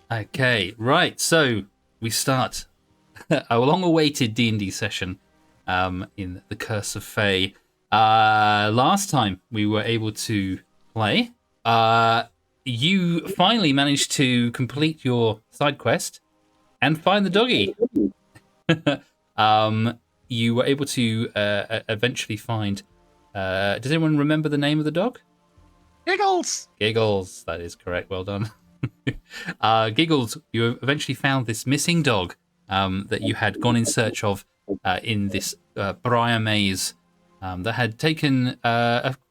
Okay, right. So we start a long-awaited D&D session in the Curse of Fey. Last time we were able to play, you finally managed to complete your side quest and find the doggy. You were able to eventually find. Does anyone remember the name of the dog? Giggles! Giggles. That is correct. Well done. Giggles, you eventually found this missing dog that you had gone in search of in this briar maze that had taken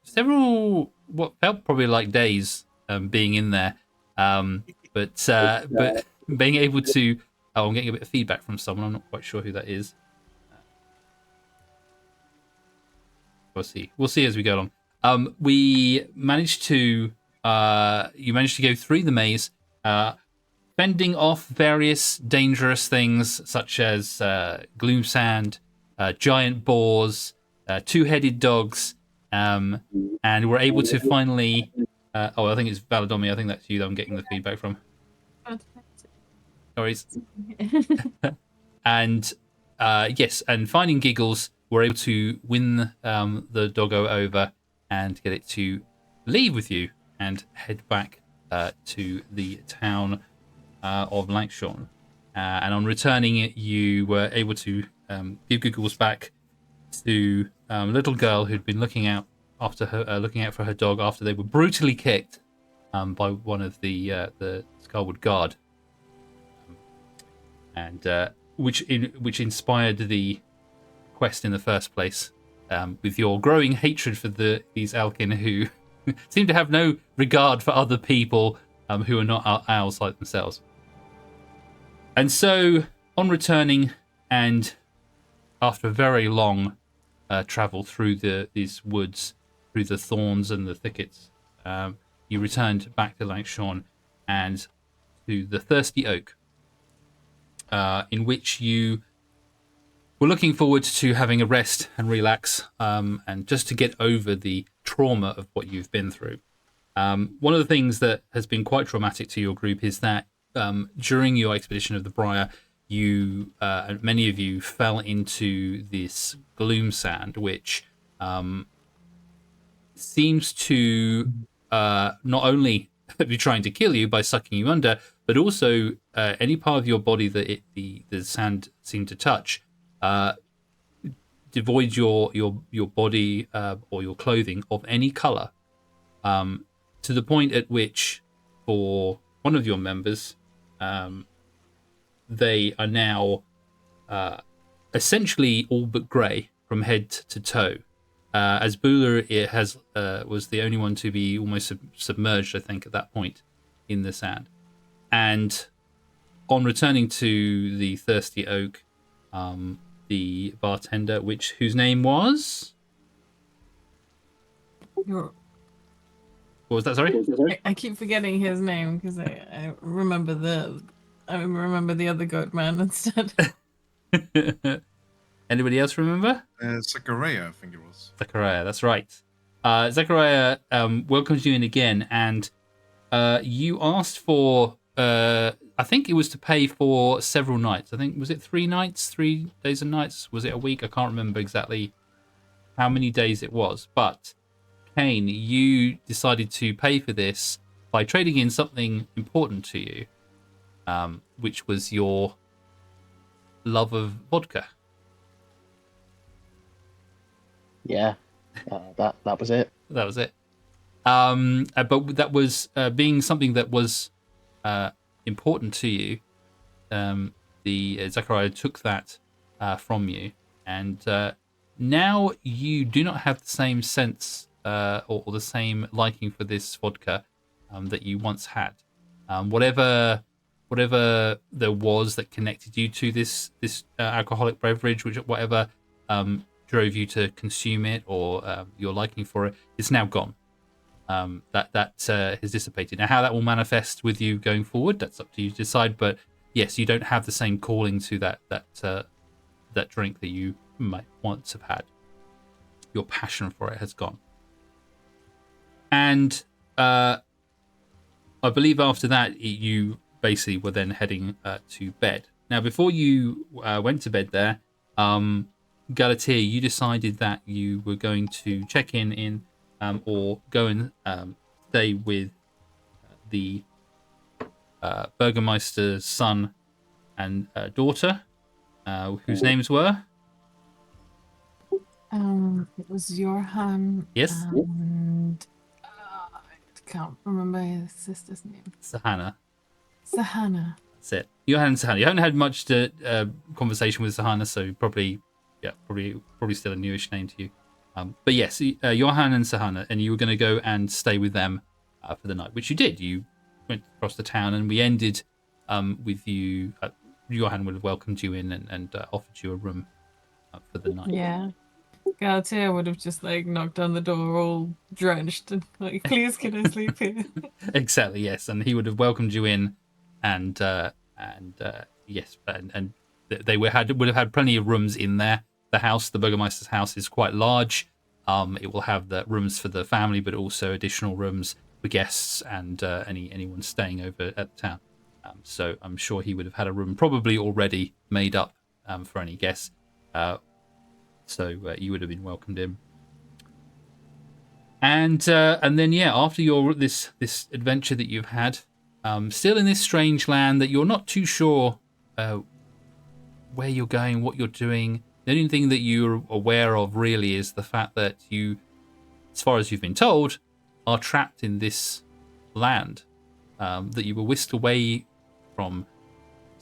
several, what felt probably like days being in there. But being able to. Oh, I'm getting a bit of feedback from someone. I'm not quite sure who that is. We'll see. We'll see as we go along. We managed to. You managed to go through the maze, fending off various dangerous things such as gloom sand, giant boars, two-headed dogs, and we're able to finally. I think it's Valadomi. I think that's you that I'm getting the feedback from. Sorry. And yes, and finding Giggles, we're able to win the doggo over and get it to leave with you and head back to the town of Lankshorn. And on returning, you were able to give Giggles back to a little girl who'd been looking out for her dog after they were brutally kicked by one of the Scarwood Guard, and which inspired the quest in the first place. With your growing hatred for these Alkin who seem to have no regard for other people who are not owls like themselves. And so, on returning, and after a very long travel through these woods, through the thorns and the thickets, you returned back to Lankshorn and to the Thirsty Oak, in which you were looking forward to having a rest and relax, and just to get over the trauma of what you've been through. One of the things that has been quite traumatic to your group is that during your expedition of the Briar, many of you fell into this gloom sand, which seems to not only be trying to kill you by sucking you under, but also any part of your body that the sand seemed to touch devoid your body or your clothing of any color, to the point at which, for one of your members, they are now essentially all but grey from head to toe. As Bula was the only one to be almost submerged, I think, at that point in the sand. And on returning to the Thirsty Oak, the bartender, whose name was? What was that? Sorry, I keep forgetting his name because I remember the other goat man instead. Anybody else remember? Zachariah, I think it was. Zachariah, that's right. Zachariah welcomes you in again, and you asked for. I think it was to pay for several nights. I think, was it 3 nights, 3 days and nights? Was it a week? I can't remember exactly how many days it was. But Kane, you decided to pay for this by trading in something important to you, which was your love of vodka. Yeah, that was it. That was it. But that was being something that was important to you. The Zachariah took that from you, and now you do not have the same sense or the same liking for this vodka that you once had. Whatever there was that connected you to this alcoholic beverage, whatever drove you to consume it, or your liking for it, is now gone. That has dissipated. Now, how that will manifest with you going forward, that's up to you to decide. But yes, you don't have the same calling to that drink that you might once have had. Your passion for it has gone. And I believe after that, you basically were then heading to bed. Now, before you went to bed there, Galatea, you decided that you were going to check in or go and stay with the Burgermeister's son and daughter, whose names were? It was Johan. Yes. And I can't remember his sister's name. Sahana. Sahana. That's it. Johan and Sahana. You haven't had much conversation with Sahana, so probably still a newish name to you. But yes, Johan and Sahana, and you were going to go and stay with them for the night, which you did. You went across the town, and we ended with you. Johan would have welcomed you in and offered you a room for the night. Yeah. Galatea would have just like knocked on the door all drenched and like, please can I sleep here? Exactly, yes, and he would have welcomed you in, and yes, and they would have had plenty of rooms in there. The house, the Burgermeister's house, is quite large. It will have the rooms for the family, but also additional rooms for guests and anyone staying over at the town. So I'm sure he would have had a room probably already made up for any guests. So you would have been welcomed in. And then after your this adventure that you've had, still in this strange land that you're not too sure where you're going, what you're doing. The only thing that you're aware of really is the fact that you, as far as you've been told, are trapped in this land that you were whisked away from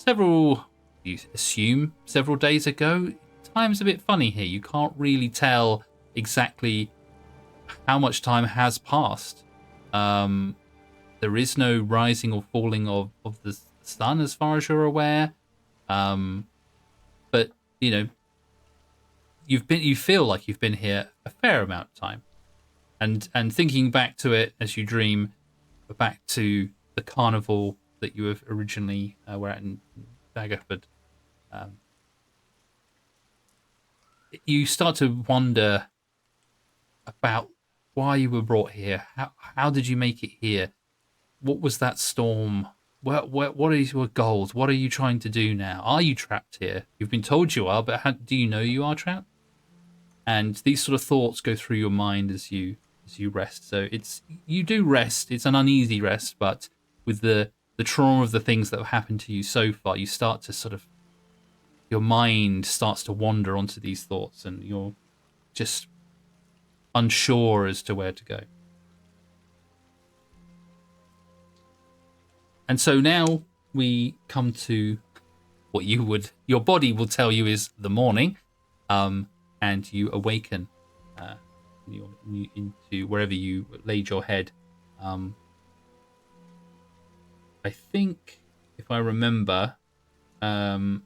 you assume several days ago. Time's a bit funny here. You can't really tell exactly how much time has passed. There is no rising or falling of the sun as far as you're aware. But you feel like you've been here a fair amount of time. And thinking back to it as you dream, back to the carnival that you have originally were at in Daggerford, you start to wonder about why you were brought here. How did you make it here? What was that storm? What is your goals? What are you trying to do now? Are you trapped here? You've been told you are, but do you know you are trapped? And these sort of thoughts go through your mind as you rest. So you do rest. It's an uneasy rest, but with the trauma of the things that have happened to you so far, you start to your mind starts to wander onto these thoughts, and you're just unsure as to where to go. And so now we come to what your body will tell you is the morning, and you awaken into wherever you laid your head. I think, if I remember, I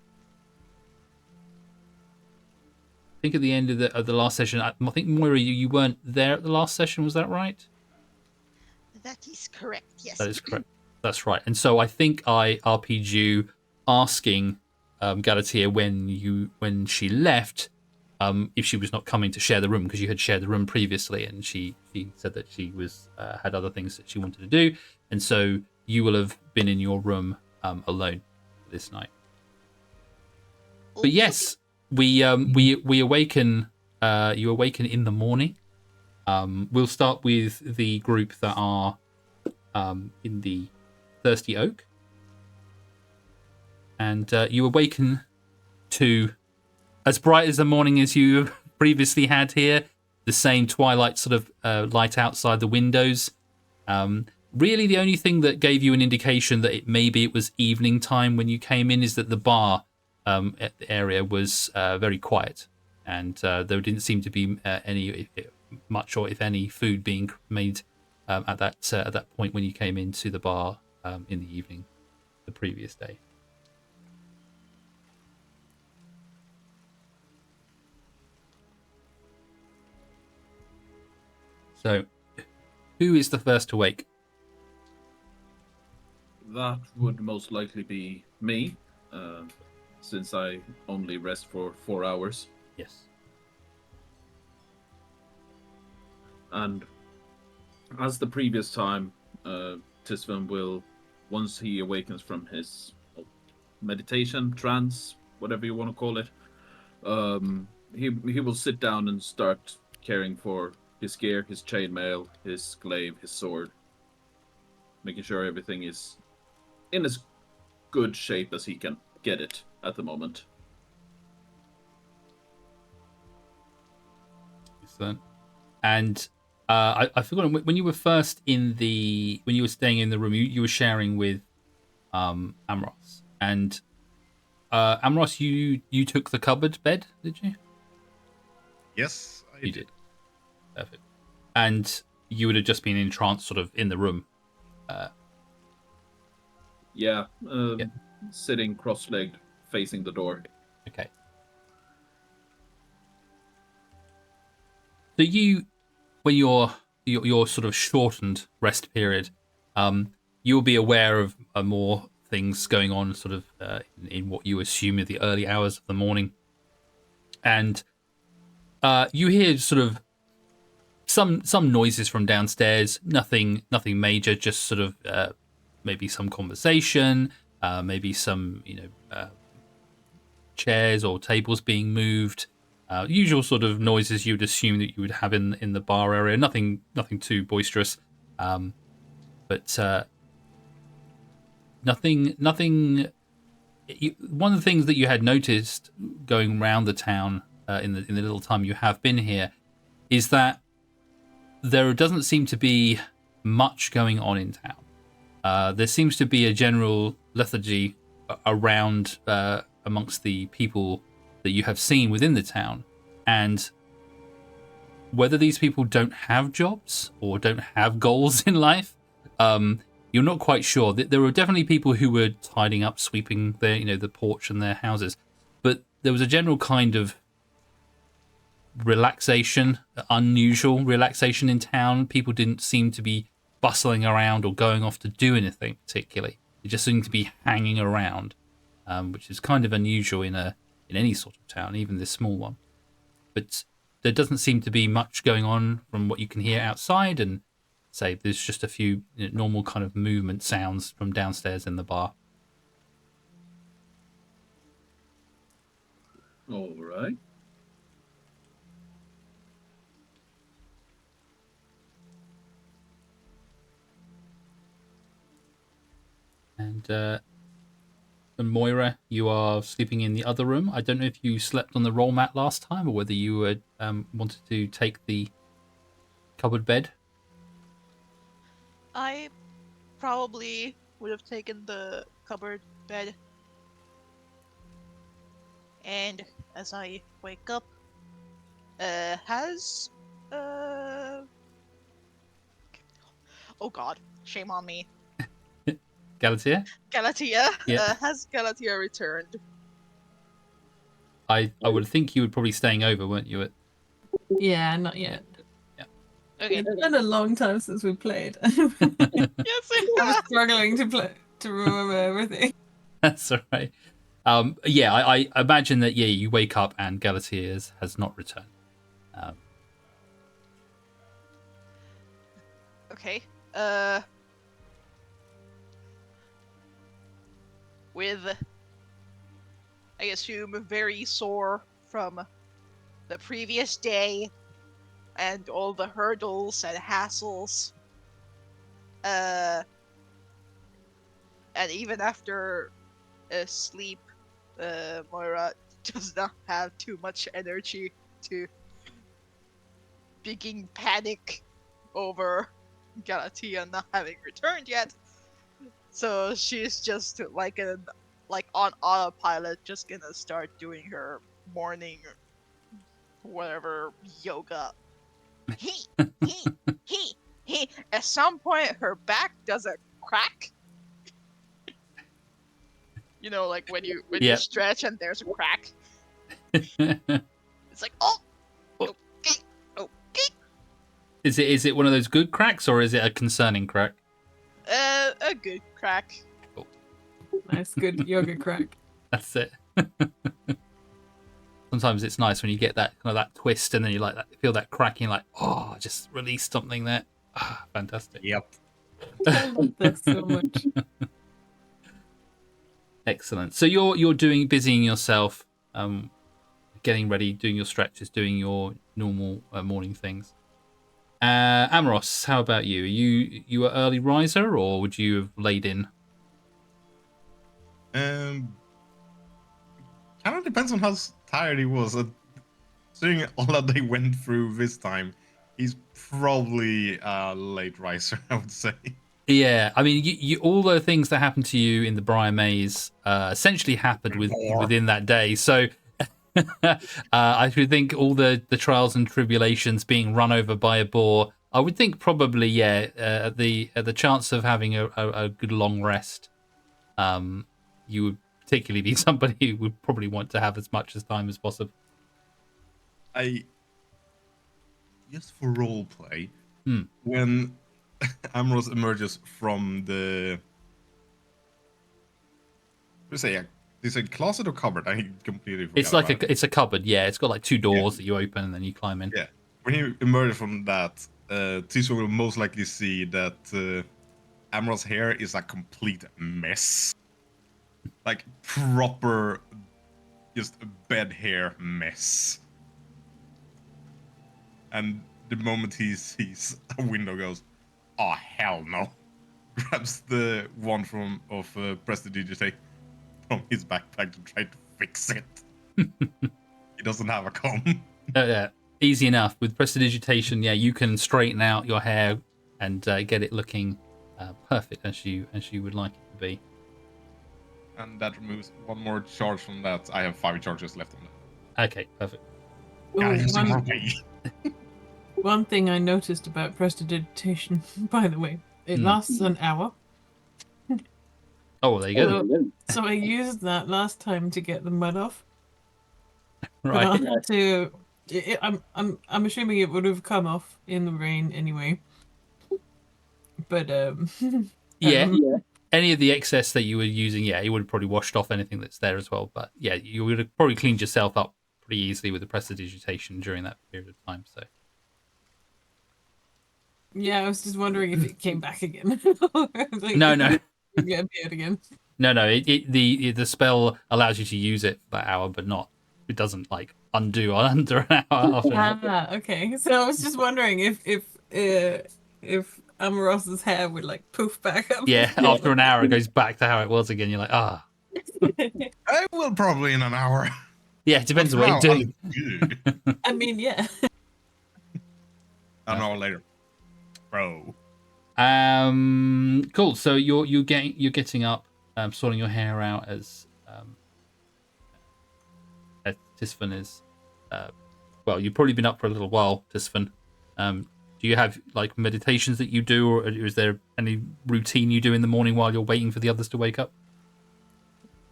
think at the end of the last session, I think Moira, you weren't there at the last session. Was that right? That is correct. Yes. That is correct. That's right. And so I think I RP'd you asking Galatea when she left if she was not coming to share the room, because you had shared the room previously, and she said that she was had other things that she wanted to do, and so you will have been in your room alone this night. But yes, we awaken. You awaken in the morning. We'll start with the group that are in the Thirsty Oak, and you awaken to as bright as the morning as you previously had here. The same twilight sort of light outside the windows. Really, the only thing that gave you an indication that maybe it was evening time when you came in is that the bar at the area was very quiet, and there didn't seem to be much or if any food being made at that point when you came into the bar in the evening the previous day. So, who is the first to wake? That would most likely be me, since I only rest for 4 hours. Yes. And as the previous time, Tisvan will once he awakens from his meditation, trance, whatever you want to call it, he will sit down and start caring for his gear, his chainmail, his glaive, his sword, making sure everything is in as good shape as he can get it at the moment. Excellent. And I forgot when you were first when you were staying in the room, you were sharing with Amros, and Amros, you took the cupboard bed, did you? Yes, I You did. Perfect. And you would have just been in trance, sort of in the room. Yeah, Yeah. sitting cross-legged, facing the door. Okay. So when your sort of shortened rest period, you'll be aware of more things going on, sort of in what you assume are the early hours of the morning, and you hear sort of some noises from downstairs. Nothing major, just sort of maybe some conversation, maybe some chairs or tables being moved. Usual sort of noises you would assume that you would have in the bar area. Nothing too boisterous, but nothing. One of the things that you had noticed going around the town in the little time you have been here is that there doesn't seem to be much going on in town. There seems to be a general lethargy around amongst the people that you have seen within the town, and whether these people don't have jobs or don't have goals in life, you're not quite sure. There were definitely people who were tidying up, sweeping the porch and their houses, but there was a general kind of relaxation, unusual relaxation in town. People didn't seem to be bustling around or going off to do anything particularly. They just seemed to be hanging around, which is kind of unusual in any sort of town, even this small one. But there doesn't seem to be much going on from what you can hear outside, and say there's just a few normal kind of movement sounds from downstairs in the bar. All right. And Moira, you are sleeping in the other room. I don't know if you slept on the roll mat last time or whether you wanted to take the cupboard bed. I probably would have taken the cupboard bed. And as I wake up, has oh god, shame on me. Galatea? Galatea, Yeah. has Galatea returned? I would think you were probably staying over, weren't you? Yeah, not yet. Okay. It's been a long time since we played. Yes, I was struggling to remember everything. That's all right. Yeah, I imagine that, you wake up and Galatea has not returned. Okay. With, I assume, very sore from the previous day and all the hurdles and hassles. And even after sleep, Moira does not have too much energy to begin panic over Galatea not having returned yet. So she's just like on autopilot, just gonna start doing her morning whatever yoga. He. At some point, her back does a crack. You know, like when you stretch and there's a crack. It's like, oh, okay. Is it one of those good cracks or is it a concerning crack? A good crack. Cool. Nice, good yoga crack. That's it. Sometimes it's nice when you get that kind of that twist and then you feel that cracking, like, oh, I just released something there. Ah, fantastic. Yep. I love this so much. Excellent. So you're busying yourself, getting ready, doing your stretches, doing your normal morning things. Amaros, how about you? Are you an early riser, or would you have laid in? Kind of depends on how tired he was. Seeing all that they went through this time, he's probably a late riser, I would say. Yeah, I mean, you all the things that happened to you in the Briar Maze essentially happened within that day. So I should think all the trials and tribulations, being run over by a boar. I would think probably, yeah, the chance of having a good long rest, you would particularly be somebody who would probably want to have as much as time as possible. Just for role play, when Amros emerges from the, let's say, is it closet or cupboard? I completely forgot. It's like it's a cupboard, yeah. It's got like two doors that you open and then you climb in. Yeah, when he emerges from that, Tiso will most likely see that Amros' hair is a complete mess, like proper, just bed hair mess. And the moment he sees a window, goes, "Oh hell no!" Grabs the wand of Prestidigitate from his backpack to try to fix it. He doesn't have a comb. Yeah, easy enough with Prestidigitation. Yeah, you can straighten out your hair and get it looking perfect as you would like it to be. And that removes one more charge from that. I have 5 charges left on that. Okay, perfect. One thing I noticed about prestidigitation, by the way, it lasts an hour. Oh, well, there you go. So I used that last time to get the mud off. Right. I'm assuming it would have come off in the rain anyway. But Yeah. Any of the excess that you were using, yeah, you would have probably washed off anything that's there as well. But yeah, you would have probably cleaned yourself up pretty easily with the prestidigitation during that period of time. So. Yeah, I was just wondering if it came back again. Like, No. It appeared again. No. The spell allows you to use it for that hour, but not. It doesn't like undo under an hour after. Okay. So I was just wondering if Amoros's hair would like poof back up. Yeah, after an hour it goes back to how it was again. You're like, I will probably in an hour. Yeah, it depends on what you do. I mean, yeah. An hour later, bro. Cool. So you're getting up, sorting your hair out as Tisfan is. Well, you've probably been up for a little while, Tisfan. Do you have like meditations that you do, or is there any routine you do in the morning while you're waiting for the others to wake up?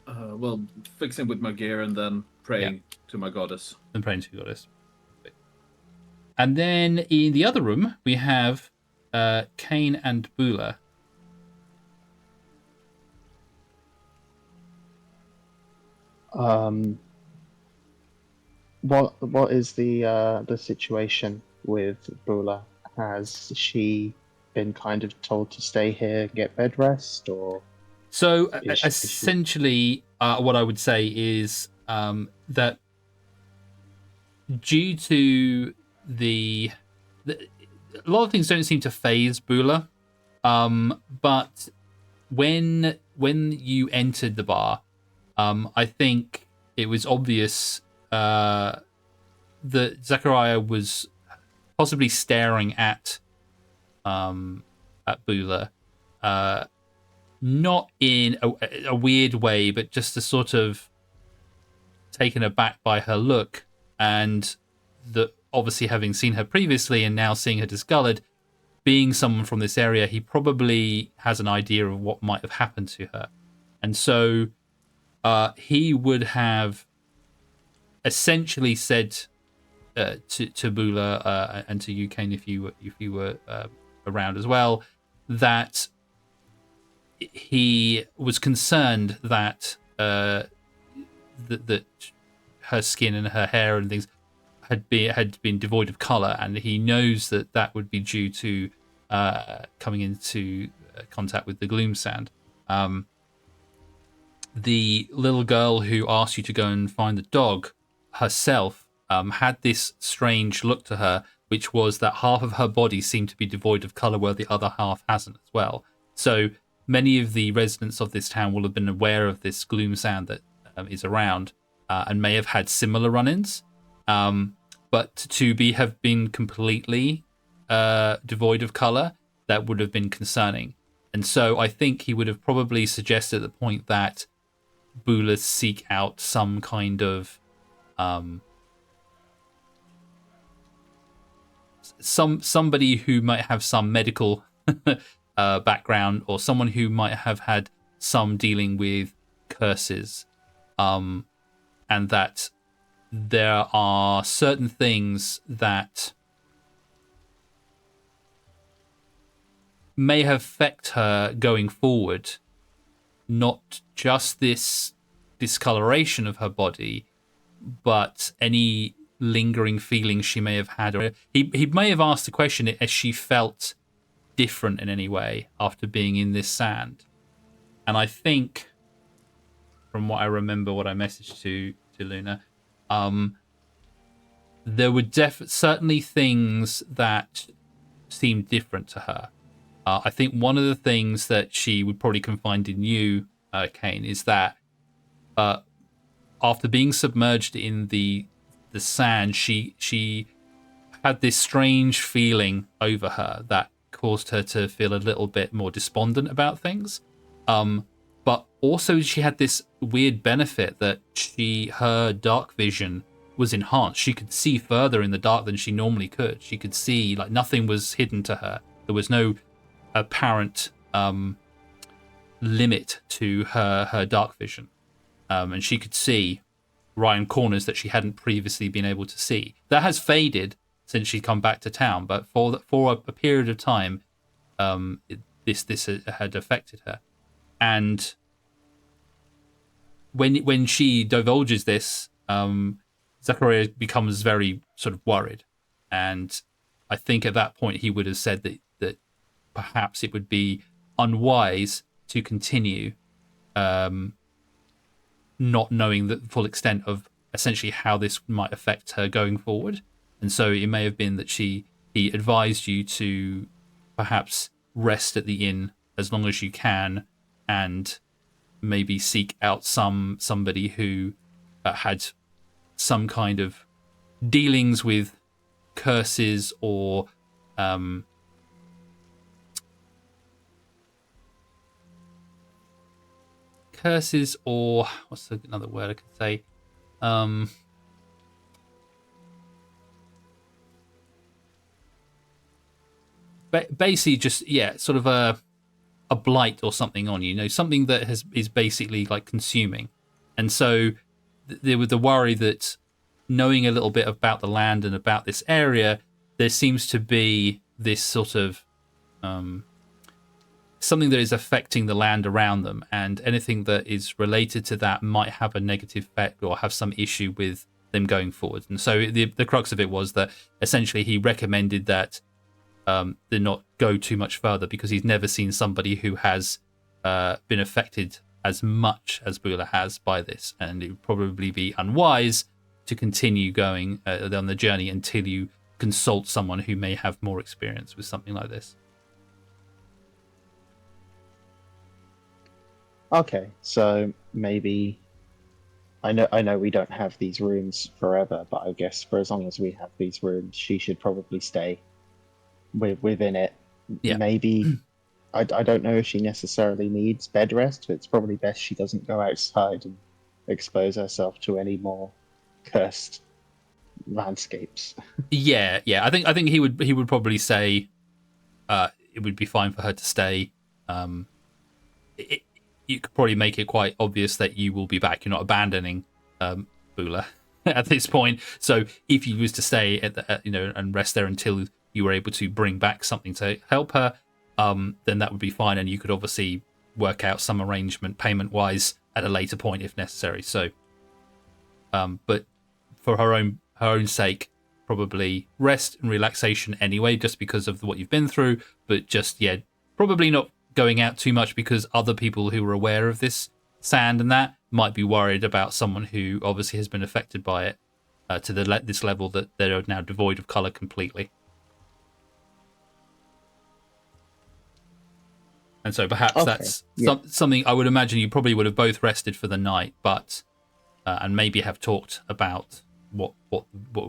Well, fixing with my gear and then praying to my goddess. And praying to your goddess. And then in the other room, we have Kane and Bula. What is the situation with Bula? Has she been kind of told to stay here, get bed rest, or? So essentially, what I would say is that due to a lot of things don't seem to phase Bula, but when you entered the bar, I think it was obvious that Zachariah was possibly staring at Bula, not in a weird way, but just a sort of taken aback by her look, and that obviously having seen her previously and now seeing her discolored, being someone from this area, he probably has an idea of what might have happened to her, and so he would have essentially said to Bula and to you, Kane, if you were around as well, that he was concerned that that her skin and her hair and things had been devoid of color, and he knows that would be due to coming into contact with the gloom sand. the little girl who asked you to go and find the dog herself had this strange look to her, which was that half of her body seemed to be devoid of color where the other half hasn't as well. So many of the residents of this town will have been aware of this gloom sound that is around and may have had similar run-ins. But to have been completely devoid of color, that would have been concerning. And so I think he would have probably suggested at the point that Bula seek out some kind of somebody who might have some medical background, or someone who might have had some dealing with curses, and that there are certain things that may affect her going forward, not just this discoloration of her body, but any lingering feelings she may have had. Or he may have asked the question as she felt different in any way after being in this sand. And I think, from what I remember, what I messaged to Luna, there were certainly things that seemed different to her. I think one of the things that she would probably confide in you, Kane, is that after being submerged in the sand, she had this strange feeling over her that caused her to feel a little bit more despondent about things. But also she had this weird benefit that her dark vision was enhanced. She could see further in the dark than she normally could. She could see, like, nothing was hidden to her. There was no apparent limit to her dark vision. And she could see right in corners that she hadn't previously been able to see. That has faded since she'd come back to town, but for a period of time, this had affected her. And when she divulges this, Zachariah becomes very sort of worried. And I think at that point he would have said that perhaps it would be unwise to continue not knowing the full extent of essentially how this might affect her going forward. And so it may have been that he advised you to perhaps rest at the inn as long as you can, and maybe seek out somebody who had some kind of dealings with curses or what's another word I could say? Basically just, sort of a blight or something on you, something that is basically like consuming. And so there was the worry that, knowing a little bit about the land and about this area, there seems to be this sort of something that is affecting the land around them, and anything that is related to that might have a negative effect or have some issue with them going forward. And so the crux of it was that essentially he recommended that they not go too much further, because he's never seen somebody who has been affected as much as Bula has by this, and it would probably be unwise to continue going on the journey until you consult someone who may have more experience with something like this. Okay, so maybe I know we don't have these rooms forever, but I guess for as long as we have these rooms, she should probably stay within it. Yeah. Maybe I don't know if she necessarily needs bed rest, but it's probably best she doesn't go outside and expose herself to any more cursed landscapes. Yeah. I think he would probably say it would be fine for her to stay. You could probably make it quite obvious that you will be back. You're not abandoning Bula at this point. So if he was to stay and rest there until you were able to bring back something to help her, then that would be fine, and you could obviously work out some arrangement payment-wise at a later point if necessary. So, but for her own sake, probably rest and relaxation anyway, just because of what you've been through. But just probably not going out too much, because other people who are aware of this sand and that, might be worried about someone who obviously has been affected by it to this level that they're now devoid of color completely. And so perhaps that's something I would imagine you probably would have both rested for the night, but and maybe have talked about what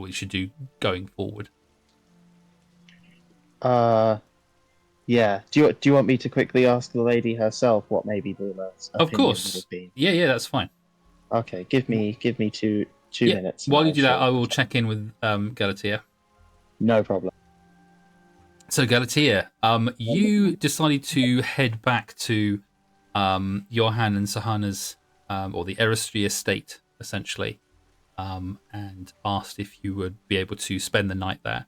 we should do going forward. Yeah. Do you want me to quickly ask the lady herself what maybe Lula's opinion Of course. would be? Yeah, that's fine. Okay, give me two minutes. While and you I'll do that, show I will check in with Galatea. No problem. So Galatea, you decided to head back to Johan and Sahana's, or the Eristri estate, essentially, and asked if you would be able to spend the night there.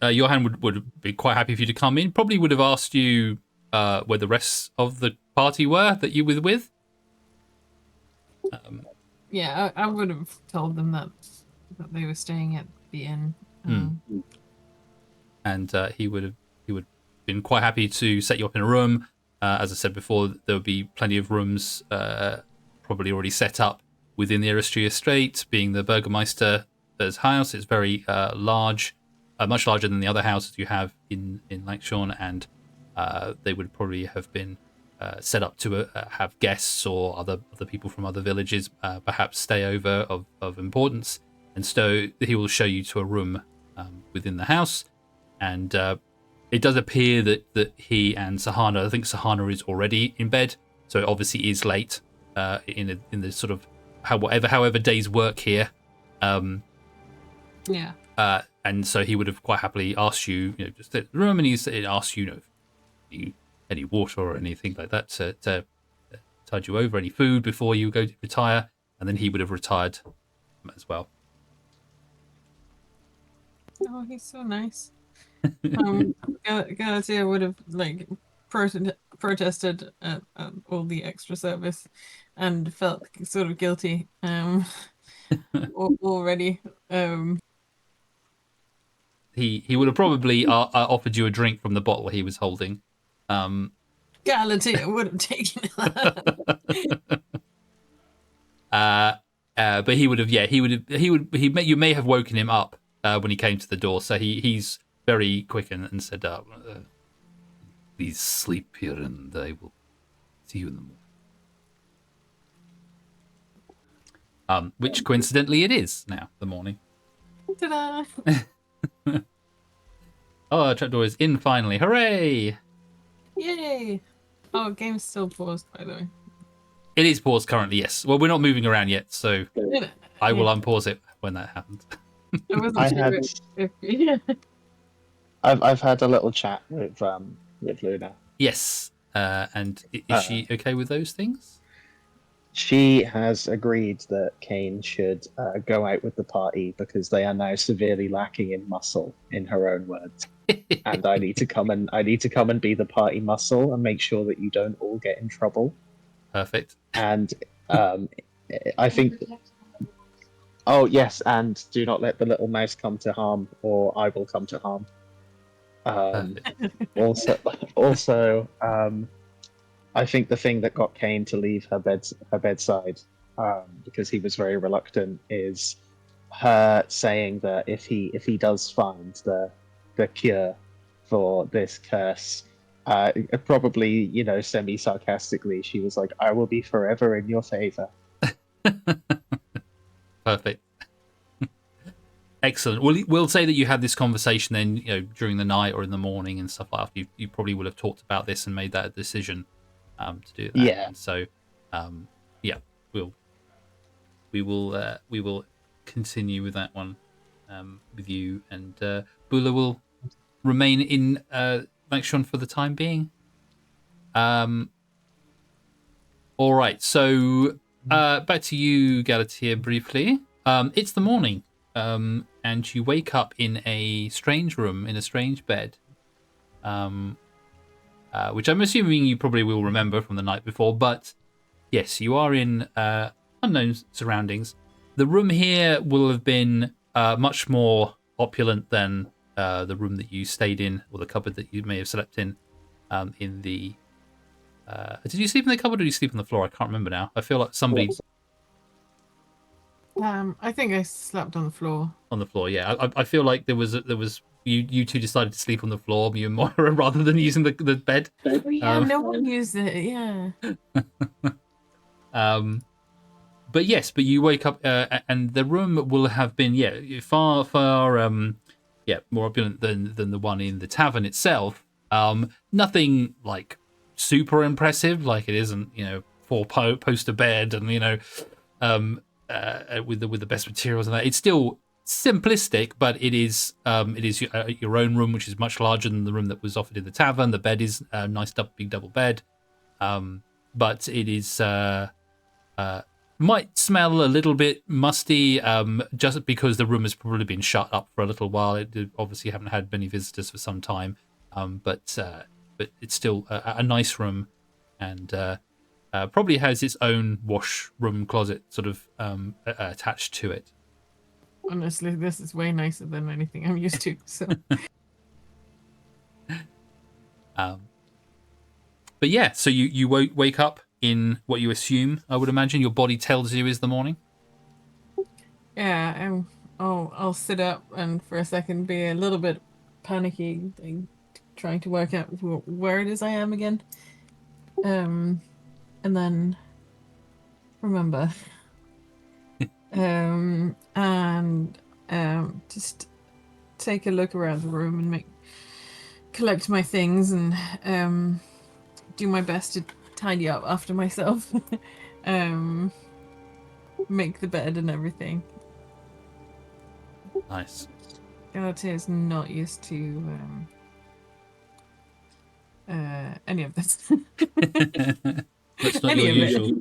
Johan would be quite happy for you to come in. Probably would have asked you where the rest of the party were that you were with. Yeah, I would have told them that they were staying at the inn. And he would been quite happy to set you up in a room. As I said before, there would be plenty of rooms probably already set up within the Eristri estate, being the Burgermeister's house. It's very large, much larger than the other houses you have in Lancashire, and they would probably have been set up to have guests or other people from other villages perhaps stay over of importance. And so he will show you to a room within the house. And it does appear that he and Sahana, I think Sahana is already in bed, so it obviously is late in the sort of however days work here. Yeah. And so he would have quite happily asked you, just in the room, and he's asked you, any water or anything like that to tide you over, any food before you go to retire, and then he would have retired as well. Oh, he's so nice. Galatea would have protested at all the extra service and felt sort of guilty already. He would have probably offered you a drink from the bottle he was holding. Galatea would have taken that. But he would have, you may have woken him up when he came to the door. So he's very quick and said, please sleep here and I will see you in the morning. Which coincidentally it is now, the morning. Ta-da! Oh, trapdoor is in finally. Hooray! Yay! Oh, game's still paused, by the way. It is paused currently, yes. Well, we're not moving around yet, so I will unpause it when that happens. I wasn't sure if I've had a little chat with Luna. Yes. And is she okay with those things? She has agreed that Kane should go out with the party because they are now severely lacking in muscle, in her own words. And I need to come and be the party muscle and make sure that you don't all get in trouble. Perfect. And I think. Oh yes, and do not let the little mouse come to harm, or I will come to harm. Also, I think the thing that got Kane to leave her bedside, because he was very reluctant, is her saying that if he does find the cure for this curse, probably semi-sarcastically, she was like, "I will be forever in your favor." Perfect. Excellent. We'll say that you had this conversation then, during the night or in the morning and stuff like that. You probably would have talked about this and made that decision to do that. Yeah. And so, we will continue with that one with you, and Bula will remain in Lancashire for the time being. All right. So back to you, Galatea, briefly. It's the morning. And you wake up in a strange room, in a strange bed, which I'm assuming you probably will remember from the night before. But yes, you are in unknown surroundings. The room here will have been much more opulent than the room that you stayed in, or the cupboard that you may have slept in the Did you sleep in the cupboard or did you sleep on the floor? I can't remember now. I feel like somebody I think I slept on the floor. on the floor. Yeah, I feel like there was you two decided to sleep on the floor, me and Moira, rather than using the bed. Oh yeah, Um, no one used it. Yeah. But yes, but you wake up and the room will have been far more opulent than the one in the tavern itself. Nothing like super impressive, like it isn't four poster bed and with the best materials and that. It's still simplistic, but it is your own room, which is much larger than the room that was offered in the tavern. The bed is a nice big double bed, but it is might smell a little bit musty, just because the room has probably been shut up for a little while. It obviously haven't had many visitors for some time, but it's still a nice room, and probably has its own washroom closet sort of attached to it. Honestly, this is way nicer than anything I'm used to. So. But yeah, so you wake up in what you assume, I would imagine, your body tells you is the morning. Yeah, I'll sit up and for a second be a little bit panicky, trying to work out where it is I am again. And then remember. And just take a look around the room and collect my things and do my best to tidy up after myself. Make the bed and everything. Nice. Galatea is not used to any of this. That's not your usual.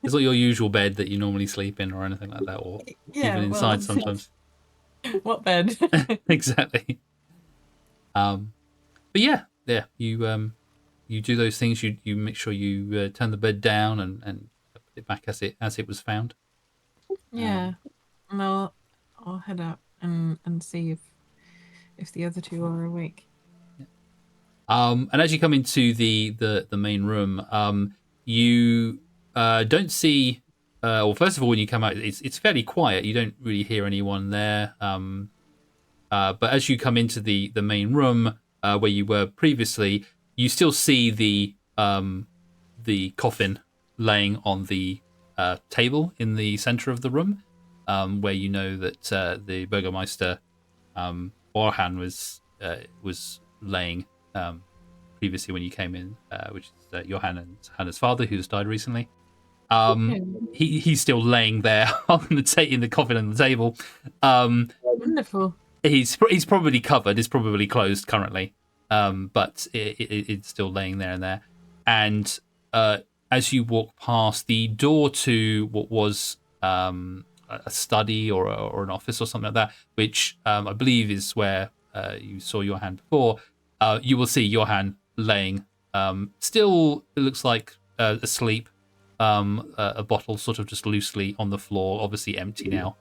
It's not your usual bed that you normally sleep in or anything like that, or even inside sometimes. What bed? Exactly. But yeah, you do those things. You make sure you turn the bed down and put it back as it was found. Yeah, and I'll head out and see if the other two are awake. And as you come into the main room, you don't see. Well, first of all, when you come out, it's fairly quiet. You don't really hear anyone there. But as you come into the main room where you were previously, you still see the coffin laying on the table in the center of the room, where you know that the Burgermeister Orhan was laying previously when you came in, which is Johann and Hannah's father, who's died recently. He's still laying there in the coffin on the table. Wonderful. He's probably covered. It's probably closed currently, but it's still laying there and there. And as you walk past the door to what was a study or an office or something like that, which I believe is where you saw Johann before, you will see Johann laying. Still, it looks like asleep. A bottle sort of just loosely on the floor, obviously empty now.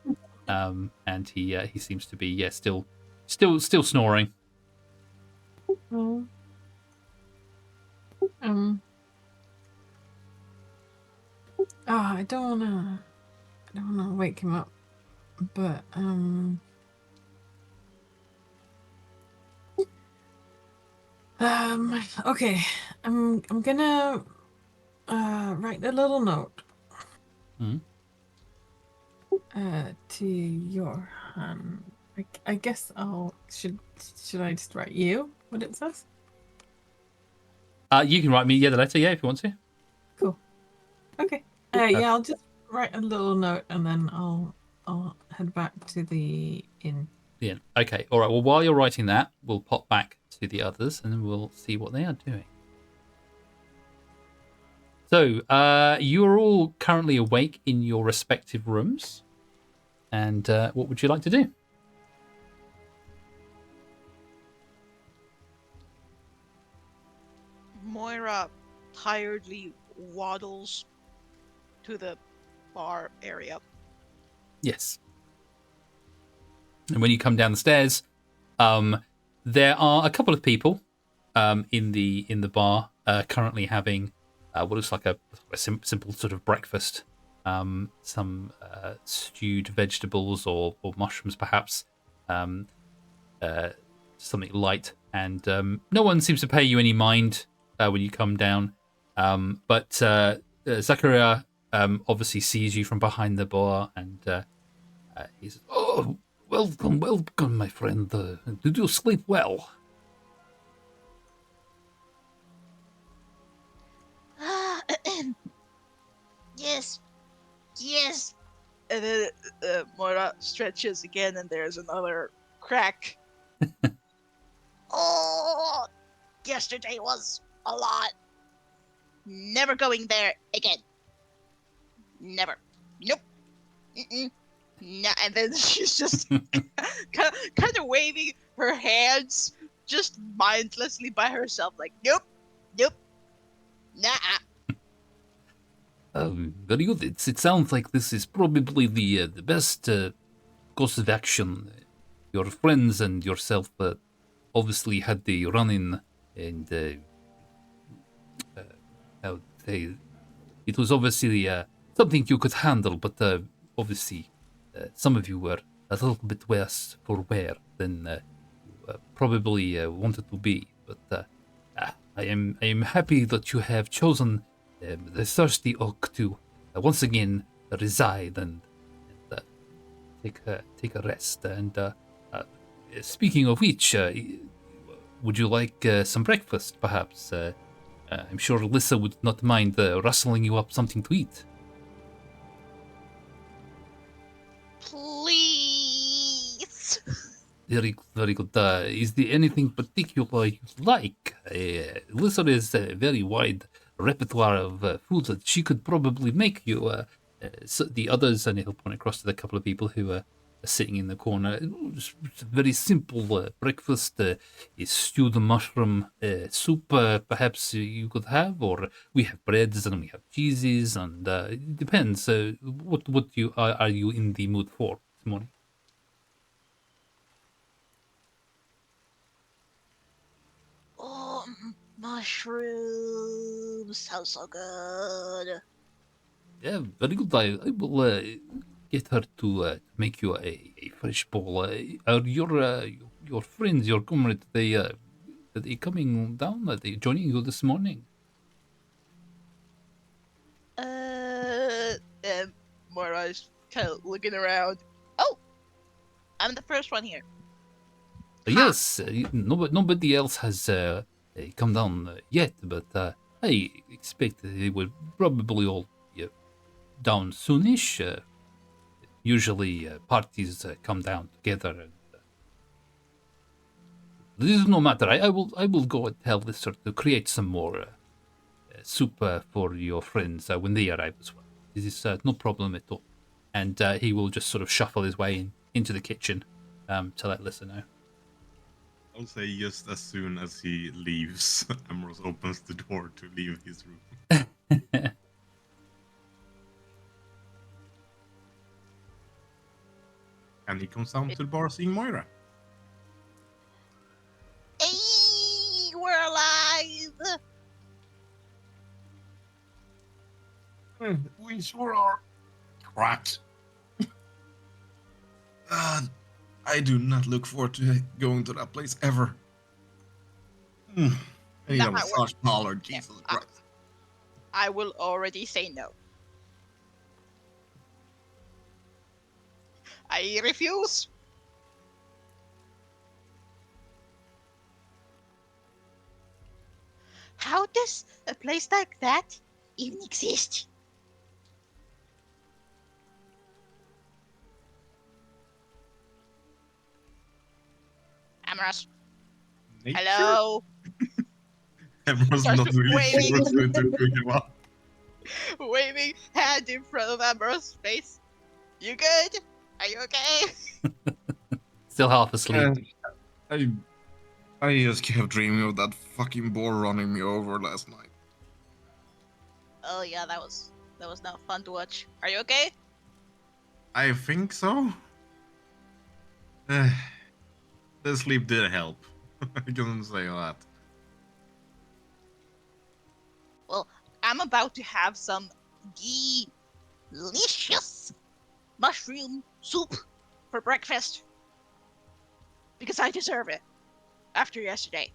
And he seems to be still snoring. Oh. I don't wanna wake him up, but okay, I'm gonna write a little note. Mm-hmm. To your hand. I guess should I just write you what it says? You can write me the letter, if you want to. Cool. Okay. Yeah, I'll just write a little note and then I'll head back to the inn. The inn. Okay. All right. Well, while you're writing that, we'll pop back to the others and then we'll see what they are doing. So, you are all currently awake in your respective rooms. And what would you like to do? Moira tiredly waddles to the bar area. Yes. And when you come down the stairs, there are a couple of people in the bar. currently having what looks like a simple sort of breakfast. Some stewed vegetables or mushrooms, perhaps. Something light, and no one seems to pay you any mind when you come down. But Zachariah obviously sees you from behind the bar, and he says, "Oh, welcome, welcome, my friend. Did you sleep well?" Yes, yes. And then Mora stretches again, and there's another crack. Oh, yesterday was a lot. Never going there again. Never. Nope. Mm-mm. Nah. And then she's just kind of waving her hands just mindlessly by herself, like, nope, nope, nah. Very good. It sounds like this is probably the best course of action. Your friends and yourself obviously had the run-in, and I would say it was obviously something you could handle, but obviously some of you were a little bit worse for wear than you probably wanted to be. But I am happy that you have chosen the thirsty oak to once again reside and take a rest. And speaking of which, would you like some breakfast, perhaps? I'm sure Alyssa would not mind rustling you up something to eat. Please. Very, very good. Is there anything particular you like? Alyssa has a very wide repertoire of foods that she could probably make you. So the others, and he'll point across to the couple of people who are sitting in the corner. It's a very simple breakfast. Is stewed mushroom soup, perhaps you could have, or we have breads and we have cheeses, and it depends. What you are you in the mood for this morning? Oh, mushrooms sounds so good. Yeah, very good. I will get her to make you a fresh bowl. Are your friends, your comrade, are they coming down? Are they joining you this morning? And Mora's kind of looking around. Oh, I'm the first one here. Yes, nobody else has come down yet, but I expect they will probably all be down soonish. Usually, parties come down together. And, this is no matter. I will go and tell this sort to create some more soup for your friends when they arrive as well. This is no problem at all. And he will just sort of shuffle his way into the kitchen to let Lissa know. I'll say just as soon as he leaves, Ambrose opens the door to leave his room. And he comes down to the bar seeing Moira. Hey, we're alive. We sure are. Cracked. I do not look forward to going to that place ever. I need a That might massage parlor, Jesus Christ. I will already say no. I refuse. How does a place like that even exist? Amorous. Nature? Hello. Ambrose Starts not really waving. sure what's going to bring him up. Waving hand in front of Amber's face. You good? Are you okay? Still half asleep. I just kept dreaming of that fucking boar running me over last night. Oh yeah, that was not fun to watch. Are you okay? I think so. The sleep did help. I can say that. about to have some delicious mushroom soup for breakfast. Because I deserve it. After yesterday.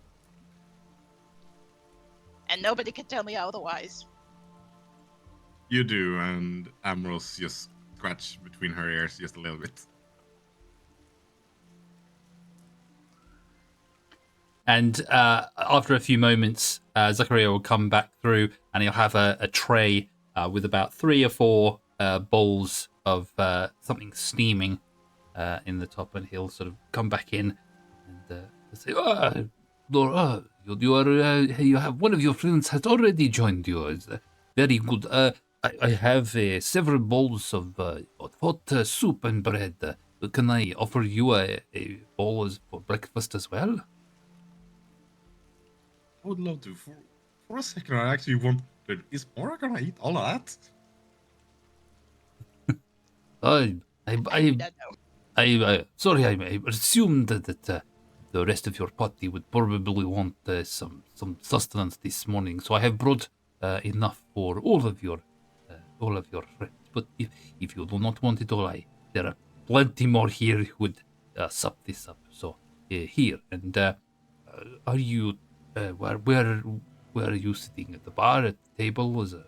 And nobody can tell me otherwise. You do, and Ambrose just scratched between her ears just a little bit. And after a few moments, Zachariah will come back through and he'll have a tray with about 3 or 4 bowls of something steaming in the top, and he'll sort of come back in and say, Laura, you have one of your friends has already joined you. It's, very good. I have several bowls of hot soup and bread. Can I offer you a bowl for breakfast as well? I would love to. For a second, I actually wondered, is Mora gonna eat all of that? Sorry, I assumed that the rest of your party would probably want some sustenance this morning, so I have brought enough for all of your friends. But if you do not want it all, there are plenty more here who would sup this up. So here, and are you where are you sitting, at the bar, at the table? Was it?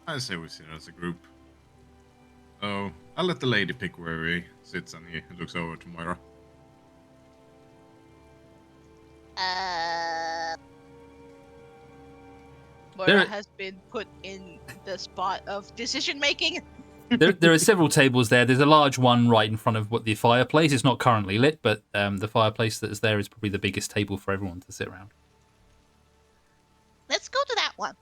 I say we sit as a group. So I'll let the lady pick where he sits, and he looks over to Moira. Moira has been put in the spot of decision making. There are several tables there. There's a large one right in front of the fireplace. It's not currently lit, but the fireplace that is there is probably the biggest table for everyone to sit around. Let's go to that one.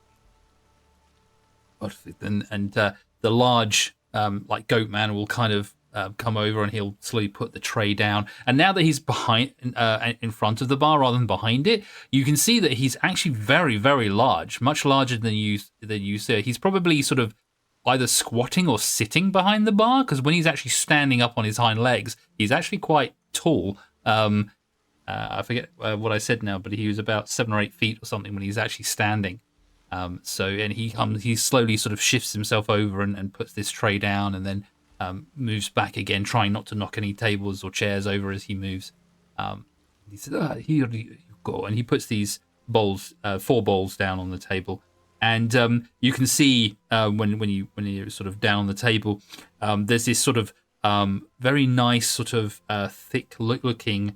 Perfect. And the large like goat man will kind of come over, and he'll slowly put the tray down. And now that he's behind in front of the bar rather than behind it, you can see that he's actually very, very large, much larger than you see. He's probably sort of either squatting or sitting behind the bar, because when he's actually standing up on his hind legs, he's actually quite tall. I forget what I said now, but he was about 7 or 8 feet or something when he's actually standing. And he slowly sort of shifts himself over and puts this tray down, and then moves back again, trying not to knock any tables or chairs over as he moves. He says, "Here you go," and he puts these bowls, 4 bowls, down on the table. And you can see when you're sort of down on the table, there's this sort of very nice sort of thick-looking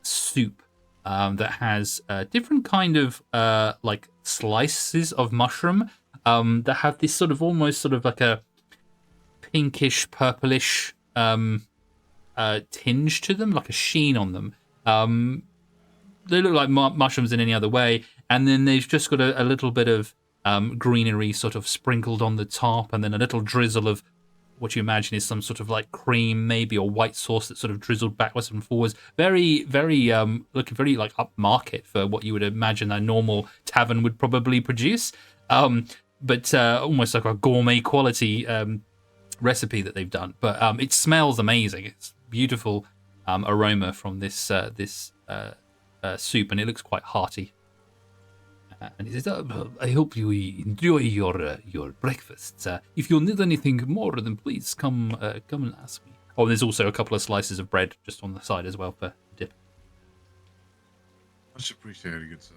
soup that has different kind of like slices of mushroom that have this sort of almost sort of like a pinkish, purplish tinge to them, like a sheen on them. They look like mushrooms in any other way, and then they've just got a little bit of greenery sort of sprinkled on the top, and then a little drizzle of what you imagine is some sort of like cream, maybe, or white sauce that's sort of drizzled backwards and forwards. Very, very looking very like upmarket for what you would imagine a normal tavern would probably produce. But almost like a gourmet quality recipe that they've done. But it smells amazing. It's beautiful aroma from this soup, and it looks quite hearty. And he says, "I hope you enjoy your breakfast. If you need anything more, then please come and ask me." Oh, there's also a couple of slices of bread just on the side as well for dip. Much appreciated, good sir.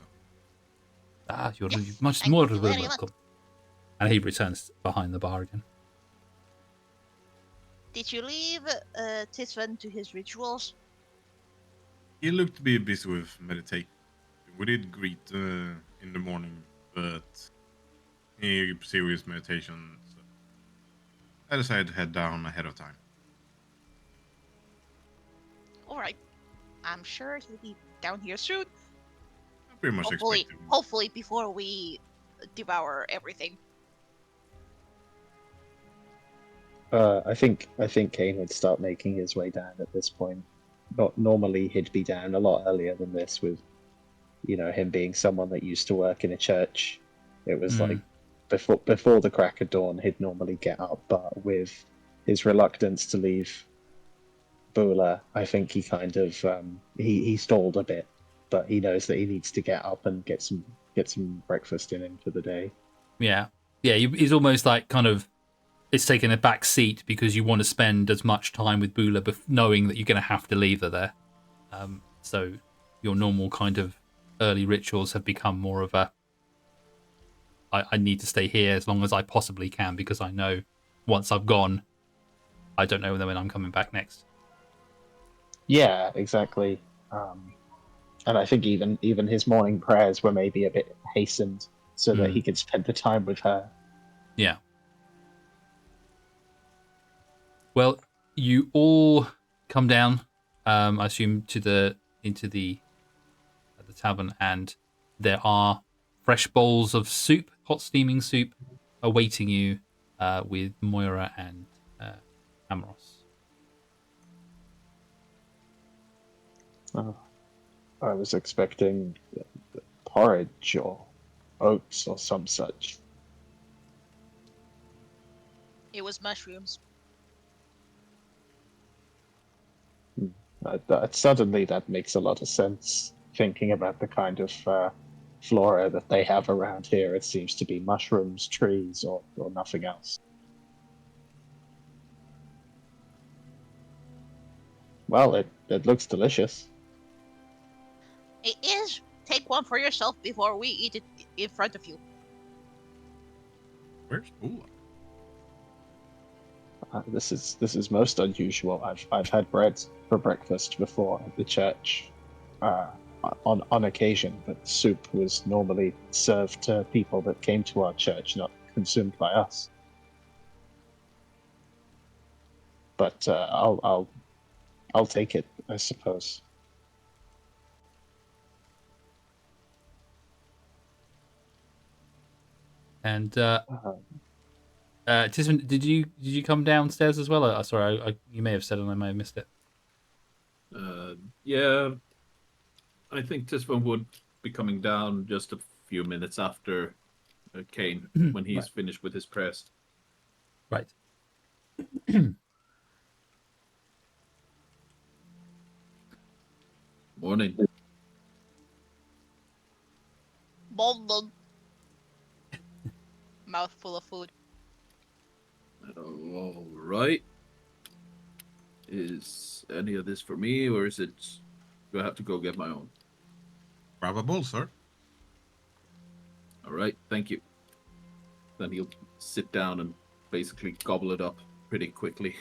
You're Yes, much thank more you very welcome. And he returns behind the bar again. Did you leave Tisvan to his rituals? He looked to be busy with meditation. We did greet in the morning, but he pursued his meditation. So I decided to head down ahead of time. Alright. I'm sure he'll be down here soon. I pretty much expected. Hopefully before we devour everything. I think Kane would start making his way down at this point. Not normally he'd be down a lot earlier than this, with him being someone that used to work in a church. It was like before the crack of dawn he'd normally get up, but with his reluctance to leave Bula, I think he kind of he stalled a bit, but he knows that he needs to get up and get some get some breakfast in him for the day. Yeah. He's almost like kind of it's taken a back seat because you want to spend as much time with Bula, knowing that you're going to have to leave her there. So your normal kind of early rituals have become more of a I need to stay here as long as I possibly can because I know once I've gone, I don't know when I'm coming back next. Yeah, exactly. And I think even his morning prayers were maybe a bit hastened so that he could spend the time with her. Yeah. Well, you all come down, I assume, into the tavern, and there are fresh bowls of soup, hot steaming soup, awaiting you with Moira and Amaros. Oh, I was expecting porridge or oats or some such. It was mushrooms. Suddenly, that makes a lot of sense. Thinking about the kind of flora that they have around here, it seems to be mushrooms, trees, or nothing else. Well, it looks delicious. It is. Take one for yourself before we eat it in front of you. Where's Bula? This is most unusual. I've had bread for breakfast before at the church, on occasion, but soup was normally served to people that came to our church, not consumed by us. But I'll take it, I suppose. And Tisman, did you come downstairs as well? Sorry, you may have said it and I may have missed it. Yeah, I think Tisman would be coming down just a few minutes after Kane when he's Right. finished with his prayers. Right. Morning. Bond. Mouthful of food. All right. Is any of this for me, or is it? Do I have to go get my own? Grab a bowl, sir. All right, thank you. Then he'll sit down and basically gobble it up pretty quickly.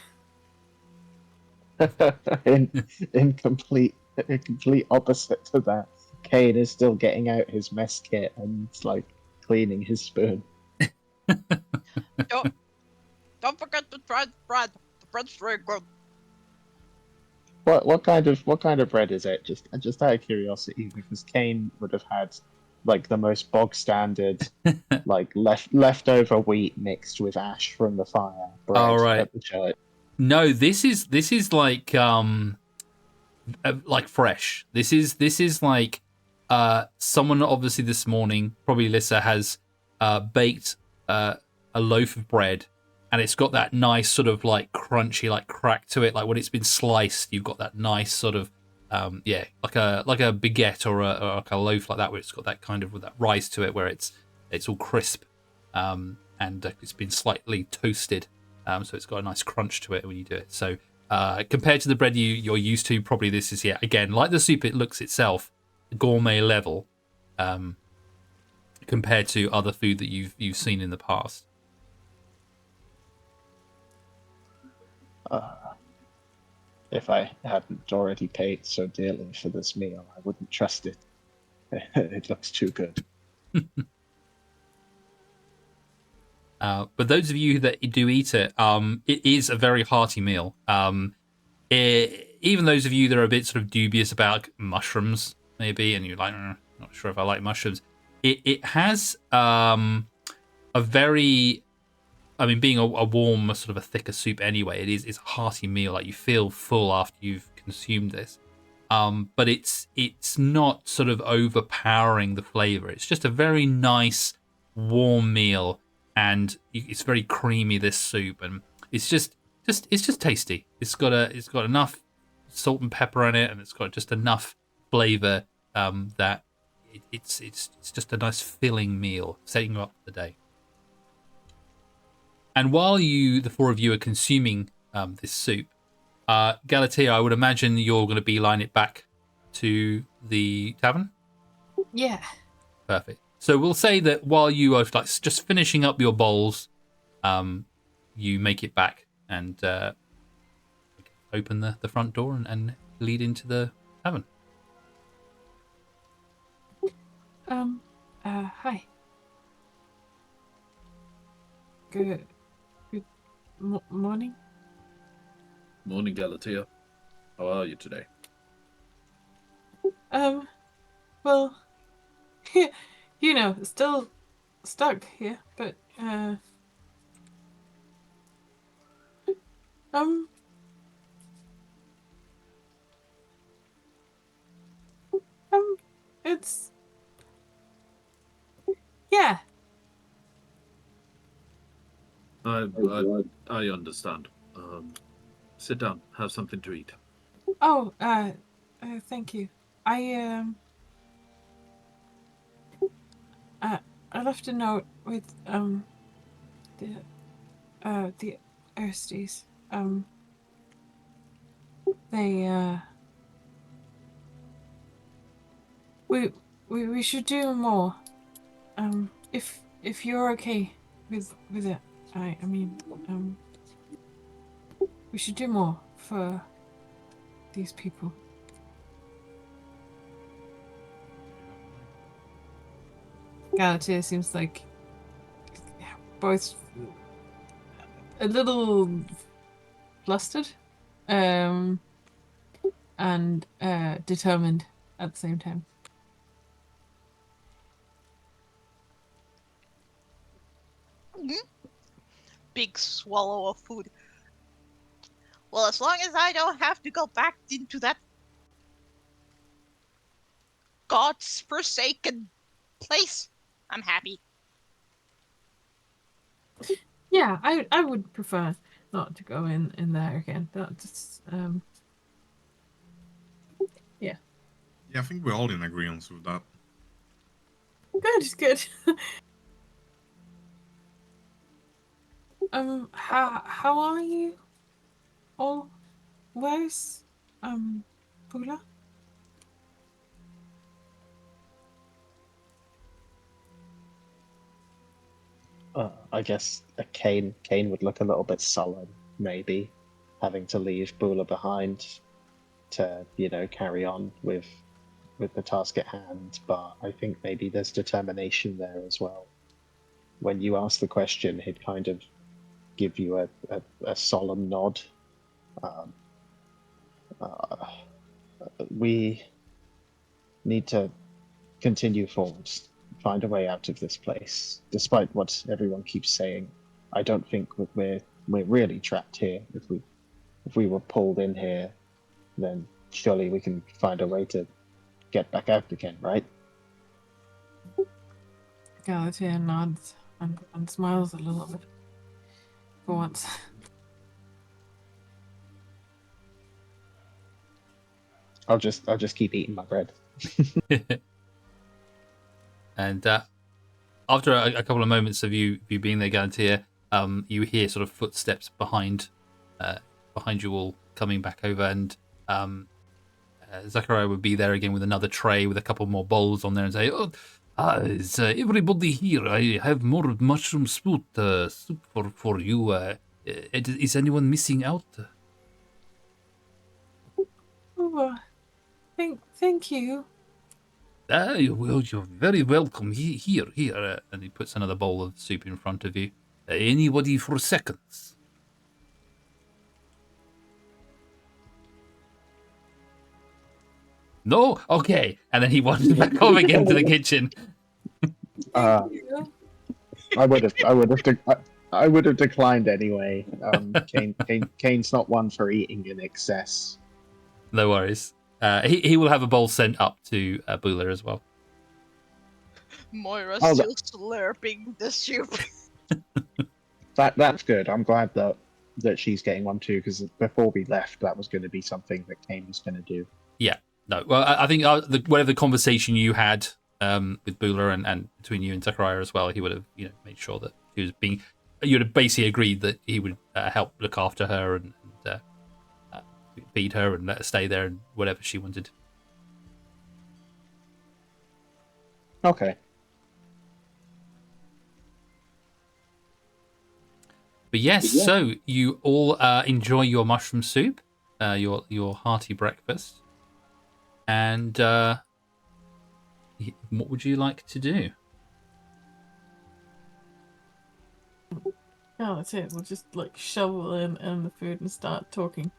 in complete opposite to that, Kane is still getting out his mess kit and like cleaning his spoon. Don't forget to try the bread. The bread's very good. What kind of bread is it? Just out of curiosity, because Kane would have had like the most bog standard, like leftover wheat mixed with ash from the fire bread Oh, right. at the church. No, this is like fresh. This is like someone obviously this morning, probably Lissa, has baked a loaf of bread, and it's got that nice sort of like crunchy like crack to it. Like when it's been sliced, you've got that nice sort of like a baguette or like a loaf like that, where it's got that kind of with that rise to it, where it's all crisp and it's been slightly toasted. So it's got a nice crunch to it when you do it. So compared to the bread you're used to, probably this is, again, like the soup, it looks itself gourmet level compared to other food that you've seen in the past. If I hadn't already paid so dearly for this meal, I wouldn't trust it. It looks too good. But those of you that do eat it, it is a very hearty meal. Even those of you that are a bit sort of dubious about mushrooms, maybe, and you're like, not sure if I like mushrooms, it has a very, I mean, being a warm, sort of a thicker soup anyway, it's a hearty meal. Like you feel full after you've consumed this. But it's not sort of overpowering the flavor. It's just a very nice, warm meal. And it's very creamy, this soup, and it's just tasty. It's got enough salt and pepper in it, and it's got just enough flavor that it's just a nice filling meal, setting you up for the day. And while the four of you are consuming this soup, Galatea, I would imagine you're going to beeline it back to the tavern. Yeah. Perfect. So we'll say that while you are like just finishing up your bowls, you make it back and open the front door and lead into the tavern. Hi. Good morning. Morning, Galatea. How are you today? Well, you know, still stuck here, but, it's, yeah. I understand. Sit down. Have something to eat. Oh, thank you. I left a note with, the Aristes. They, we should do more. If you're okay with it, I mean, we should do more for these people. Galatea seems like both a little flustered, and determined at the same time. Big swallow of food. Well, as long as I don't have to go back into that God's forsaken place, I'm happy. Yeah, I would prefer not to go in there again. That's yeah. Yeah, I think we're all in agreement with that. Good. How are you all? Where's Bula? I guess a Kane would look a little bit sullen, maybe, having to leave Bula behind to, carry on with the task at hand. But I think maybe there's determination there as well. When you ask the question, he'd kind of give you a solemn nod. We need to continue forwards, find a way out of this place. Despite what everyone keeps saying, I don't think we're really trapped here. If we were pulled in here, then surely we can find a way to get back out again, right? Galatea nods and smiles a little bit. For once. I'll just keep eating my bread. And after a couple of moments of you being there, Galatea, you hear sort of footsteps behind you all coming back over, and Zachariah would be there again with another tray with a couple more bowls on there and say, is everybody here? I have more mushroom soup for you. Is anyone missing out? Oh, thank you. You're very welcome. Here. And he puts another bowl of soup in front of you. Anybody for seconds? No? Okay. And then he wanders back off again to the kitchen. I would have declined anyway. Kane's not one for eating in excess. No worries. He will have a bowl sent up to Bula as well. Moira's still slurping the soup. That's good. I'm glad that she's getting one too, because before we left, that was going to be something that Kane was going to do. Yeah. No. Well, I think whatever conversation you had with Bula and between you and Zachariah as well, he would have made sure that she was being. You'd have basically agreed that he would help look after her and feed her and let her stay there and whatever she wanted. Okay. But yes, so you all enjoy your mushroom soup, your hearty breakfast, and what would you like to do? Oh, that's it. We'll just like shovel in the food and start talking.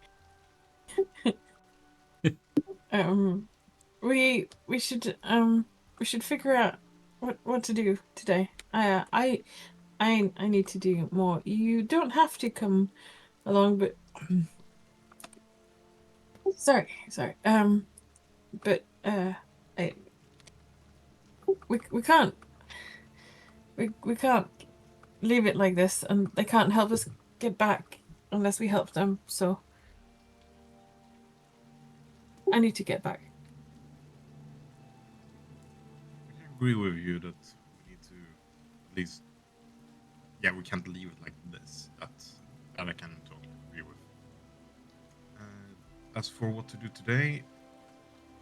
We should figure out what to do today. I need to do more. You don't have to come along, but sorry. But I, we can't we can't leave it like this, and they can't help us get back unless we help them. So I need to get back. I agree with you that we need to at least. Yeah, we can't leave it like this. That I can totally agree with. As for what to do today,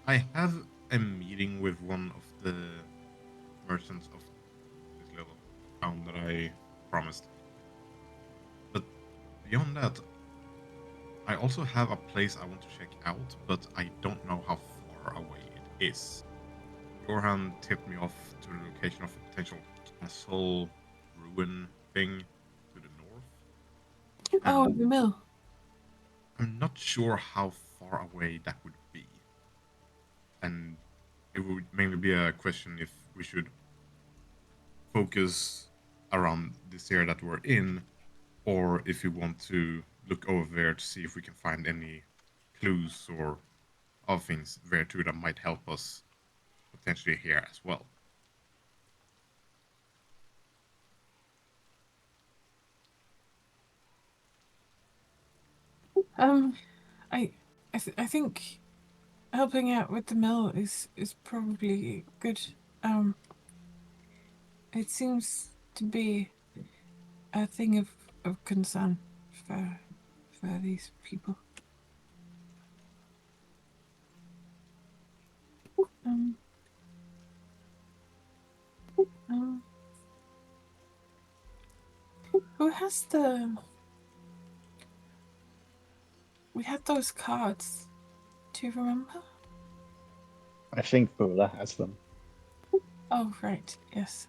I have a meeting with one of the merchants of this little town that I promised. But beyond that, I also have a place I want to check out, but I don't know how far away it is. Johan tipped me off to the location of a potential castle ruin thing to the north. Oh, And the mill. I'm not sure how far away that would be. And it would mainly be a question if we should focus around this area that we're in, or if we want to look over there to see if we can find any clues or other things there too that might help us potentially here as well. I think helping out with the mill is probably good. It seems to be a thing of concern for these people. Um, um, who has the? We had those cards. Do you remember? I think Bula has them. Oh, right. Yes.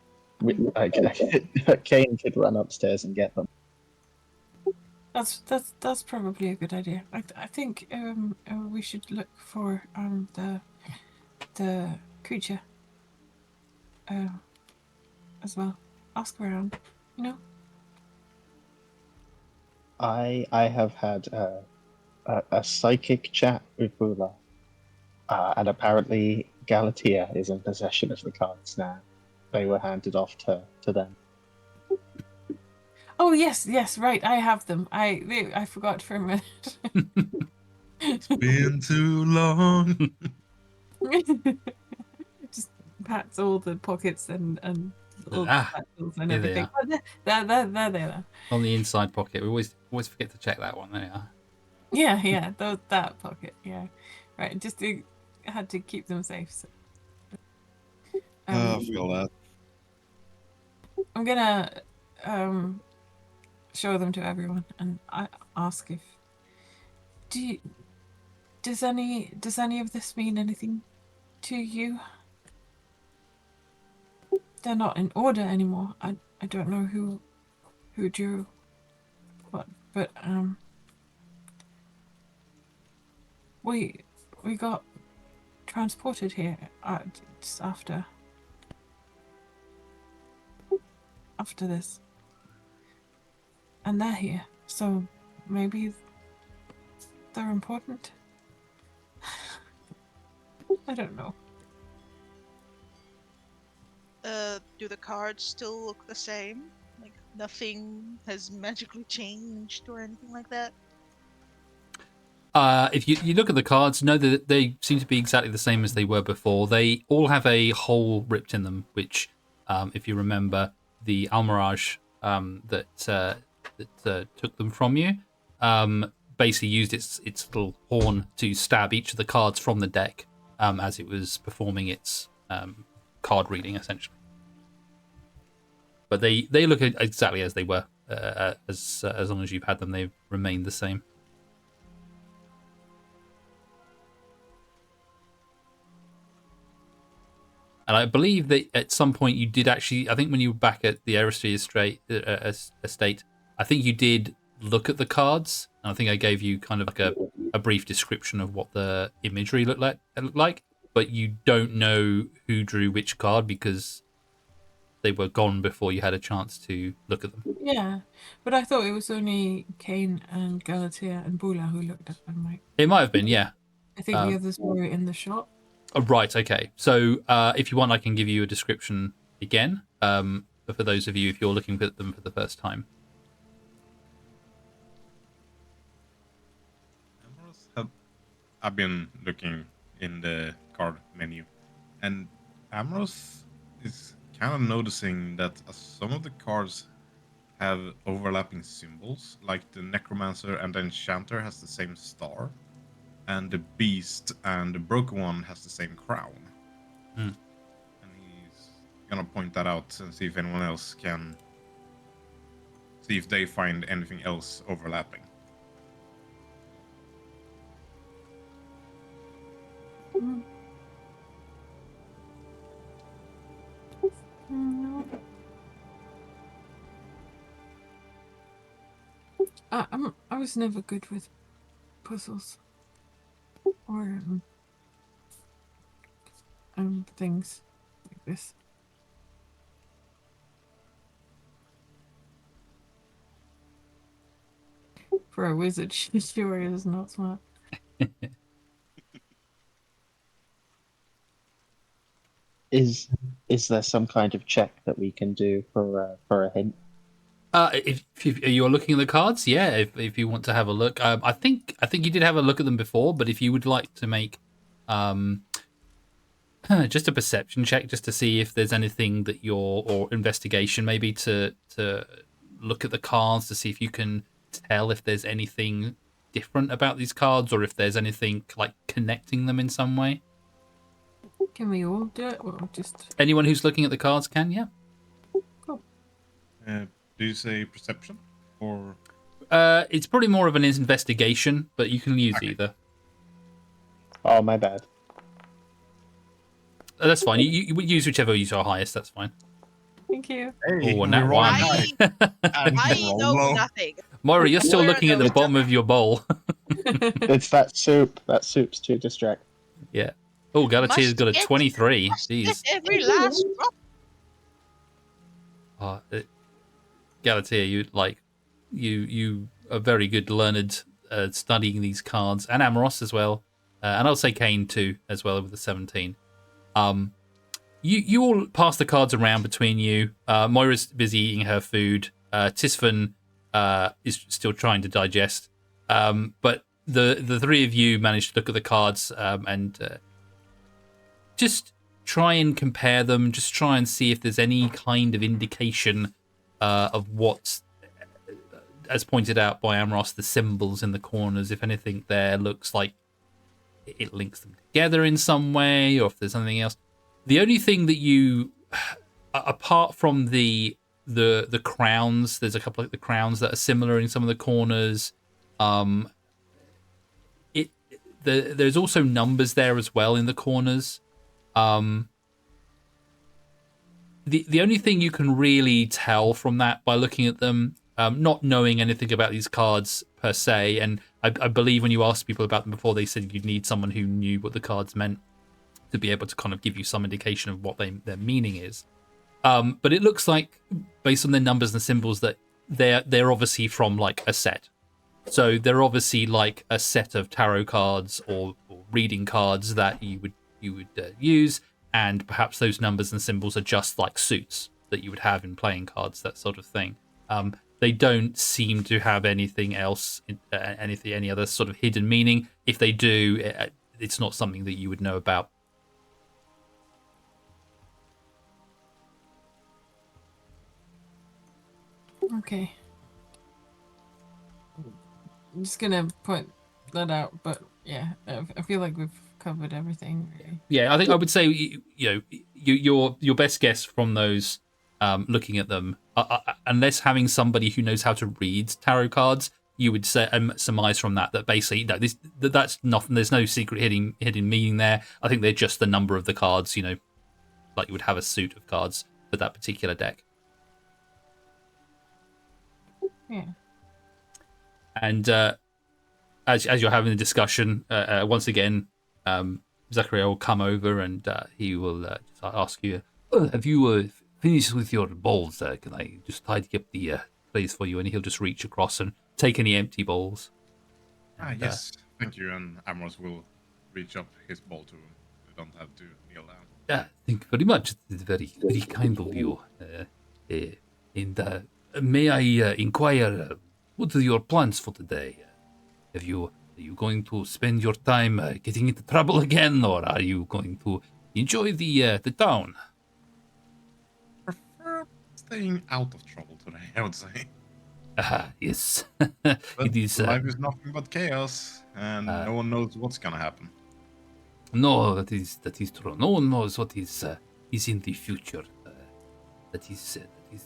Kane could run upstairs and get them. That's probably a good idea. I think we should look for the creature as well. Ask around, you know. I have had a psychic chat with Bula, and apparently Galatea is in possession of the cards now. They were handed off to them. Oh yes, right. I have them. I forgot for a minute. Been too long. Just pats all the pockets and all the Ah, satchels and here they everything. are. Oh, there they are. On the inside pocket. We always forget to check that one. There you are. Yeah, that pocket. Yeah, right. Just had to keep them safe. So. I feel that. I'm gonna show them to everyone and I ask if does any of this mean anything to you? They're not in order anymore. I don't know who drew what, but we got transported here just after this, and they're here, so maybe they're important. I don't know. Do the cards still look the same? Like nothing has magically changed or anything like that? If you look at the cards, know that they seem to be exactly the same as they were before. They all have a hole ripped in them, which, if you remember, the Almirage that took them from you basically used its little horn to stab each of the cards from the deck as it was performing its card reading, essentially. But they look exactly as they were. As long as you've had them, they've remained the same. And I believe that at some point you did actually, I think when you were back at the Aristry estate, I think you did look at the cards. And I think I gave you kind of like a brief description of what the imagery looked like. But you don't know who drew which card because they were gone before you had a chance to look at them. Yeah, but I thought it was only Kane and Galatea and Bula who looked at them, right? It might have been, yeah. I think the others were in the shop. Oh, right, okay. So if you want, I can give you a description again for those of you if you're looking at them for the first time. I've been looking in the card menu, and Amros is kind of noticing that some of the cards have overlapping symbols, like the Necromancer and the Enchanter has the same star, and the Beast and the Broken One has the same crown. Hmm. And he's gonna point that out and see if anyone else can see if they find anything else overlapping. No. I was never good with puzzles or things like this. For a wizard, she sure is not smart. Is there some kind of check that we can do for a hint? If you're looking at the cards, yeah. If you want to have a look, I think you did have a look at them before. But if you would like to make just a perception check, just to see if there's anything that or investigation maybe to look at the cards to see if you can tell if there's anything different about these cards or if there's anything like connecting them in some way. Can we all do it, or just Anyone who's looking at the cards can, yeah. cool? Do you say perception or? It's probably more of an investigation, but you can use either. Oh, my bad. That's fine. You use whichever you are highest. That's fine. Thank you. Hey, Oh, and that one. I know nothing. Moira, you're still Where looking at the those- bottom of your bowl. It's that soup. That soup's too distracting. Yeah. Oh, Galatea's got a Must get- 23. Must Jeez. get every last drop. Galatea, you are very good, learned, studying these cards, and Amoros as well, and I'll say Kane too as well with the 17. You all pass the cards around between you. Moira's busy eating her food. Tisfan is still trying to digest, but the three of you manage to look at the cards and just try and compare them. Just try and see if there's any kind of indication of what, as pointed out by Amros, the symbols in the corners. If anything there looks like it links them together in some way, or if there's something else. The only thing that you, apart from the crowns, there's a couple of the crowns that are similar in some of the corners. There's also numbers there as well in the corners. The only thing you can really tell from that by looking at them, not knowing anything about these cards per se, and I believe when you asked people about them before, they said you'd need someone who knew what the cards meant to be able to kind of give you some indication of what their meaning is. But it looks like, based on their numbers and symbols, that they're obviously from like a set. So they're obviously like a set of tarot cards or reading cards that you would use, and perhaps those numbers and symbols are just like suits that you would have in playing cards, that sort of thing. they don't seem to have anything else, any other sort of hidden meaning. If they do, it's not something that you would know about. Okay. I'm just gonna point that out, but yeah, I feel like we've covered everything. Really. Yeah, I think I would say your best guess from those looking at them, unless having somebody who knows how to read tarot cards, you would say surmise from that basically that's nothing. There's no secret hidden meaning there. I think they're just the number of the cards. Like you would have a suit of cards for that particular deck. Yeah. And as you're having the discussion, once again, Zachariah will come over and he will just ask you, have you finished with your bowls? Can I just tidy up the place for you? And he'll just reach across and take any empty bowls. And, yes, thank you. And Amos will reach up his bowl to him. You don't have to kneel down. Thank you very much. It's very, very kind of you. And may I inquire, what are your plans for today? Are you going to spend your time getting into trouble again, or are you going to enjoy the town? Prefer staying out of trouble today, I would say. Yes. But It is. life is nothing but chaos, and no one knows what's gonna happen. No, that is true. No one knows what is in the future. That is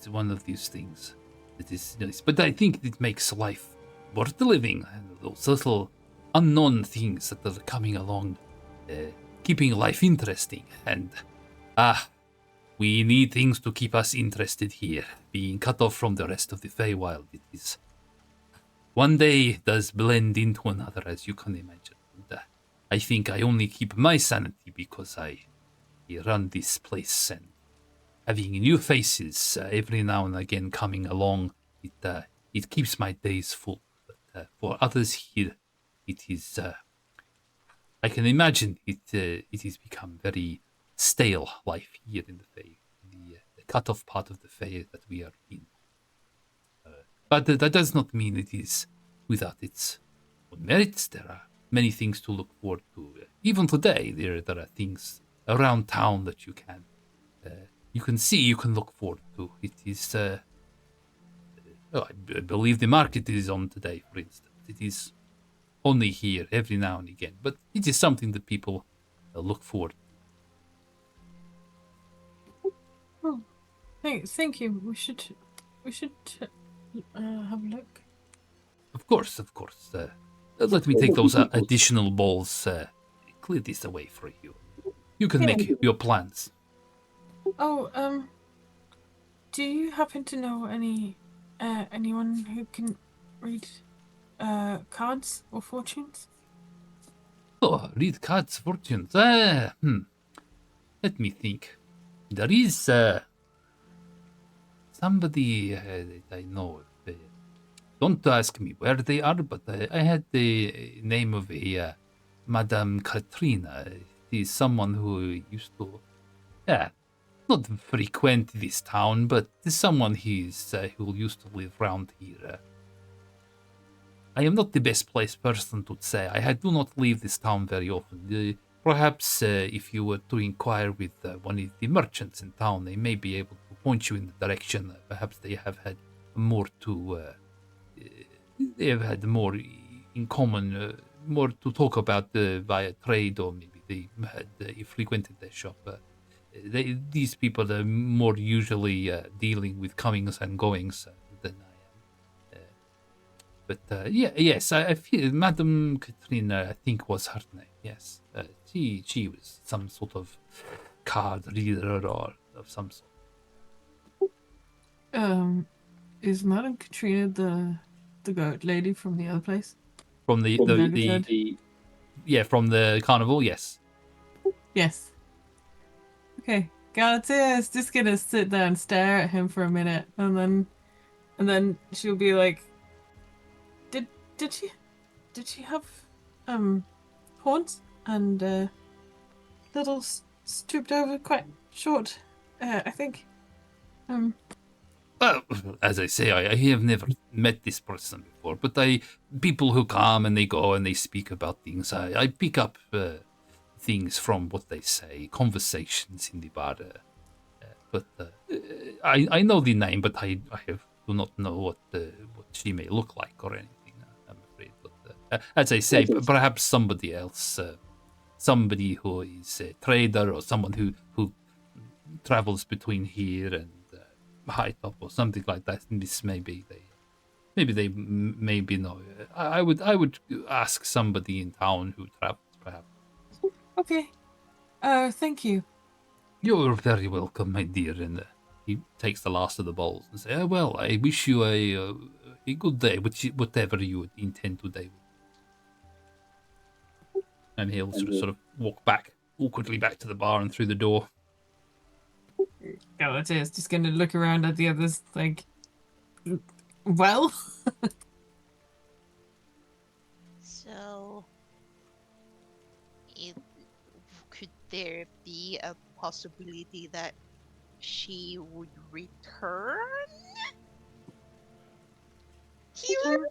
one of these things. That is, but I think it makes life worth living. Those little unknown things that are coming along, keeping life interesting. And we need things to keep us interested here. Being cut off from the rest of the Feywild, it is one day does blend into another, as you can imagine. And, I think I only keep my sanity because I run this place, and having new faces every now and again coming along, it keeps my days full. But for others here, it is. I can imagine it has become very stale life here in the Fey, the cut-off part of the Fey that we are in. But that does not mean it is without its own merits. There are many things to look forward to. Even today, there are things around town that you can see, you can look forward to. It is. I believe the market is on today, for instance. It is only here every now and again, but it is something that people look forward to. Oh, thank you. We should have a look. Of course. Let me take those additional balls. Clear this away for you. You can make your plans. Oh, do you happen to know anyone who can read cards or fortunes? Oh, read cards, fortunes. Let me think. There is somebody that I know. Don't ask me where they are, but I had the name of a Madame Katrina. She is someone who used to, not frequent this town, but someone who used to live around here. I am not the best placed person to say. I do not leave this town very often. Perhaps if you were to inquire with one of the merchants in town, they may be able to point you in the direction. Perhaps they have had more to. They have had more in common, more to talk about via trade, or maybe they had frequented their shop. These people are more usually dealing with comings and goings than I am. But yes, I feel Madame Katrina, I think, was her name. Yes, she was some sort of card reader or of some sort. Is Madame Katrina the goat lady from the other place? From the from the carnival, yes. Yes. Okay, Galatea is just gonna sit there and stare at him for a minute, and then she'll be like, "Did she have horns and little stooped over, quite short? I think Well, as I say, I have never met this person before, but people who come and they go and they speak about things, I pick up things from what they say, conversations in the bar. But I know the name, but do not know what she may look like or anything. I'm afraid. But as I say, perhaps somebody else, somebody who is a trader or someone who travels between here and High Top or something like that. This maybe maybe know. I would ask somebody in town who travels, perhaps. Okay. Thank you. You're very welcome, my dear. And he takes the last of the bowls and says, "Well, I wish you a good day, whatever you intend today." And he'll sort of walk back awkwardly back to the bar and through the door. Galata is just gonna look around at the others like, well. So, could there be a possibility that she would return here?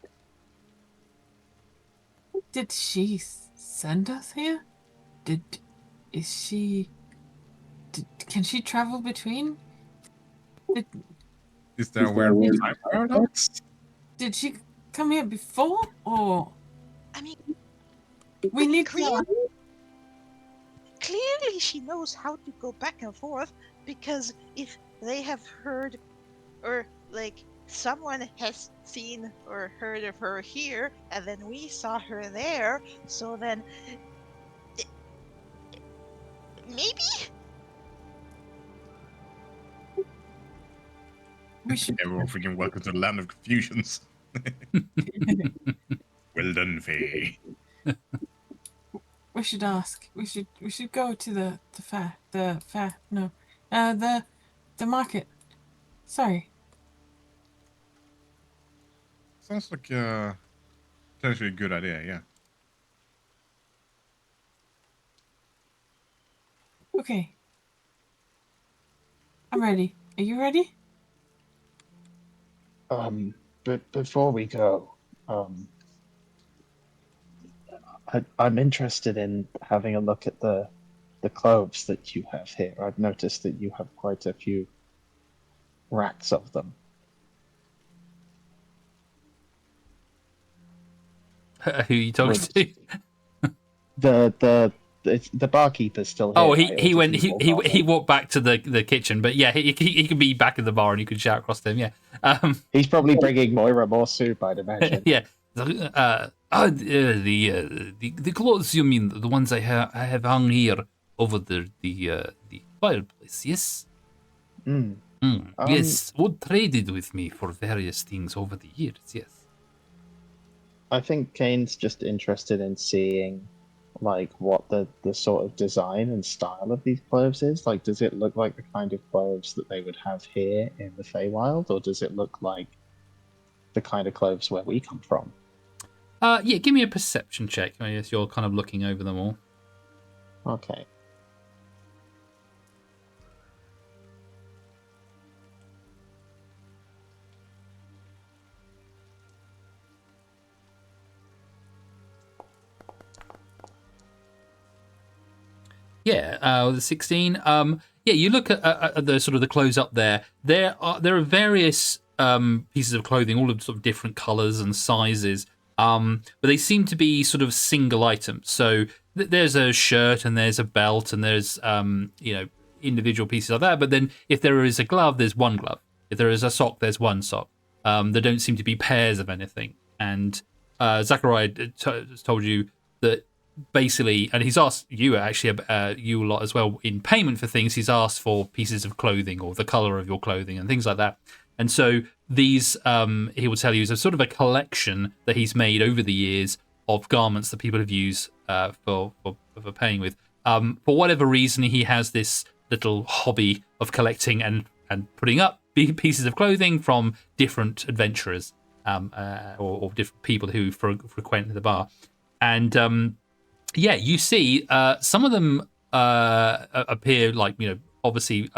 Did she send us here? Can she travel between? Is there a weird time paradox? Did she come here before, or I mean, we need clearly she knows how to go back and forth, because if they have heard, or like someone has seen or heard of her here, and then we saw her there, so then maybe. we should? Everyone freaking welcome to the land of confusions. Well done, Faye. We should ask. We should go to the market. Sorry. Sounds like potentially a good idea, yeah. Okay. I'm ready. Are you ready? But before we go, I'm interested in having a look at the clothes that you have here. I've noticed that you have quite a few racks of them. Who are you talking to? The barkeeper's still here. Oh, right? he Or went. did walk off? He walked back to the kitchen, but yeah, he could be back in the bar and you could shout across to him. Yeah, He's probably bringing Moira more soup, I'd imagine. yeah. The clothes you mean the ones I have hung here over the fireplace? Yes. Yes, Wood traded with me for various things over the years. Yes. I think Kane's just interested in seeing, like, what the sort of design and style of these clothes is. Like, does it look like the kind of clothes that they would have here in the Feywild, or does it look like the kind of clothes where we come from? Yeah, give me a perception check. I guess you're kind of looking over them all. Okay. Yeah, the 16. Yeah, you look at the sort of the clothes up there. There are various pieces of clothing, all of sort of different colors and sizes. But they seem to be sort of single items. So there's a shirt and there's a belt and there's individual pieces like that. But then if there is a glove, there's one glove. If there is a sock, there's one sock. There don't seem to be pairs of anything. And Zachariah told you that basically, and he's asked you actually you a lot as well in payment for things. He's asked for pieces of clothing or the color of your clothing and things like that. And so these, he will tell you, is a sort of a collection that he's made over the years of garments that people have used for paying with. For whatever reason, he has this little hobby of collecting and putting up pieces of clothing from different adventurers or different people who frequent the bar. And yeah, you see some of them appear like, obviously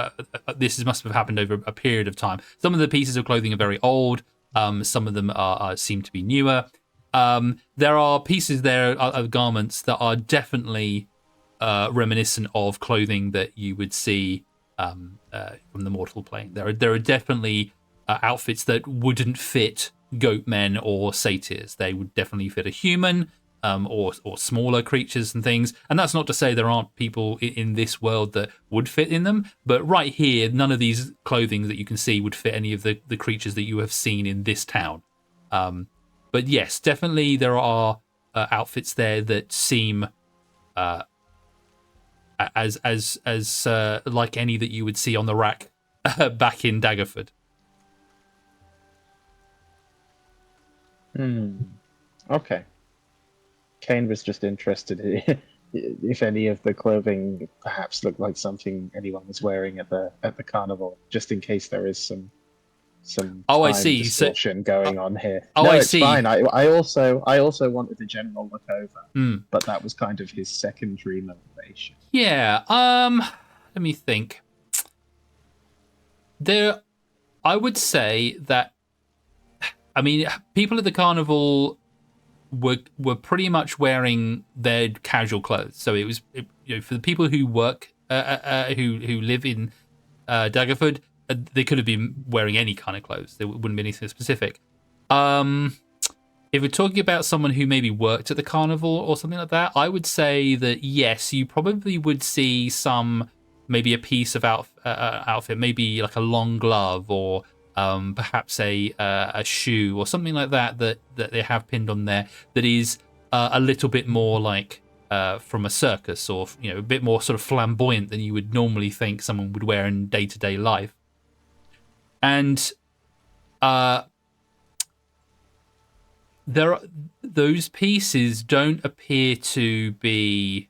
this must have happened over a period of time. Some of the pieces of clothing are very old. Some of them seem to be newer. There are pieces there of garments that are definitely reminiscent of clothing that you would see from the mortal plane. There are definitely outfits that wouldn't fit goat men or satyrs. They would definitely fit a human or smaller creatures and things. And that's not to say there aren't people in this world that would fit in them. But right here, none of these clothing that you can see would fit any of the creatures that you have seen in this town. But yes, definitely there are outfits there that seem as like any that you would see on the rack back in Daggerford. Okay. Kane was just interested if any of the clothing perhaps looked like something anyone was wearing at the carnival, just in case there is some Oh, I time see. distortion going on here. Oh, No, I it's see. fine. I also wanted a general look over, but that was kind of his secondary motivation. Yeah. Let me think. I would say that. I mean, people at the carnival were pretty much wearing their casual clothes. So it was for the people who work who live in Daggerford, they could have been wearing any kind of clothes. There wouldn't be anything specific. If we're talking about someone who maybe worked at the carnival or something like that, I would say that yes, you probably would see maybe a piece of outfit, maybe like a long glove or perhaps a shoe or something like that they have pinned on there that is a little bit more like from a circus, or a bit more sort of flamboyant than you would normally think someone would wear in day-to-day life. And those pieces don't appear to be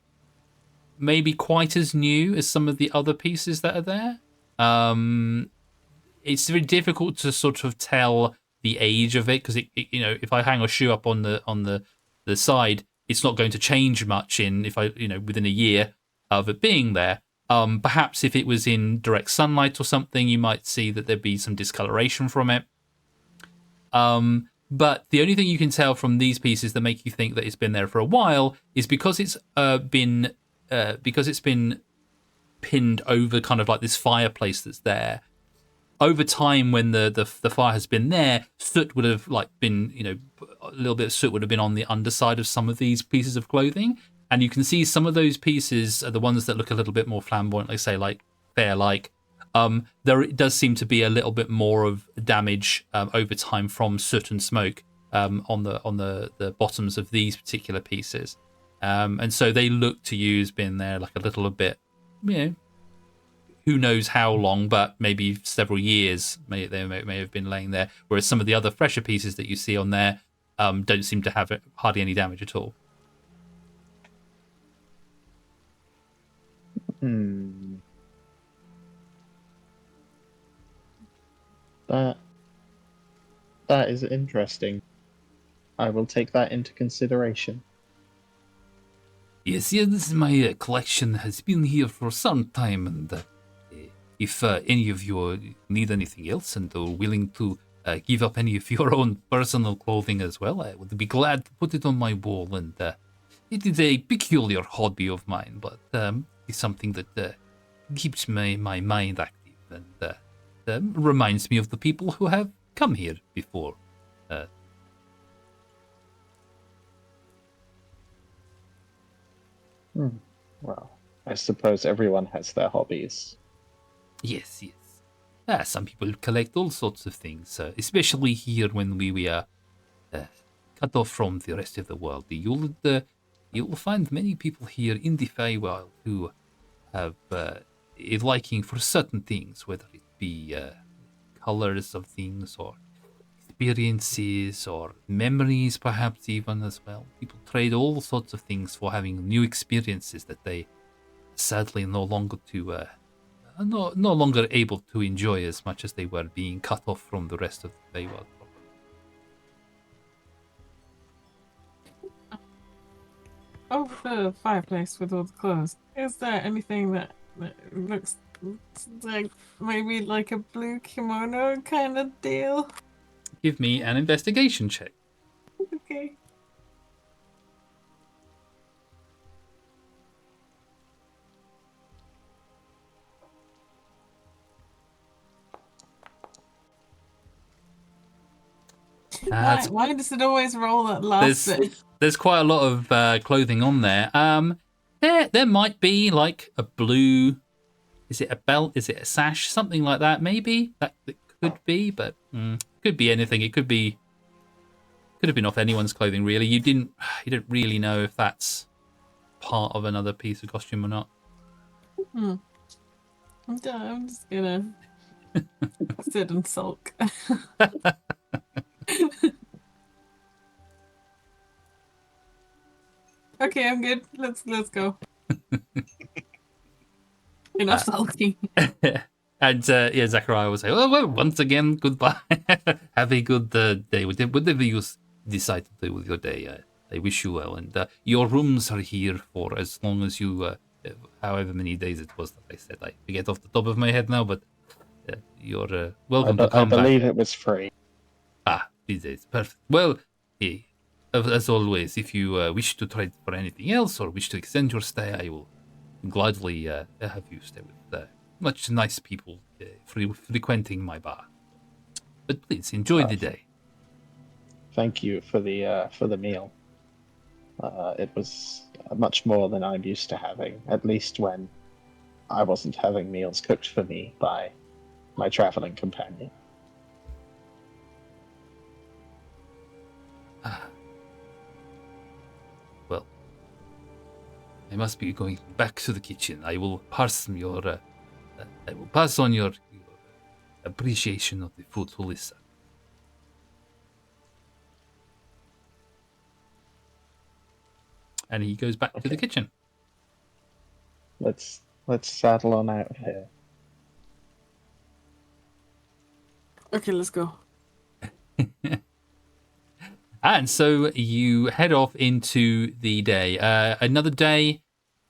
maybe quite as new as some of the other pieces that are there. It's very difficult to sort of tell the age of it, because if I hang a shoe up on the side, it's not going to change much within a year of it being there. Perhaps if it was in direct sunlight or something, you might see that there'd be some discoloration from it. But the only thing you can tell from these pieces that make you think that it's been there for a while is because it's been pinned over kind of like this fireplace that's there. Over time, when the fire has been there, soot would have been, a little bit of soot would have been on the underside of some of these pieces of clothing. And you can see some of those pieces are the ones that look a little bit more flamboyant, like fair-like. There does seem to be a little bit more of damage over time from soot and smoke on the bottoms of these particular pieces. And so they look to you as being there like a little bit, who knows how long, but maybe several years may have been laying there. Whereas some of the other fresher pieces that you see on there don't seem to have hardly any damage at all. That is interesting. I will take that into consideration. Yes, my collection has been here for some time, and if any of you need anything else and are willing to give up any of your own personal clothing as well, I would be glad to put it on my wall. And it is a peculiar hobby of mine, but it's something that keeps my mind active and reminds me of the people who have come here before. Well, I suppose everyone has their hobbies. Yes. Some people collect all sorts of things, especially here when we are cut off from the rest of the world. You'll find many people here in the Feywild who have a liking for certain things, whether it be colors of things or experiences or memories, perhaps even as well. People trade all sorts of things for having new experiences that they sadly no longer able to enjoy as much as they were being cut off from the rest of the Feywild. Over the fireplace with all the clothes, is there anything that looks It's like maybe like a blue kimono kind of deal. Give me an investigation check. Okay. Why does it always roll that last bit? There's quite a lot of clothing on there. There might be like a blue. Is it a belt? Is it a sash? Something like that, maybe. That could be, but could be anything. It could have been off anyone's clothing, really. You don't really know if that's part of another piece of costume or not. I'm just gonna sit and sulk. Okay, I'm good. Let's go. Enough sulking. And yeah, Zachariah will say, "Oh well, once again, goodbye. Have a good day. Whatever you decide to do with your day, I wish you well. And your rooms are here for as long as you, however many days it was that I said. I forget off the top of my head now, but you're welcome to come back. I believe it was free. Ah, these days, perfect. Well, as always, if you wish to try for anything else or wish to extend your stay, I will gladly have you stay with much nice people frequenting my bar. But please enjoy the day. Thank you for the meal. It was much more than I'm used to having, at least when I wasn't having meals cooked for me by my traveling companion. Well, I must be going back to the kitchen. I will pass on your appreciation of the food to Lisa. And he goes back to the kitchen. Let's saddle on out of here. Okay, let's go. And so you head off into the day. Another day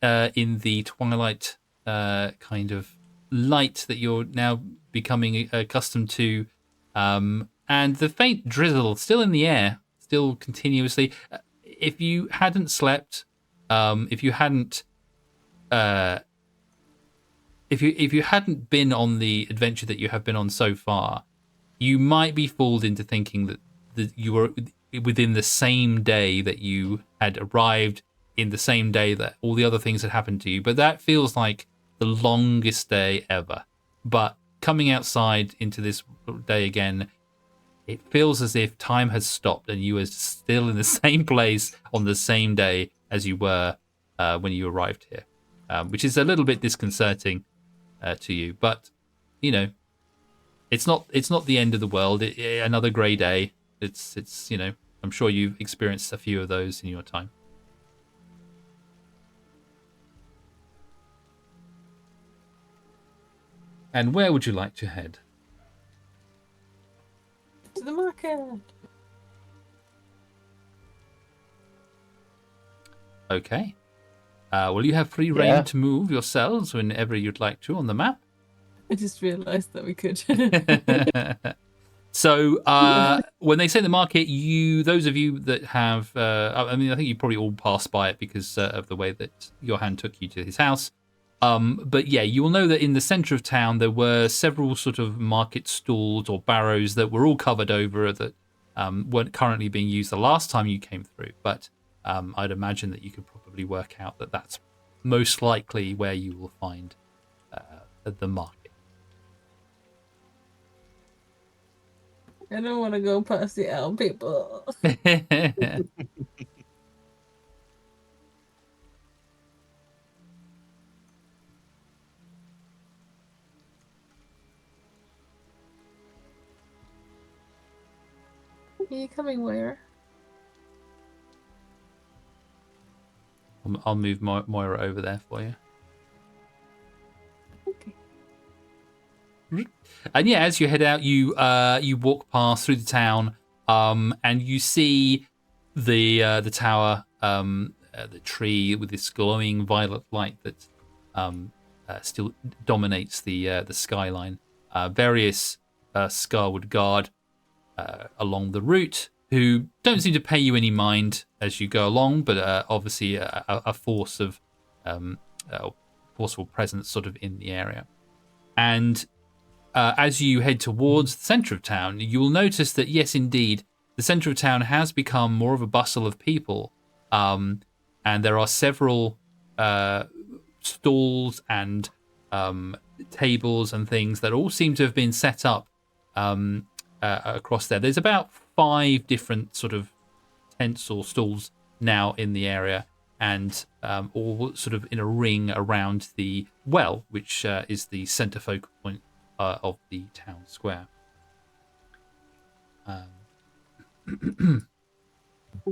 in the twilight kind of light that you're now becoming accustomed to. And the faint drizzle still in the air, still continuously. If you hadn't slept, if you hadn't been on the adventure that you have been on so far, you might be fooled into thinking that you were within the same day that you had arrived, in the same day that all the other things had happened to you. But that feels like the longest day ever. But coming outside into this day again, it feels as if time has stopped and you are still in the same place on the same day as you were when you arrived here, which is a little bit disconcerting to you. But you know, it's not the end of the world. Another grey day. It's you know, I'm sure you've experienced a few of those in your time. And where would you like to head? To the market. Okay. Well, you have free reign to move yourselves whenever you'd like to on the map. I just realised that we could. So when they say the market, those of you that have, I mean, I think you probably all passed by it because of the way that your hand took you to his house. But yeah, you will know that in the centre of town there were several sort of market stalls or barrows that were all covered over that weren't currently being used the last time you came through. But I'd imagine that you could probably work out that that's most likely where you will find the market. I don't want to go past the owl people. Are you coming where? I'll move Moira over there for you. Okay. And yeah, as you head out, you walk past through the town, and you see the tower, the tree with this glowing violet light that still dominates the skyline. Various Scarwood Guard along the route who don't seem to pay you any mind as you go along, but obviously a force of forceful presence sort of in the area. And as you head towards the centre of town, you will notice that, yes, indeed, the centre of town has become more of a bustle of people. And there are several stalls and tables and things that all seem to have been set up across there. There's about 5 different sort of tents or stalls now in the area, and all sort of in a ring around the well, which is the centre focal point of the town square.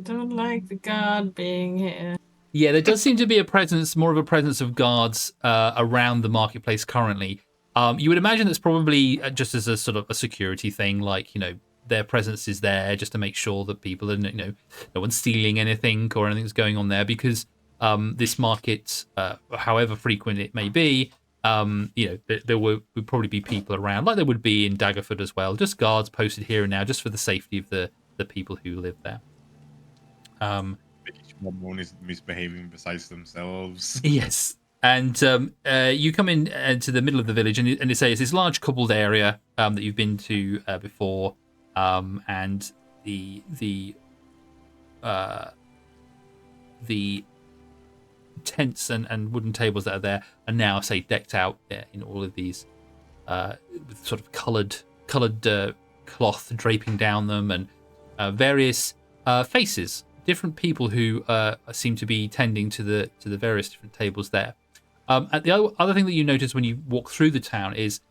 Don't like the guard being here. Yeah, there does seem to be a presence, more of a presence of guards around the marketplace currently. You would imagine that's probably just as a sort of a security thing, like, you know, their presence is there just to make sure that people are, you know, no one's stealing anything or anything's going on there, because this market, however frequent it may be, you know, there would probably be people around, like there would be in Daggerford as well, just guards posted here and now, just for the safety of the people who live there. No one is misbehaving besides themselves. Yes. And you come into the middle of the village, and it says this large cobbled area that you've been to before, and the tents and wooden tables that are there are now, say, decked out in all of these with sort of coloured cloth draping down them, and various faces, different people who seem to be tending to the various different tables there. And the other thing that you notice when you walk through the town is,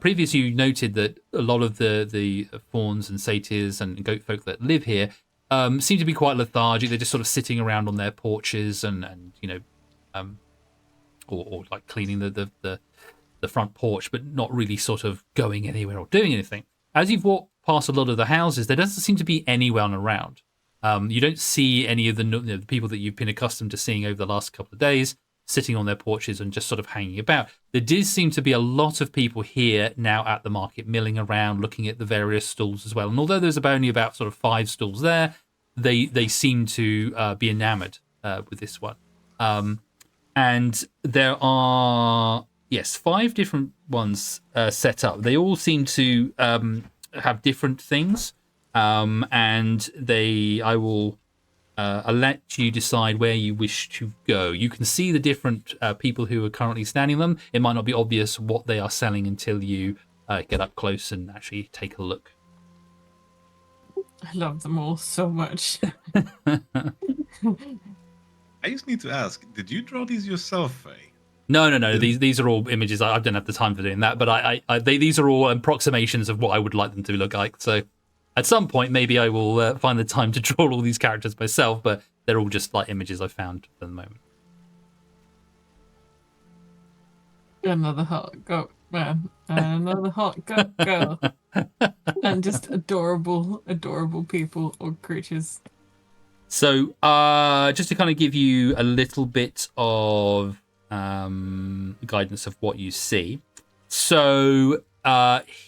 previously you noted that a lot of the fauns and satyrs and goat folk that live here seem to be quite lethargic. They're just sort of sitting around on their porches and you know, or like cleaning the front porch, but not really sort of going anywhere or doing anything. As you've walked past a lot of the houses, there doesn't seem to be anyone around. You don't see any of the people that you've been accustomed to seeing over the last couple of days sitting on their porches and just sort of hanging about. There does seem to be a lot of people here now at the market, milling around, looking at the various stalls as well. And although there's only about sort of 5 stalls there, they seem to be enamoured with this one. And there are, yes, 5 different ones set up. They all seem to have different things. And I will I'll let you decide where you wish to go. You can see the different people who are currently standing them. It might not be obvious what they are selling until you get up close and actually take a look. I love them all so much. I just need to ask, did you draw these yourself, Faye? No. These are all images. I don't have the time for doing that, but these are all approximations of what I would like them to look like. So at some point, maybe I will find the time to draw all these characters myself, but they're all just like images I found at the moment. Another hot goat man, and another hot goat girl, and just adorable people or creatures. So, just to kind of give you a little bit of guidance of what you see. So,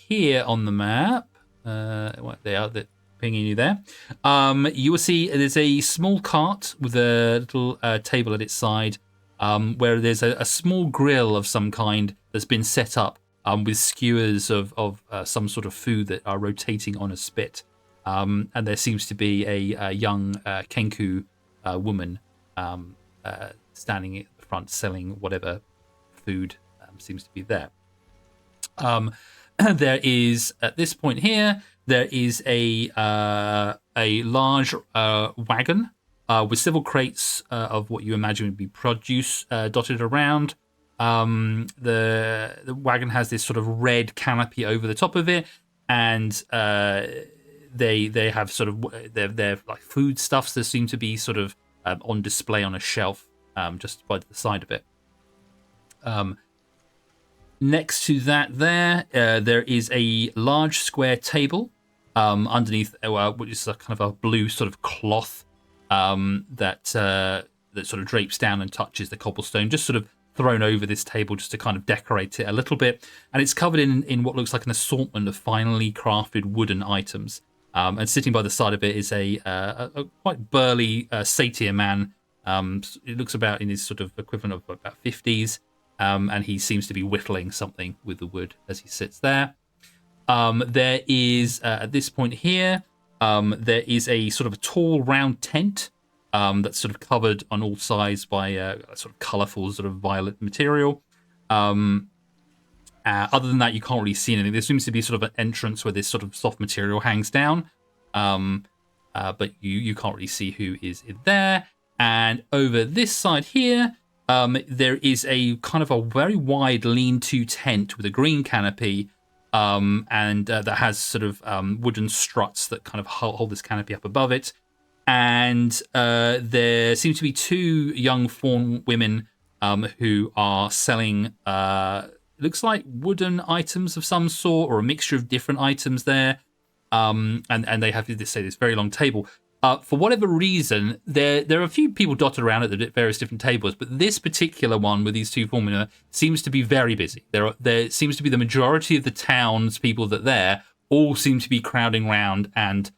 here on the map, they are pinging you there. You will see there's a small cart with a little table at its side, where there's a small grill of some kind that's been set up with skewers of some sort of food that are rotating on a spit. And there seems to be a young Kenku woman standing at the front selling whatever food seems to be there. There is, at this point here, there is a large wagon with several crates of what you imagine would be produce dotted around. The wagon has this sort of red canopy over the top of it, and they have sort of they're like food stuffs that seem to be sort of on display on a shelf just by the side of it. Next to that there is a large square table underneath, which is a kind of a blue sort of cloth that sort of drapes down and touches the cobblestone, just sort of thrown over this table just to kind of decorate it a little bit. And it's covered in what looks like an assortment of finely crafted wooden items. And sitting by the side of it is a quite burly satyr man. It looks about in his sort of equivalent of about 50s. And he seems to be whittling something with the wood as he sits there. There is, at this point here, there is a sort of a tall round tent that's sort of covered on all sides by a sort of colourful sort of violet material. Other than that, you can't really see anything. There seems to be sort of an entrance where this sort of soft material hangs down, but you can't really see who is in there. And over this side here, there is a kind of a very wide lean-to tent with a green canopy, and that has sort of wooden struts that kind of hold this canopy up above it. And there seems to be two young fawn women who are selling, looks like wooden items of some sort, or a mixture of different items there. And they have this very long table. For whatever reason, there are a few people dotted around at the various different tables, but this particular one with these two foremen seems to be very busy. There seems to be the majority of the townspeople that there all seem to be crowding around and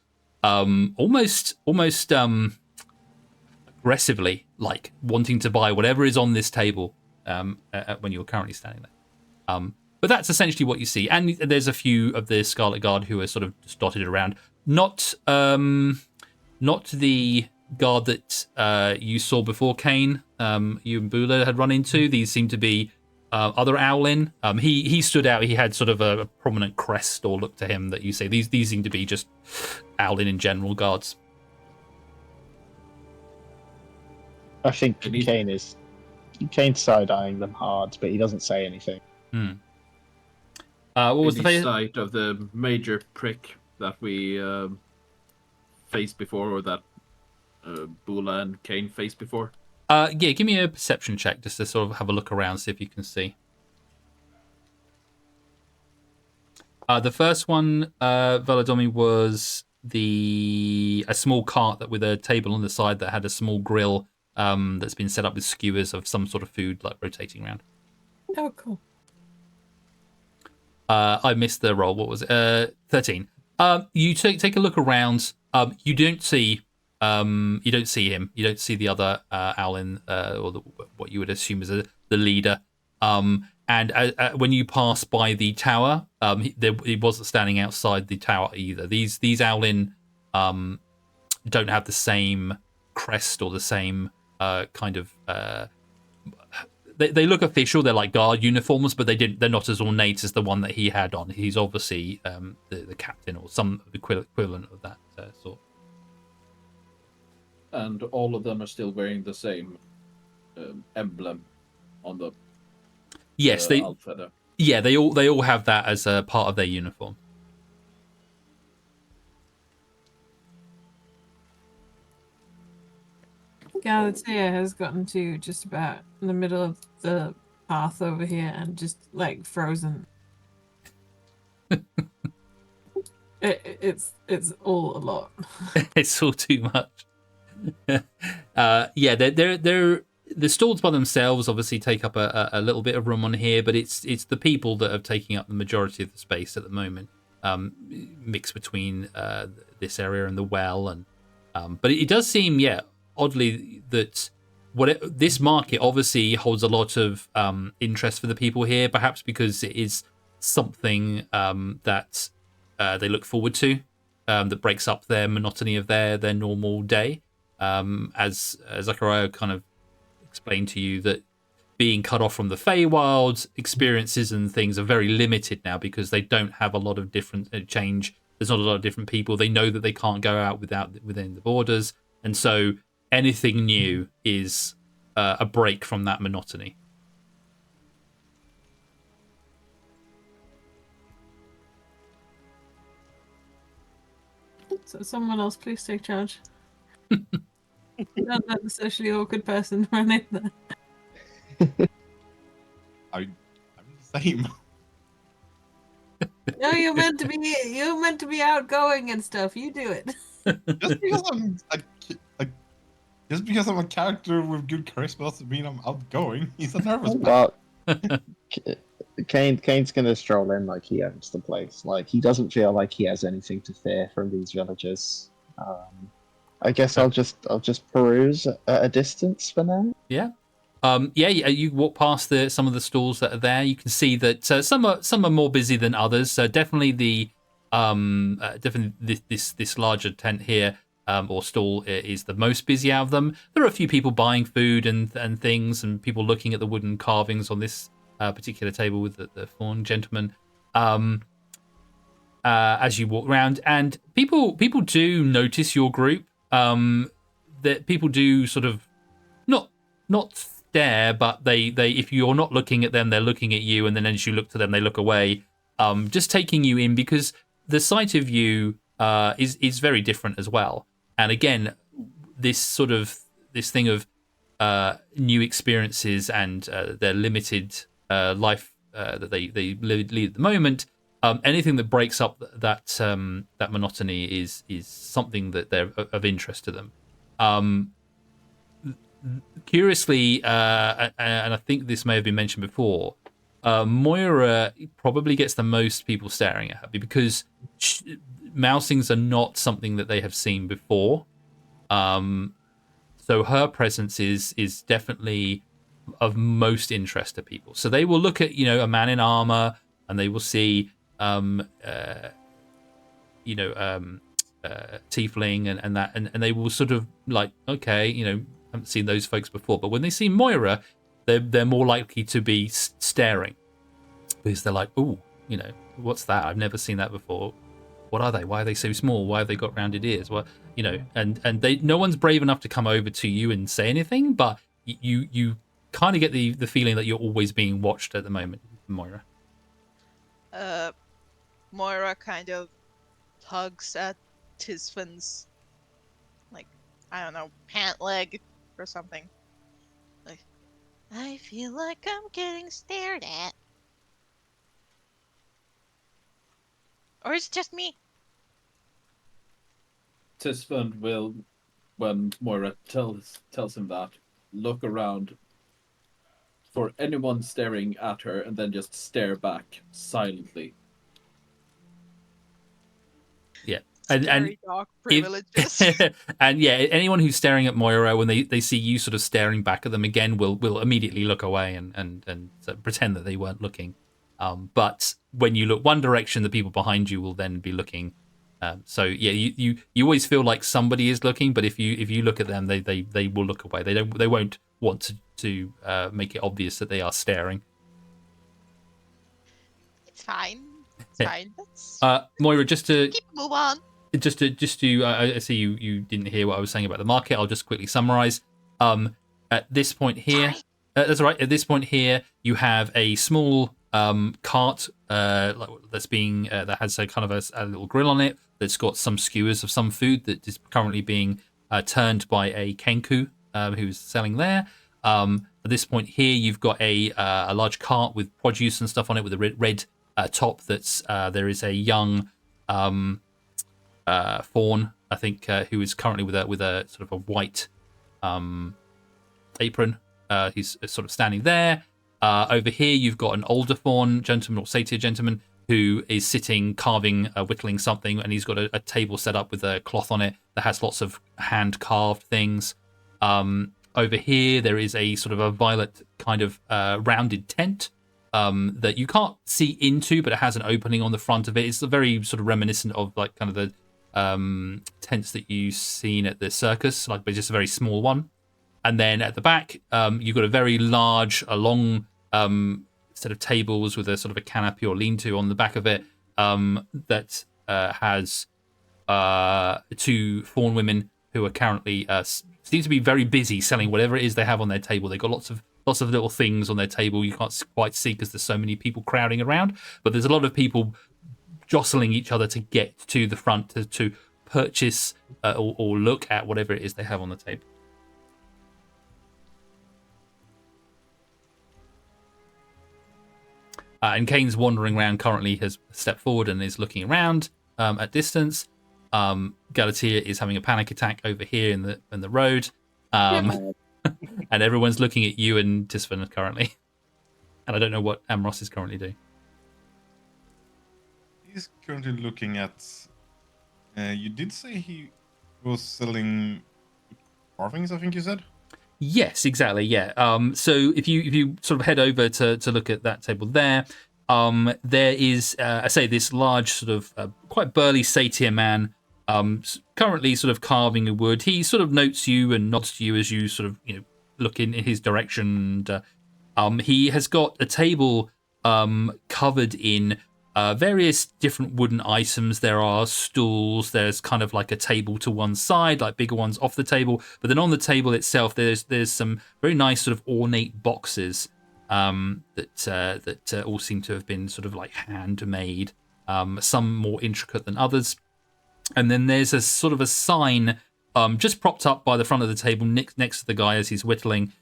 almost aggressively, like wanting to buy whatever is on this table when you're currently standing there. But that's essentially what you see. And there's a few of the Scarlet Guard who are sort of just dotted around. Not the guard that you saw before, Kane, you and Bula had run into. These seem to be other Owlin. He stood out. He had sort of a prominent crest or look to him that you say. These seem to be just Owlin in general guards. I think Kane's side-eyeing them hard, but he doesn't say anything. What was the sight of the major prick that we faced before, or that Bula and Kane faced before? Yeah, give me a perception check just to sort of have a look around, see if you can see. The first one, Veladomi, was a small cart that with a table on the side that had a small grill that's been set up with skewers of some sort of food, like rotating around. Oh, cool. I missed the roll. What was it? 13. You take a look around. You don't see him. You don't see the other Owlin, or what you would assume is the leader. And when you pass by the tower, he wasn't standing outside the tower either. These Owlin don't have the same crest or the same kind of. They look official. They're like guard uniforms, but they're not as ornate as the one that he had on. He's obviously the captain or some equivalent of that sort. And all of them are still wearing the same emblem on the yes, they outfit. Yeah, they all have that as a part of their uniform. Galatea has gotten to just about in the middle of the path over here and just like frozen. It's all a lot. It's all too much. Yeah, they're the stalls by themselves obviously take up a little bit of room on here, but it's the people that are taking up the majority of the space at the moment, mixed between this area and the well, and but it does seem, oddly, that this market obviously holds a lot of interest for the people here, perhaps because it is something that they look forward to, that breaks up their monotony of their normal day. As Zachariah kind of explained to you, that being cut off from the Feywild, experiences and things are very limited now because they don't have a lot of different change. There's not a lot of different people. They know that they can't go out within the borders, and so anything new is a break from that monotony. So someone else, please take charge. Not the socially awkward person running there. I'm the same. No, you're meant to be outgoing and stuff. You do it. Just because I'm Just because I'm a character with good charisma doesn't mean I'm outgoing. He's a nervous man. Well, Kane's gonna stroll in like he owns the place. Like he doesn't feel like he has anything to fear from these villagers. I guess I'll just peruse at a distance for now. Yeah. Yeah, you walk past some of the stalls that are there. You can see that some are more busy than others. So definitely this larger tent here or stall is the most busy out of them. There are a few people buying food and things, and people looking at the wooden carvings on this particular table with the fawn gentleman. As you walk around, and people do notice your group. That people do sort of not stare, but they if you're not looking at them, they're looking at you, and then as you look to them, they look away, just taking you in because the sight of you is very different as well. And again, this thing of new experiences and their limited life that they lead at the moment. Anything that breaks up that monotony is something that they're of interest to them. Curiously, and I think this may have been mentioned before, Moira probably gets the most people staring at her because mousings are not something that they have seen before. So her presence is definitely of most interest to people. So they will look at a man in armor and they will see tiefling and that, and they will sort of like, okay, haven't seen those folks before. But when they see Moira, they're more likely to be staring because they're like, oh, what's that? I've never seen that before. What are they? Why are they so small? Why have they got rounded ears? Well, and they, no one's brave enough to come over to you and say anything, but you kind of get the feeling that you're always being watched at the moment, Moira. Moira kind of tugs at Tisfin's, like, I don't know, pant leg or something. Like, I feel like I'm getting stared at. Or is it just me? Tisfund will, when Moira tells him that, look around for anyone staring at her and then just stare back silently. Yeah. Scary dog privileges. And yeah, anyone who's staring at Moira, when they see you sort of staring back at them again, will immediately look away and pretend that they weren't looking. But when you look one direction, the people behind you will then be looking. So yeah, you always feel like somebody is looking, but if you look at them, they will look away. They won't want to make it obvious that they are staring. It's fine. It's Yeah. fine. Let's Moira, just to move on. I see you didn't hear what I was saying about the market. I'll just quickly summarize. At this point here, Sorry. that's all right. At this point here, you have a small cart that's being that has a kind of a little grill on it that's got some skewers of some food that is currently being turned by a kenku who's selling there. At this point here, you've got a large cart with produce and stuff on it with a red top. That's there is a young fawn, I think, who is currently with a sort of a white apron. He's sort of standing there. Over here, you've got an older fawn gentleman or satyr gentleman who is sitting, carving, whittling something, and he's got a table set up with a cloth on it that has lots of hand-carved things. Over here, there is a sort of a violet kind of rounded tent that you can't see into, but it has an opening on the front of it. It's very sort of reminiscent of like kind of the tents that you've seen at the circus, like, but just a very small one. And then at the back, you've got a very large, a long set of tables with a sort of a canopy or lean-to on the back of it that has two fawn women who are currently seem to be very busy selling whatever it is they have on their table. They've got lots of little things on their table. You can't quite see because there's so many people crowding around, but there's a lot of people jostling each other to get to the front to purchase or look at whatever it is they have on the table. And Kane's wandering around currently, has stepped forward and is looking around at distance. Galatea is having a panic attack over here in the road. and everyone's looking at you and Tisfin currently. And I don't know what Amros is currently doing. He's currently looking at. You did say he was selling carvings, I think you said? Yes, exactly. Yeah. So if you sort of head over to look at that table there, there is I say this large sort of quite burly satyr man, currently sort of carving a wood. He sort of notes you and nods to you as you sort of look in his direction. And, he has got a table covered in various different wooden items. There are stools. There's kind of like a table to one side, like bigger ones off the table. But then on the table itself, there's some very nice sort of ornate boxes that all seem to have been sort of like handmade. Some more intricate than others. And then there's a sort of a sign just propped up by the front of the table next to the guy as he's whittling.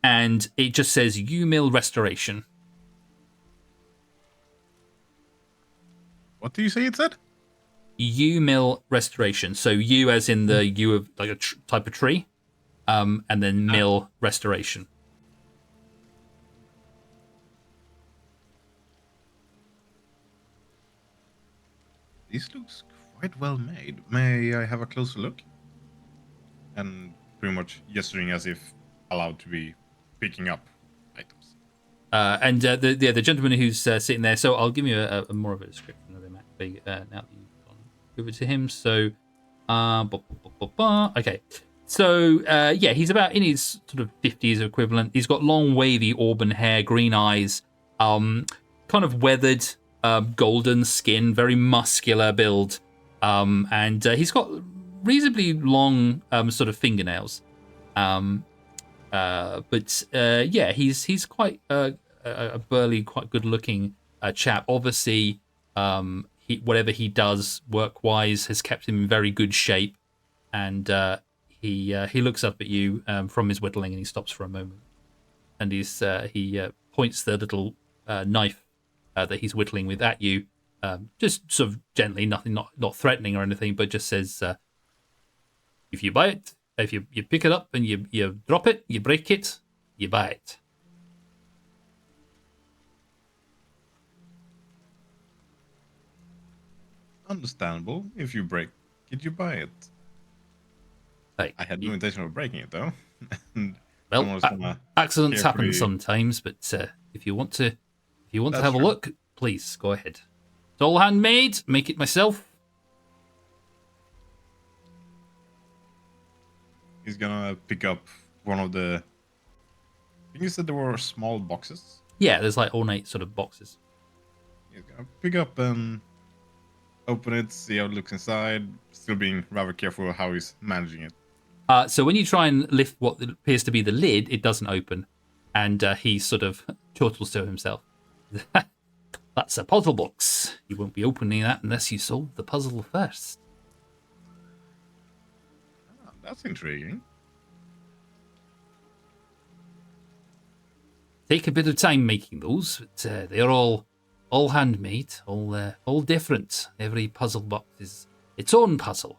And it just says U-Mill Restoration. What do you say it said? U-Mill Restoration. So U as in the U of like a type of tree, and then mill restoration. This looks quite well made. May I have a closer look? And pretty much gesturing as if allowed to be picking up items. And the gentleman who's sitting there. So I'll give you a more of a description of him actually now that you've gone over to him. So, okay. So yeah, he's about in his sort of 50s equivalent. He's got long, wavy auburn hair, green eyes, kind of weathered, golden skin, very muscular build, and he's got reasonably long sort of fingernails. But yeah, he's quite a burly, quite good-looking chap. Obviously, whatever he does work-wise has kept him in very good shape, and he looks up at you from his whittling, and he stops for a moment, and he points the little knife that he's whittling with at you, just sort of gently, not threatening or anything, but just says, "If you buy it." If you pick it up and you drop it, you break it, you buy it. Understandable. If you break it, you buy it. Like, I had no intention of breaking it though. And well, someone's gonna accidents happen carefully- sometimes, but if you want to That's have true. a look, please go ahead. It's all handmade. Make it myself. He's gonna pick up one of the. I think you said there were small boxes. Yeah, there's like ornate sort of boxes. He's gonna pick up and open it, see how it looks inside. Still being rather careful of how he's managing it. So when you try and lift what appears to be the lid, it doesn't open, and he sort of chortles to himself. That's a puzzle box. You won't be opening that unless you solve the puzzle first. Ah, that's intriguing. Take a bit of time making those, but they're all handmade, all different. Every puzzle box is its own puzzle.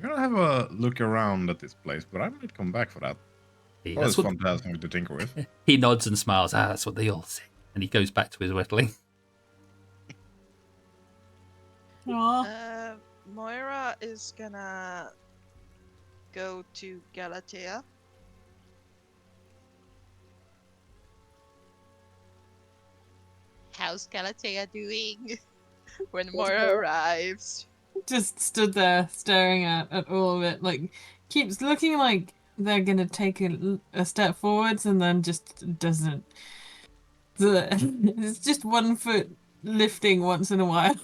I'm gonna have a look around at this place, but I might come back for that. Hey, Always that's fun to have something to tinker with. He nods and smiles. That's what they all say. And he goes back to his whittling. Aw. Moira is gonna go to Galatea. How's Galatea doing? When Moira arrives. Just stood there staring at all of it, like keeps looking like they're gonna take a step forwards and then just doesn't. It's just 1 foot lifting once in a while.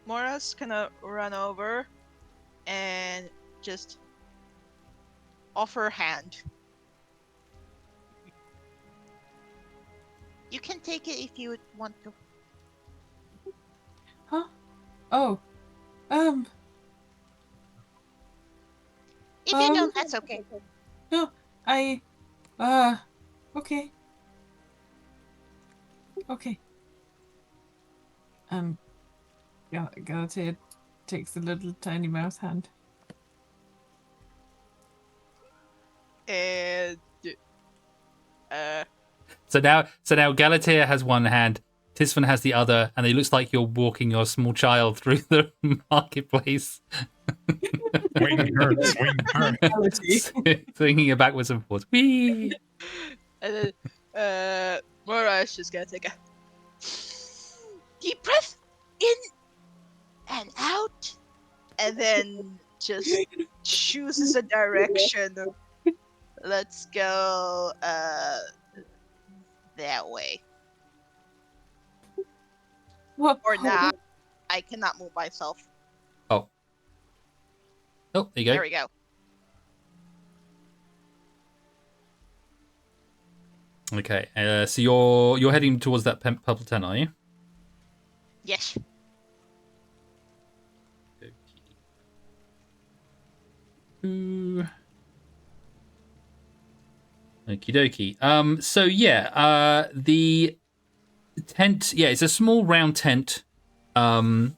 Moira's gonna run over and just offer hand. You can take it if you want to. Huh? Oh. If you don't, that's okay. No, okay. Okay. And Galatea takes the little tiny mouse hand. And So now Galatea has one hand, Tisfan has the other, and it looks like you're walking your small child through the marketplace, Swing her. swinging it backwards and forwards. Whee! and then Mora is just gonna take a deep breath in and out, and then just chooses a direction. Let's go that way. What? Or not. I cannot move myself. Oh, there you go. There we go. Okay, so you're heading towards that purple tent, are you? Yes. Okie dokie. So yeah, the tent, yeah, it's a small round tent. And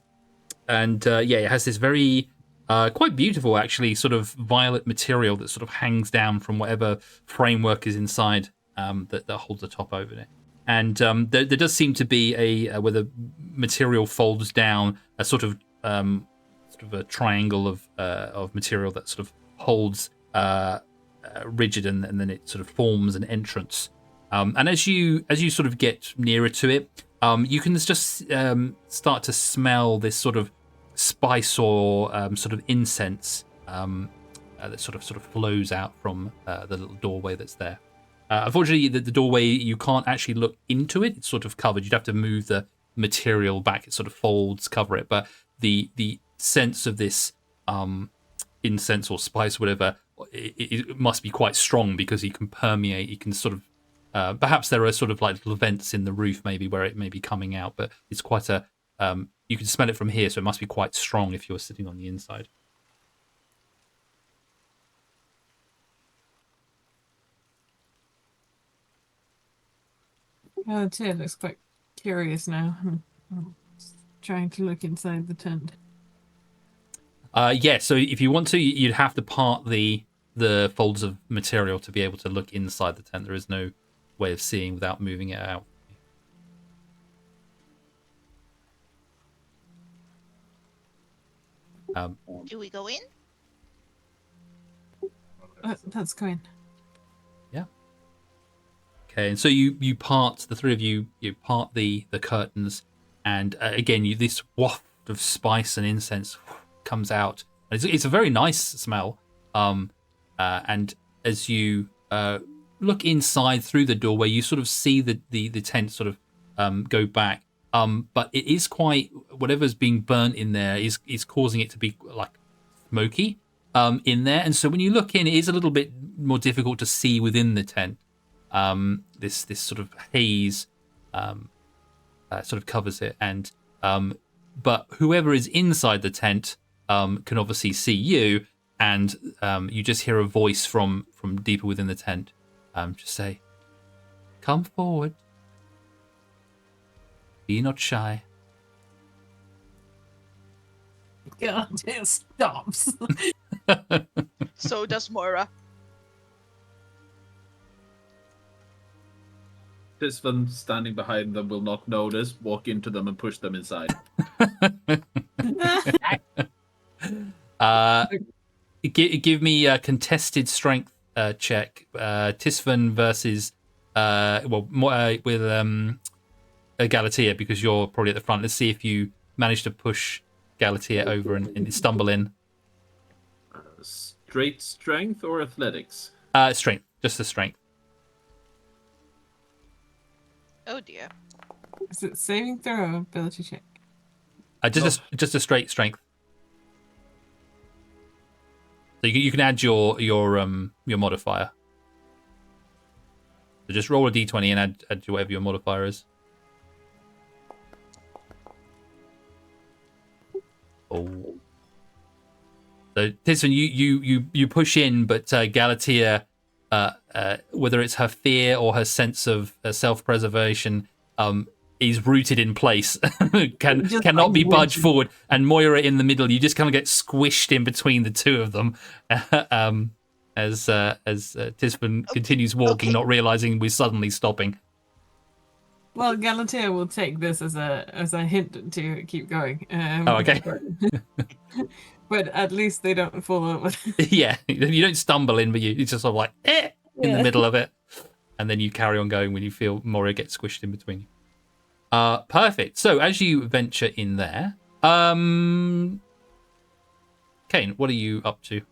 yeah, it has this very quite beautiful, actually, sort of violet material that sort of hangs down from whatever framework is inside, that holds the top over it. And there does seem to be a where the material folds down, a sort of a triangle of material that sort of holds rigid, and then it sort of forms an entrance. And as you sort of get nearer to it, you can just start to smell this sort of spice or sort of incense that sort of flows out from the little doorway that's there. Unfortunately, the doorway, you can't actually look into it. It's sort of covered. You'd have to move the material back. It sort of folds, cover it. But the sense of this incense or spice, whatever, it must be quite strong, because you can permeate. You can sort of perhaps there are sort of like little vents in the roof, maybe, where it may be coming out. But it's quite a you can smell it from here, so it must be quite strong if you're sitting on the inside. Galatea looks quite curious now. I'm trying to look inside the tent. Yeah, so if you want to, you'd have to part the folds of material to be able to look inside the tent. There is no way of seeing without moving it out. Do we go in? Let's go in. Yeah. Okay, and so you part, the three of you part the curtains, and again, this waft of spice and incense comes out. It's a very nice smell. And as you look inside through the doorway, you sort of see the tent sort of go back. But it is quite, whatever's being burnt in there is causing it to be like smoky in there. And so when you look in, it is a little bit more difficult to see within the tent. This sort of haze sort of covers it, and but whoever is inside the tent can obviously see you, and you just hear a voice from deeper within the tent just say, "Come forward. Be not shy." God, it stops. So does Moira. Tisvan, standing behind them, will not notice, walk into them and push them inside. Give me a contested strength check. Tisvan versus with Galatea, because you're probably at the front. Let's see if you manage to push Galatea over and stumble in. Straight strength or athletics? Strength, just the strength. Oh dear. Is it saving throw or ability check? Just a straight strength. So you can add your modifier. So just roll a d20 and add whatever your modifier is. Oh. So Tisvan, you push in, but Galatea, whether it's her fear or her sense of self-preservation, is rooted in place, Just cannot be like budged rigid. forward, and Moira in the middle. You just kind of get squished in between the two of them, as Tisfin continues walking, okay. not realizing we're suddenly stopping. Well, Galatea will take this as a hint to keep going. Oh, okay. But at least they don't fall over. Yeah, you don't stumble in, but you it's just sort of like in the Yeah. middle of it, and then you carry on going when you feel Moira get squished in between you. Perfect. So as you venture in there, Kane, what are you up to?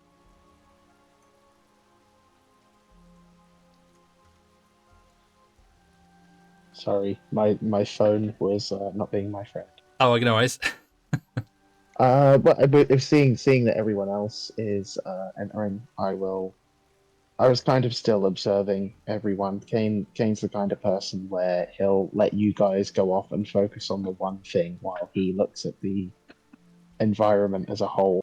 Sorry, my phone was not being my friend. Oh, no worries. But seeing that everyone else is entering, I was kind of still observing everyone. Kane's the kind of person where he'll let you guys go off and focus on the one thing while he looks at the environment as a whole.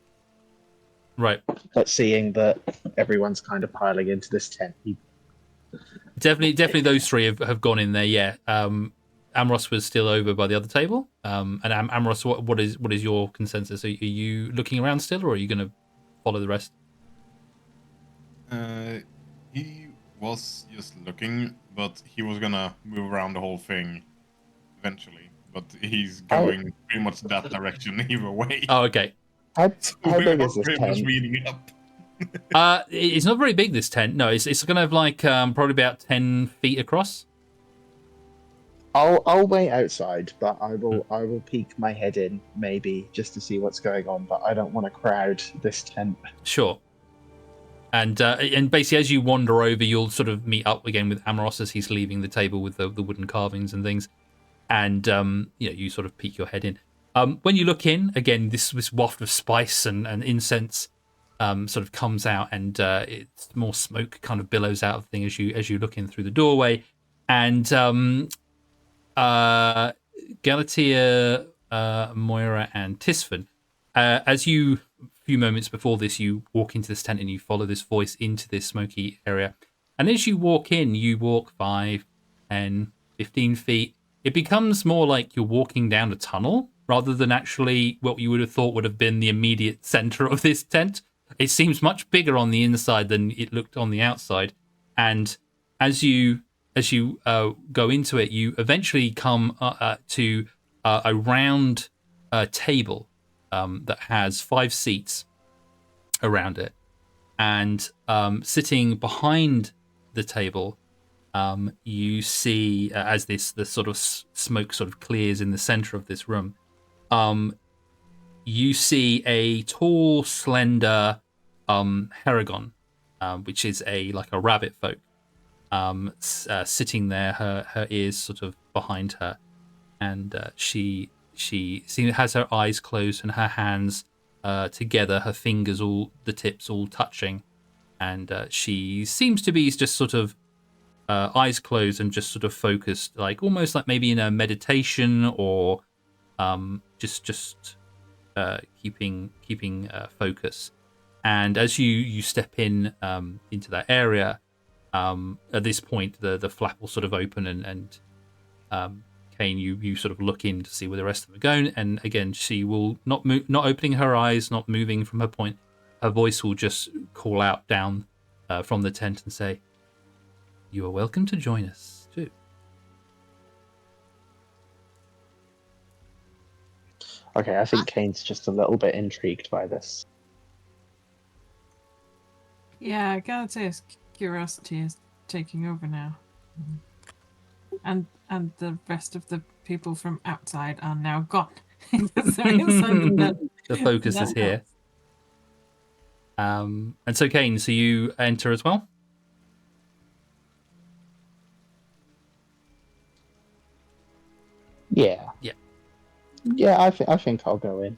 Right. But seeing that everyone's kind of piling into this tent, he Definitely those three have gone in there, yeah. Amros was still over by the other table. And Amros, what is your consensus? Are you looking around still, or are you going to follow the rest? He was just looking, but he was gonna move around the whole thing eventually. But he's going pretty much that direction either way. Oh, okay. how We're big is this pretty much tent? meeting up. It's not very big, this tent. No, it's going to have like probably about 10 feet across. I'll wait outside, but I will peek my head in maybe just to see what's going on. But I don't want to crowd this tent. Sure. And basically, as you wander over, you'll sort of meet up again with Amoros as he's leaving the table with the wooden carvings and things. And you sort of peek your head in. When you look in, again, this waft of spice and incense sort of comes out, and it's more smoke kind of billows out of the thing as you look in through the doorway. And Galatea, Moira, and Tisfin, as you, a few moments before this, you walk into this tent and you follow this voice into this smoky area. And as you walk in, you walk 5, 10, 15 feet. It becomes more like you're walking down a tunnel rather than actually what you would have thought would have been the immediate center of this tent. It seems much bigger on the inside than it looked on the outside. And as you go into it, you eventually come to a round table that has 5 seats around it, and sitting behind the table, you see as the sort of smoke sort of clears in the center of this room, you see a tall, slender Heragon, which is like a rabbit folk. Sitting there, her ears sort of behind her, and she has her eyes closed and her hands together, her fingers the tips all touching, and she seems to be just sort of eyes closed and just sort of focused, like almost like maybe in a meditation or just keeping focus. And as you step in into that area. At this point, the flap will sort of open, and Kane, you sort of look in to see where the rest of them are going. And again, she will not opening her eyes, not moving from her point. Her voice will just call out down from the tent and say, "You are welcome to join us too." Okay, I think Kane's just a little bit intrigued by this. Yeah, Galatea's curiosity is taking over now. And the rest of the people from outside are now gone. So The focus is here. helps. And so Kane, so you enter as well? Yeah. Yeah. Yeah, I think I'll go in.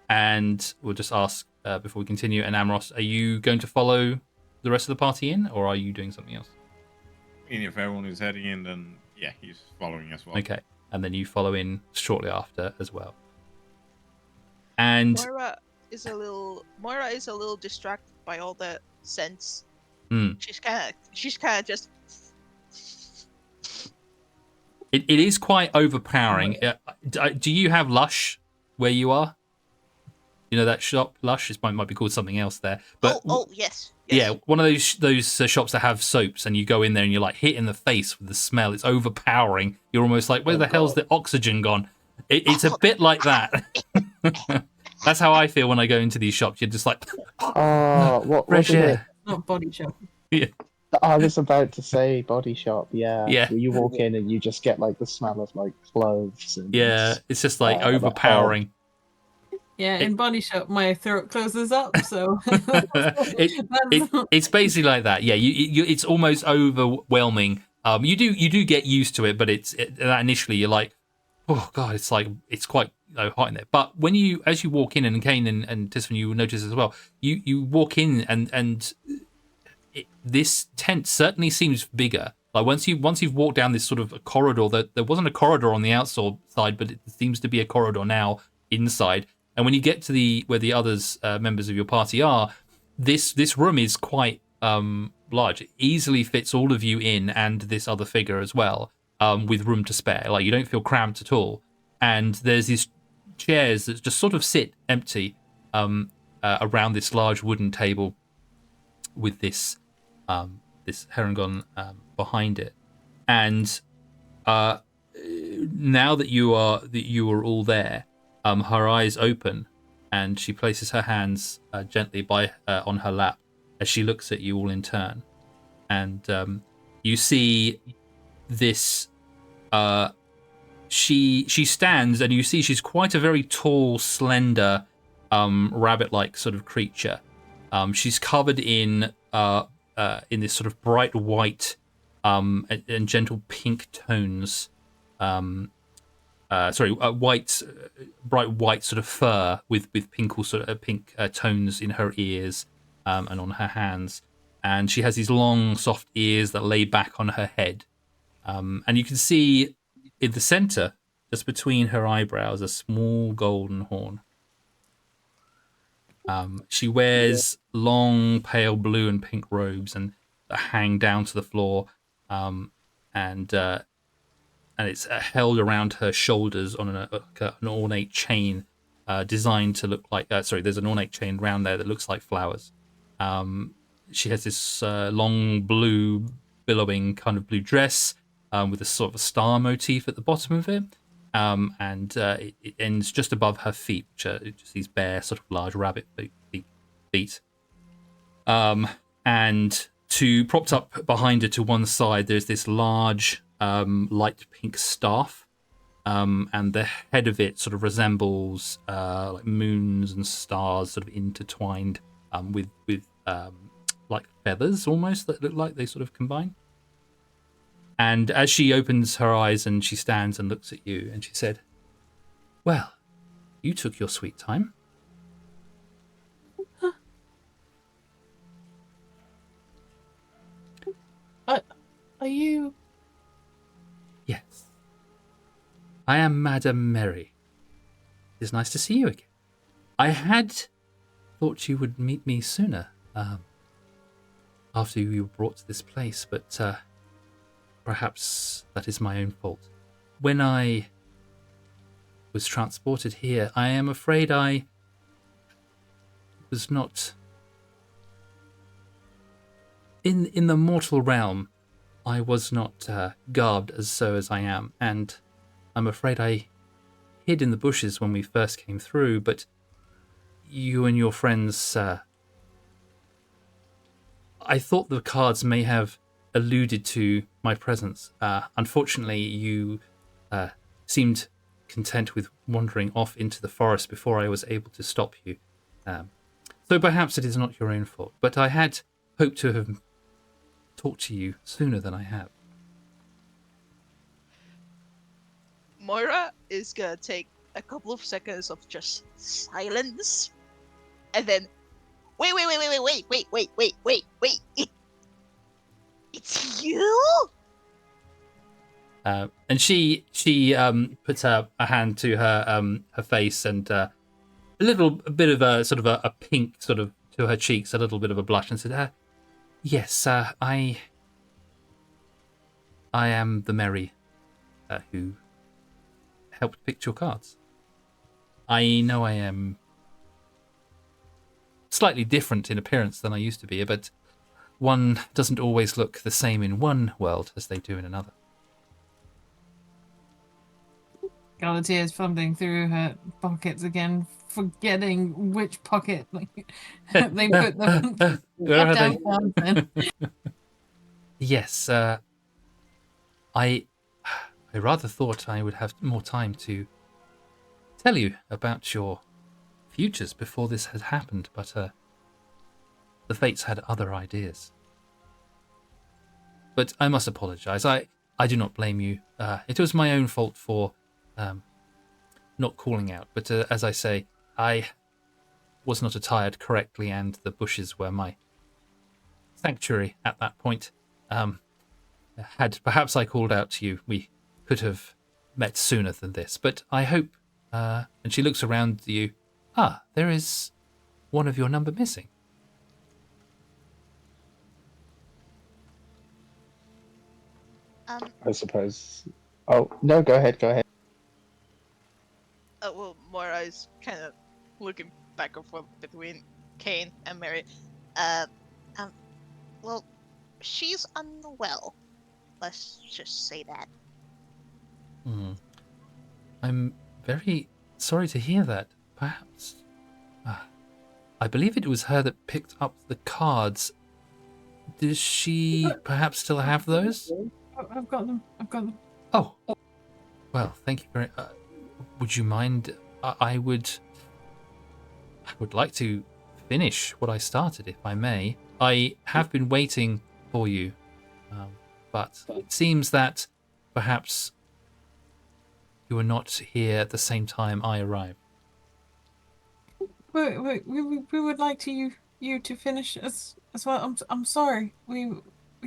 And we'll just ask before we continue. And Amros, are you going to follow the rest of the party in, or are you doing something else? I mean, if everyone is heading in, then yeah, he's following as well. Okay, and then you follow in shortly after as well. And Moira is a little distracted by all the scents. She's kind of just. It is quite overpowering. Do you have Lush where you are? You know that shop, Lush? It might be called something else there. But Yes. yeah, one of those shops that have soaps, and you go in there and you're like hit in the face with the smell. It's overpowering. You're almost like, where the hell's the oxygen gone? It's a bit like that. That's how I feel when I go into these shops. You're just like, Oh, what fresh was it? air. Not body shop. Yeah. I was about to say Body Shop. Yeah. Yeah. Where you walk in and you just get like the smell of like clothes and Yeah, it's just like and a overpowering. Yeah, in body shop, my throat closes up, so It's basically like that. Yeah, it's almost overwhelming. You do get used to it, but that initially you're like, oh god, it's quite hot in there. But as you walk in, and Kane and Tiffany, you will notice as well. You walk in and this tent certainly seems bigger. Like once you've walked down this sort of a corridor, that there wasn't a corridor on the outside, but it seems to be a corridor now inside. And when you get to where the others members of your party are, this room is quite large. It easily fits all of you in, and this other figure as well, with room to spare. Like you don't feel cramped at all. And there's these chairs that just sort of sit empty around this large wooden table with this Herringon behind it. And now that you are all there, her eyes open, and she places her hands gently on her lap as she looks at you all in turn. And you see this. She stands, and you see she's quite a very tall, slender, rabbit-like sort of creature. She's covered in this sort of bright white and gentle pink tones. Bright white sort of fur with pink tones in her ears and on her hands, and she has these long soft ears that lay back on her head, and you can see in the center, just between her eyebrows, a small golden horn. She wears long pale blue and pink robes and that hang down to the floor, and it's held around her shoulders on an ornate chain designed to look like... there's an ornate chain around there that looks like flowers. She has this long blue, billowing kind of blue dress with a sort of a star motif at the bottom of it. And it ends just above her feet, which are just these bare, sort of large rabbit feet. And propped up behind her to one side, there's this large... light pink staff, and the head of it sort of resembles like moons and stars sort of intertwined with like feathers almost that look like they sort of combine. And as she opens her eyes and she stands and looks at you, and she said, "Well, you took your sweet time." Are you? Yes. I am Madame Mary. It is nice to see you again. I had thought you would meet me sooner, after you were brought to this place, but perhaps that is my own fault. When I was transported here, I am afraid I was not... In the mortal realm, I was not garbed as I am, and I'm afraid I hid in the bushes when we first came through, but you and your friends... I thought the cards may have alluded to my presence. Unfortunately, you seemed content with wandering off into the forest before I was able to stop you. So perhaps it is not your own fault, but I had hoped to have talked to you sooner than I have. Moira is gonna take a couple of seconds of just silence, and then wait. It's you? And she puts a hand to her face, and a bit of a sort of a pink sort of to her cheeks, a little bit of a blush, and said, "Yes, I am the Mary who helped pick your cards. I know I am slightly different in appearance than I used to be, but one doesn't always look the same in one world as they do in another. Galatea is fumbling through her pockets again, forgetting which pocket they put the Where are down they? cards in. Yes, I rather thought I would have more time to tell you about your futures before this had happened, but the fates had other ideas. But I must apologize. I do not blame you. It was my own fault for not calling out. But as I say, I was not attired correctly, and the bushes were my sanctuary at that point. Had perhaps I called out to you, we could have met sooner than this. But I hope, and she looks around you, there is one of your number missing. I suppose. Oh no, go ahead. Well, Moira is kind of looking back and forth between Kane and Mary. Well, she's unwell. Let's just say that. I'm very sorry to hear that. Perhaps. I believe it was her that picked up the cards. Does she perhaps still have those? I've got them. Oh. Well, thank you very would you mind? I would like to finish what I started, if I may. I have been waiting for you, but it seems that perhaps you were not here at the same time I arrived. We would like to you to finish as well. I'm sorry. We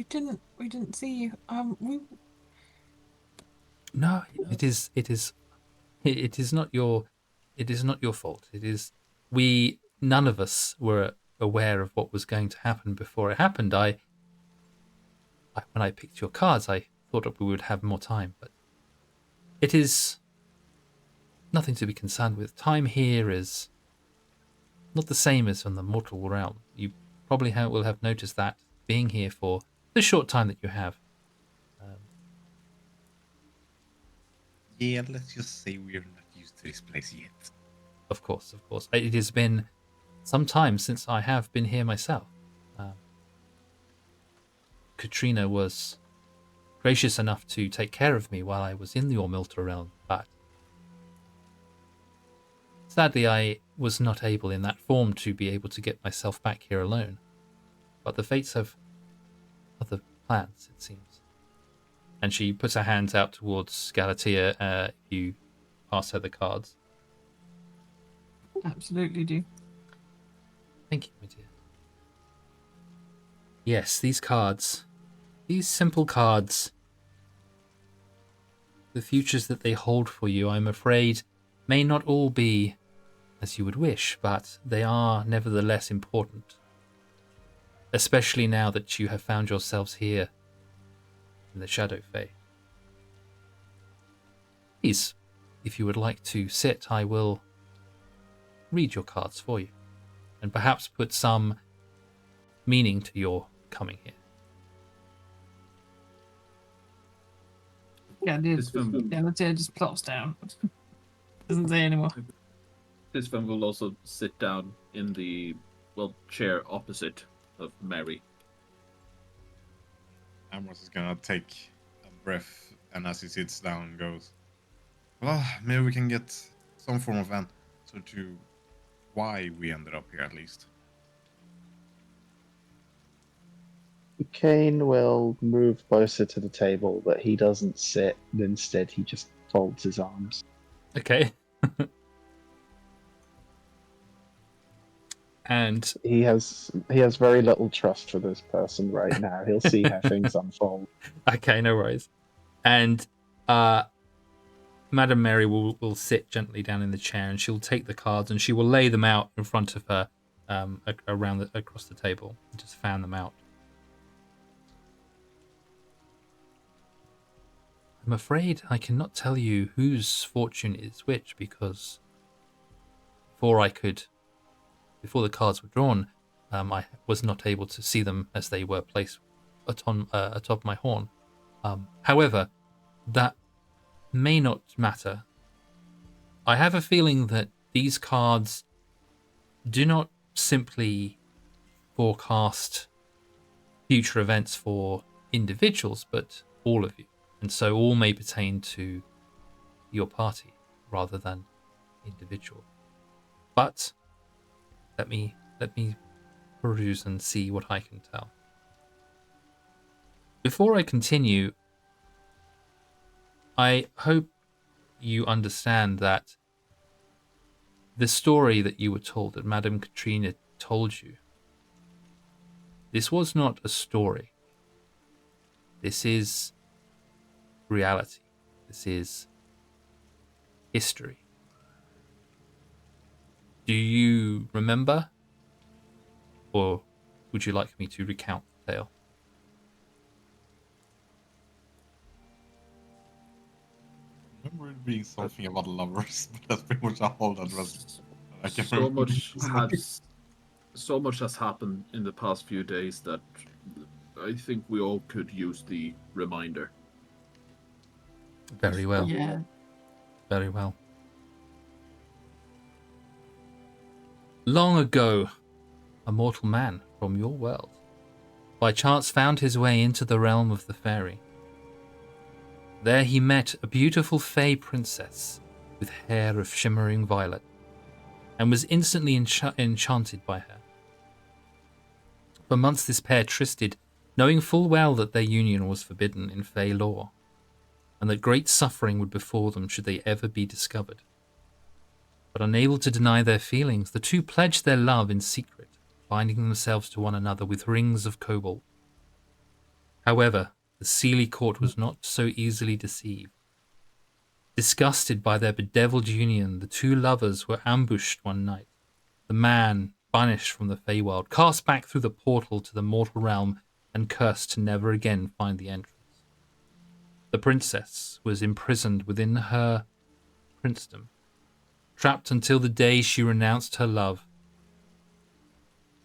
didn't see you. No, it is not your fault. It is none of us were aware of what was going to happen before it happened. When I picked your cards, I thought that we would have more time, but it is nothing to be concerned with. Time here is not the same as on the mortal realm. You probably will have noticed that being here for the short time that you have. Yeah, let's just say we're not used to this place yet. Of course. It has been some time since I have been here myself. Katrina was gracious enough to take care of me while I was in the Ormilta realm, but sadly I was not able in that form to be able to get myself back here alone. But the fates have other plans, it seems. And she puts her hands out towards Galatea. You pass her the cards. absolutely do. Thank you, my dear. Yes, these cards. These simple cards. The futures that they hold for you, I'm afraid, may not all be as you would wish, but they are nevertheless important. Especially now that you have found yourselves here in the Shadow Fey. Please, if you would like to sit, I will read your cards for you, and perhaps put some meaning to your coming here. Galatea just plops down. Doesn't say anymore. Tisvan will also sit down in the chair opposite of Mary. Amos is gonna take a breath, and as he sits down, goes, "Well, maybe we can get some form of answer to why we ended up here, at least." Kane will move closer to the table, but he doesn't sit. Instead, he just folds his arms. Okay. And He has very little trust for this person right now. He'll see how things unfold. okay, no worries. And Madame Mary will sit gently down in the chair, and she'll take the cards and she will lay them out in front of her, across the table, and just fan them out. I'm afraid I cannot tell you whose fortune is which, because before the cards were drawn, I was not able to see them as they were placed atop my horn. However, that may not matter. I have a feeling that these cards do not simply forecast future events for individuals, but all of you. And so all may pertain to your party rather than individual. But let me peruse and see what I can tell. Before I continue, I hope you understand that the story that you were told, that Madame Katrina told you, this was not a story. This is reality. This is history. Do you remember? Or would you like me to recount the tale? I remember it being something about lovers, but that's pretty much all that was. I can So remember. much has happened in the past few days that I think we all could use the reminder. Very well. Yeah. Very well. Long ago, a mortal man from your world by chance found his way into the realm of the fairy. There he met a beautiful fey princess with hair of shimmering violet, and was instantly enchanted by her. For months this pair trysted, knowing full well that their union was forbidden in fey law, and that great suffering would befall them should they ever be discovered. But unable to deny their feelings, the two pledged their love in secret, binding themselves to one another with rings of cobalt. However, the Seelie court was not so easily deceived. Disgusted by their bedeviled union, the two lovers were ambushed one night. The man, banished from the Feywild, cast back through the portal to the mortal realm and cursed to never again find the entrance. The princess was imprisoned within her princedom, trapped until the day she renounced her love.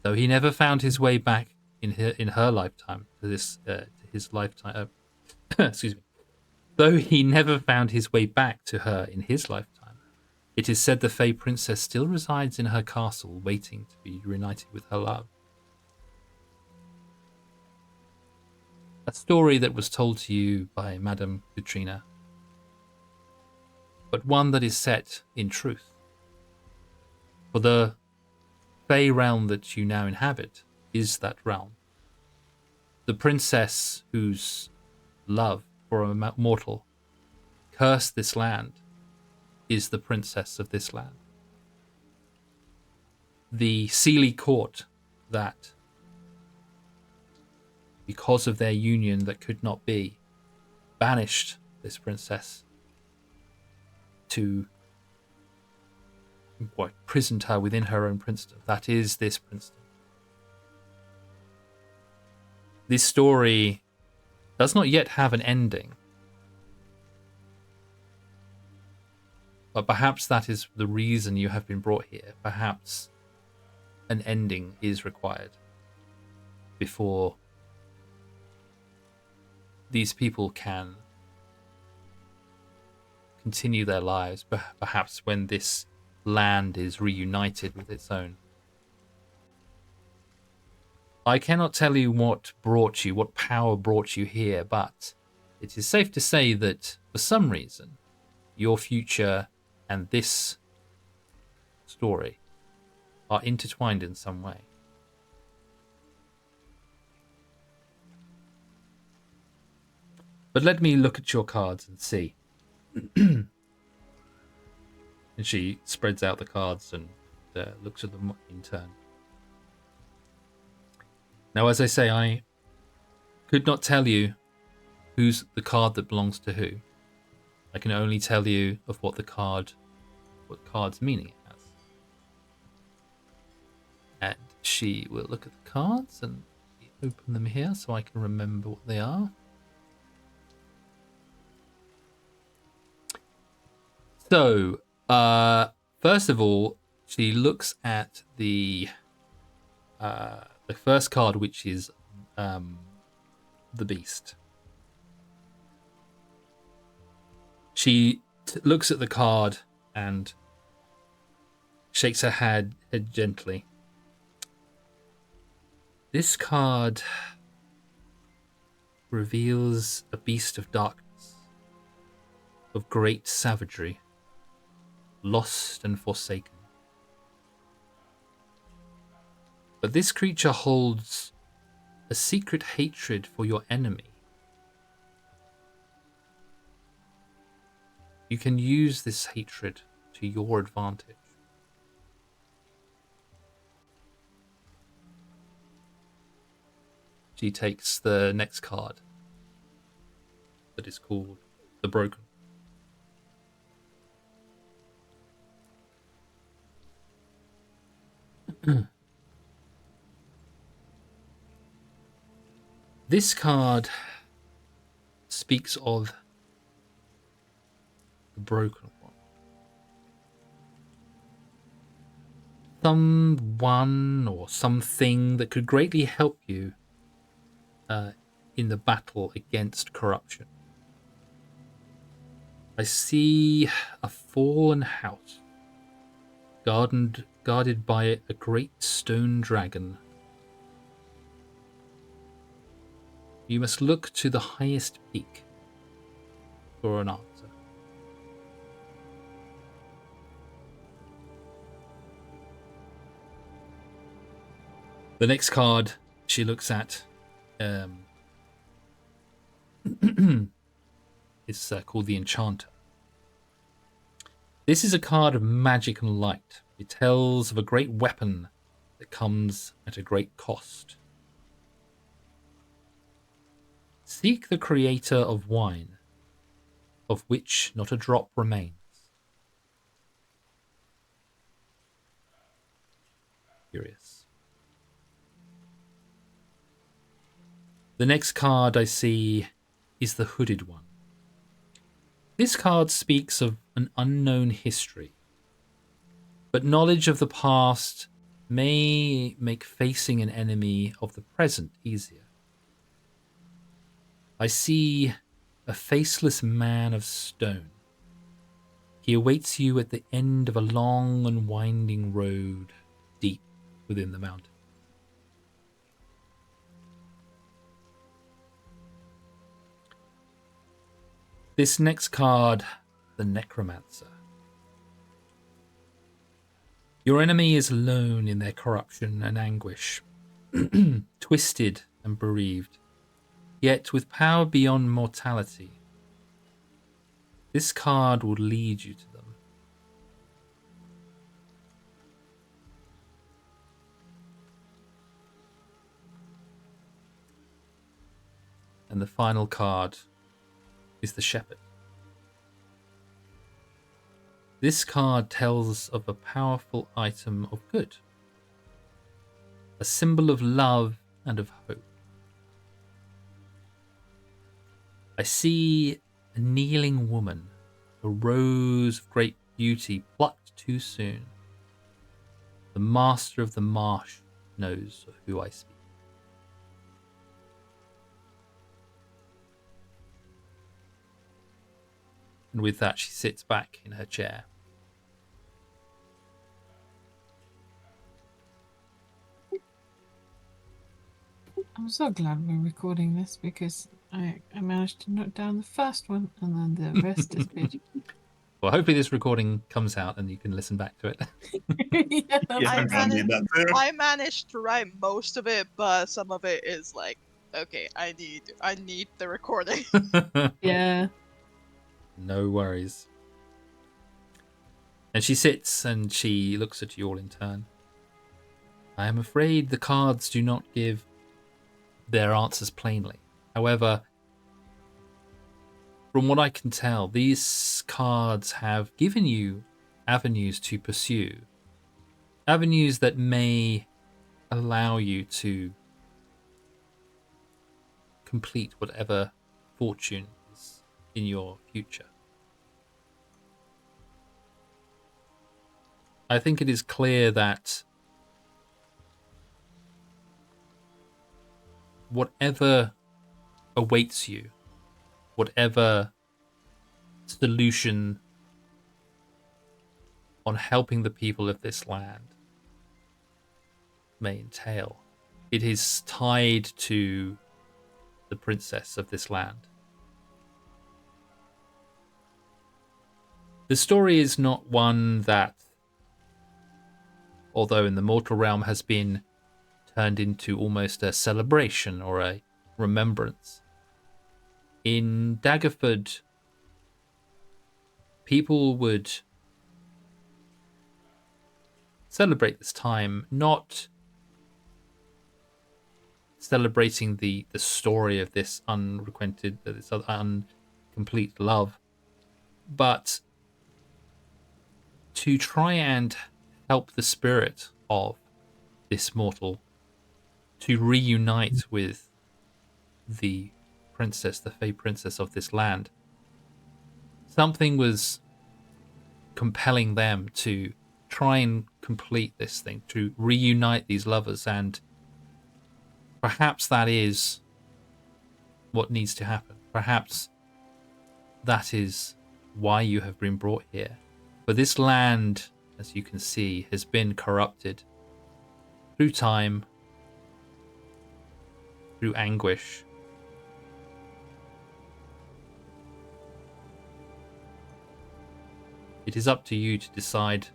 Though he never found his way back in her lifetime to his lifetime. Excuse me. Though he never found his way back to her in his lifetime, it is said the Fey princess still resides in her castle, waiting to be reunited with her love. A story that was told to you by Madame Katrina, but one that is set in truth. For the Fey realm that you now inhabit is that realm. The princess whose love for a mortal cursed this land is the princess of this land. The Seelie court that, because of their union that could not be, banished this princess to imprisoned her within her own princedom. That is this princedom. This story does not yet have an ending. But perhaps that is the reason you have been brought here. Perhaps an ending is required before these people can continue their lives. Perhaps when this land is reunited with its own. I cannot tell you what power brought you here, but it is safe to say that for some reason, your future and this story are intertwined in some way. But let me look at your cards and see. And she spreads out the cards and looks at them in turn. Now, as I say, I could not tell you who's the card that belongs to who. I can only tell you of what card's meaning it has. And she will look at the cards and open them here so I can remember what they are. So, first of all, she looks at the first card, which is the Beast. She looks at the card and shakes her head gently. This card reveals a beast of darkness, of great savagery, lost and forsaken. But this creature holds a secret hatred for your enemy. You can use this hatred to your advantage. She takes the next card that is called the Broken. This card speaks of the Broken One. Someone or something that could greatly help you in the battle against corruption. I see a fallen house, guarded by a great stone dragon. You must look to the highest peak for an answer. The next card she looks at is called the Enchanter. This is a card of magic and light. It tells of a great weapon that comes at a great cost. Seek the creator of wine, of which not a drop remains. Curious. The next card I see is the Hooded One. This card speaks of an unknown history, but knowledge of the past may make facing an enemy of the present easier. I see a faceless man of stone. He awaits you at the end of a long and winding road deep within the mountain. This next card, the Necromancer. Your enemy is alone in their corruption and anguish, twisted and bereaved, yet with power beyond mortality. This card will lead you to them. And the final card is the Shepherd. This card tells of a powerful item of good, a symbol of love and of hope. I see a kneeling woman, a rose of great beauty plucked too soon. The master of the marsh knows of who I speak. And with that, she sits back in her chair. I'm so glad we're recording this because I managed to note down the first one and then the rest is bit. Well, hopefully this recording comes out and you can listen back to it. Yeah, Yeah, I I'm gonna need that too. I managed to write most of it, but some of it is like, okay, I need the recording. yeah. No worries. And she sits and she looks at you all in turn. I am afraid the cards do not give their answers plainly. However, from what I can tell, these cards have given you avenues to pursue. Avenues that may allow you to complete whatever fortune is in your future. I think it is clear that whatever awaits you, whatever solution on helping the people of this land may entail, it is tied to the princess of this land. The story is not one that, although in the mortal realm, has been turned into almost a celebration or a remembrance. In Daggerford, people would celebrate this time, not celebrating the story of this this incomplete love, but to try and help the spirit of this mortal to reunite with the princess, the Fey princess of this land. Something was compelling them to try and complete this thing, to reunite these lovers, and perhaps that is what needs to happen. Perhaps that is why you have been brought here. For this land, as you can see, has been corrupted through time, through anguish. It is up to you to decide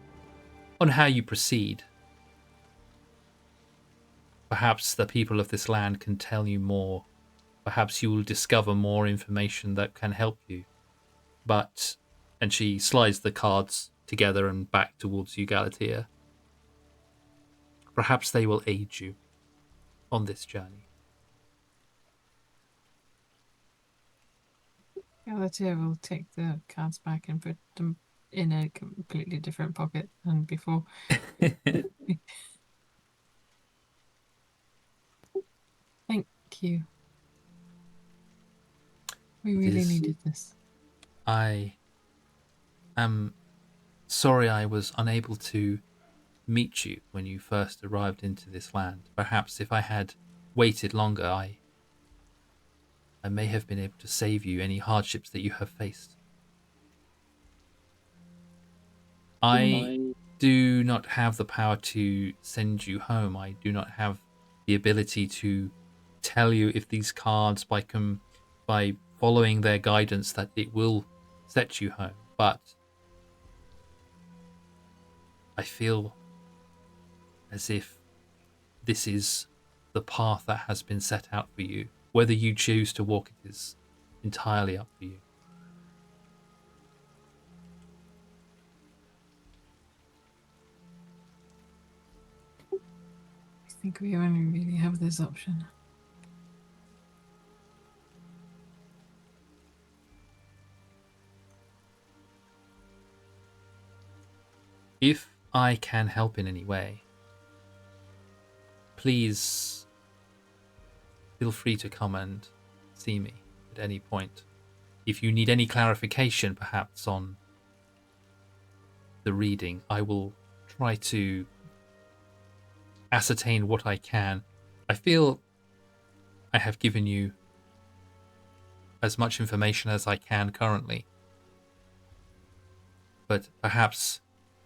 on how you proceed. Perhaps the people of this land can tell you more. Perhaps you will discover more information that can help you. But, and she slides the cards together and back towards you, Galatea. Perhaps they will aid you on this journey. Galatea will take the cards back and put them in a completely different pocket than before. Thank you. We really needed this. I am sorry I was unable to meet you when you first arrived into this land. Perhaps if I had waited longer, I may have been able to save you any hardships that you have faced. I do not have the power to send you home. I do not have the ability to tell you if these cards, by following their guidance, that it will set you home. But I feel as if this is the path that has been set out for you. Whether you choose to walk it is entirely up to you. I think we only really have this option. If I can help in any way, please feel free to come and see me at any point. If you need any clarification, perhaps, on the reading, I will try to ascertain what I can. I feel I have given you as much information as I can currently. But perhaps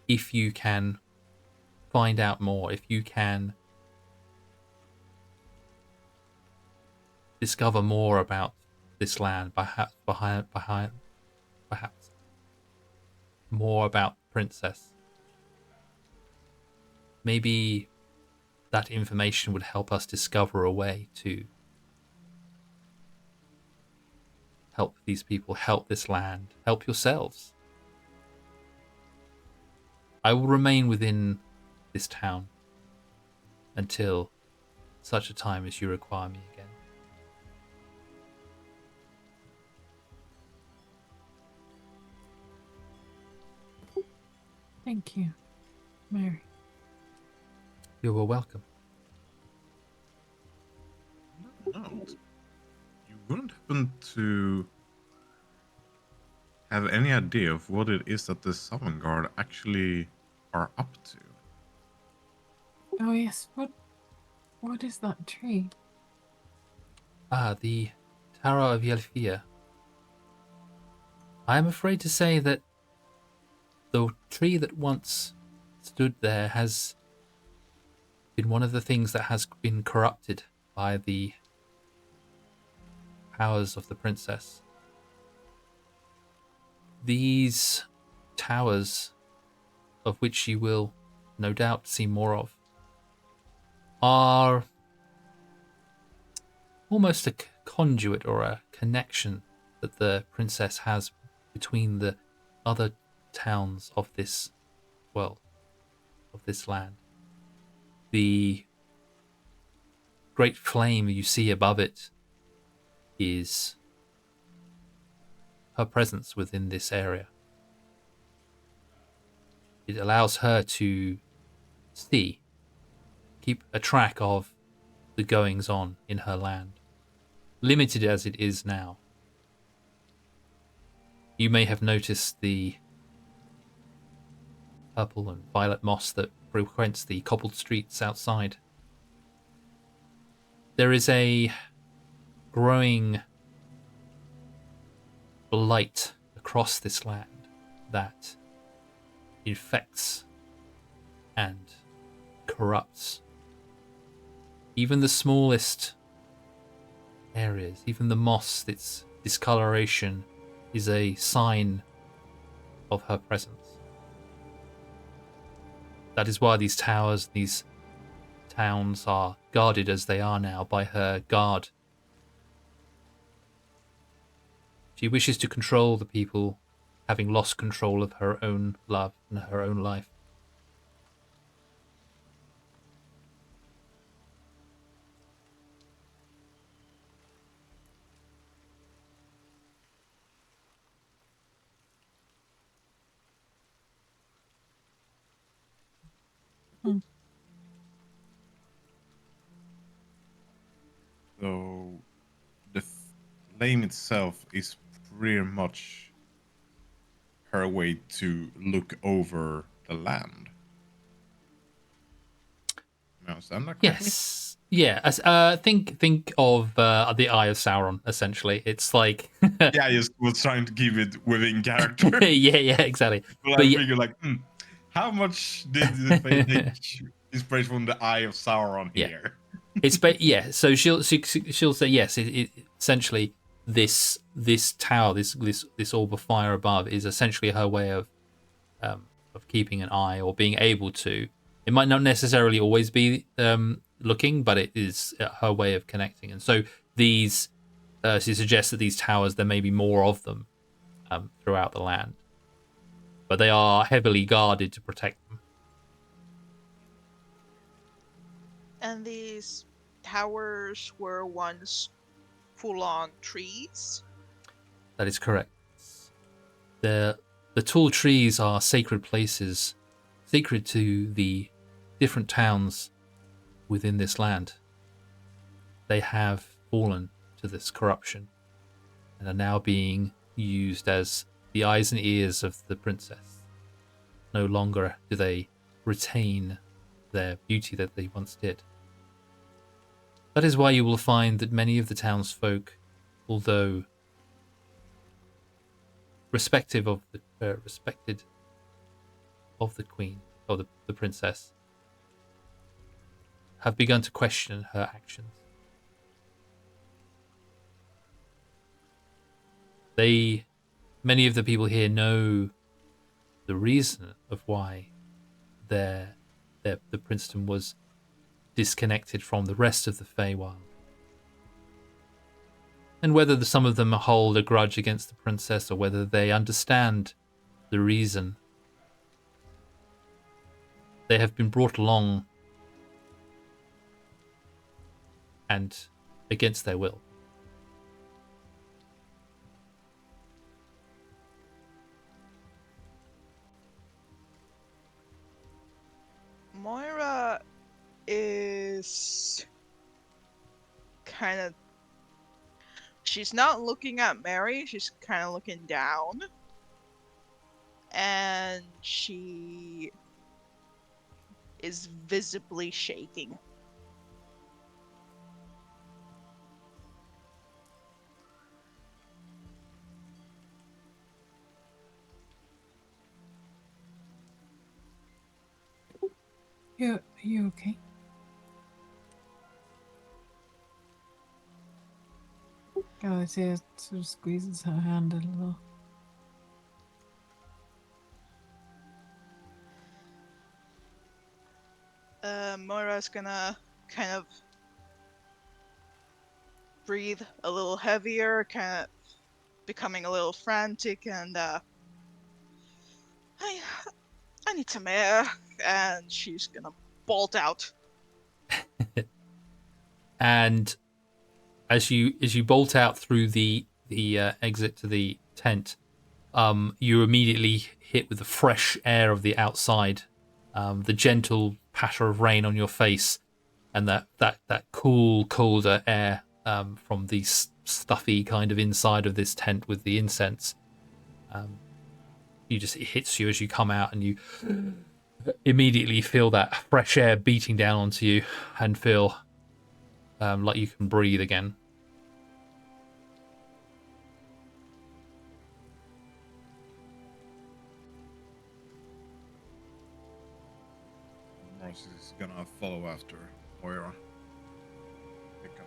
if you can find out more, if you can discover more about this land, perhaps more about the princess, maybe that information would help us discover a way to help these people, help this land, help yourselves. I will remain within this town until such a time as you require me again. Thank you, Mary. You are welcome. No, you wouldn't happen to have any idea of what it is that the Southern Guard actually are up to. Oh yes. What is that tree? Ah, the Tower of Yelfia. I am afraid to say that the tree that once stood there has been one of the things that has been corrupted by the powers of the princess. These towers, of which you will no doubt see more of, are almost a conduit or a connection that the princess has between the other towns of this world, of this land. The great flame you see above it is her presence within this area. It allows her to see, keep a track of the goings on in her land, limited as it is now. You may have noticed the purple and violet moss that frequents the cobbled streets outside. There is a growing blight across this land that infects and corrupts even the smallest areas. Even the moss, its discoloration is a sign of her presence. That is why these towers, these towns are guarded as they are now by her guard. She wishes to control the people, having lost control of her own love and her own life. So the flame itself is pretty much her way to look over the land. Am I understand that correctly? Yes. Yeah. Think of the Eye of Sauron. Essentially, it's like Yeah, I just was trying to keep it within character. yeah, exactly. But But I yeah, figure, like, how much did the Fae take inspiration from the Eye of Sauron Yeah. here? yeah. So she'll say yes. It essentially this tower, this orb of fire above, is essentially her way of keeping an eye or being able to. It might not necessarily always be looking, but it is her way of connecting. And so these, she suggests that these towers, there may be more of them throughout the land, but they are heavily guarded to protect them. And these towers were once full-on trees. That is correct. The tall trees are sacred places, sacred to the different towns within this land. They have fallen to this corruption and are now being used as the eyes and ears of the princess. No longer do they retain their beauty that they once did. That is why you will find that many of the townsfolk, although respected of the queen or the princess, have begun to question her actions. Many of the people here know the reason of why the princedom was disconnected from the rest of the Feywild. And whether some of them hold a grudge against the princess or whether they understand the reason, they have been brought along and against their will. Moira is kind of. She's not looking at Mary, she's kind of looking down. And she is visibly shaking. You okay? Galatea sort of squeezes her hand a little. Moira's gonna kind of breathe a little heavier, kind of becoming a little frantic, and I need some air, and she's gonna bolt out. And as you bolt out through the exit to the tent, you're immediately hit with the fresh air of the outside, the gentle patter of rain on your face, and that cool, colder air from the stuffy kind of inside of this tent with the incense. It hits you as you come out, and you immediately feel that fresh air beating down onto you, and feel like you can breathe again. Morris is gonna follow after Moira. Pick up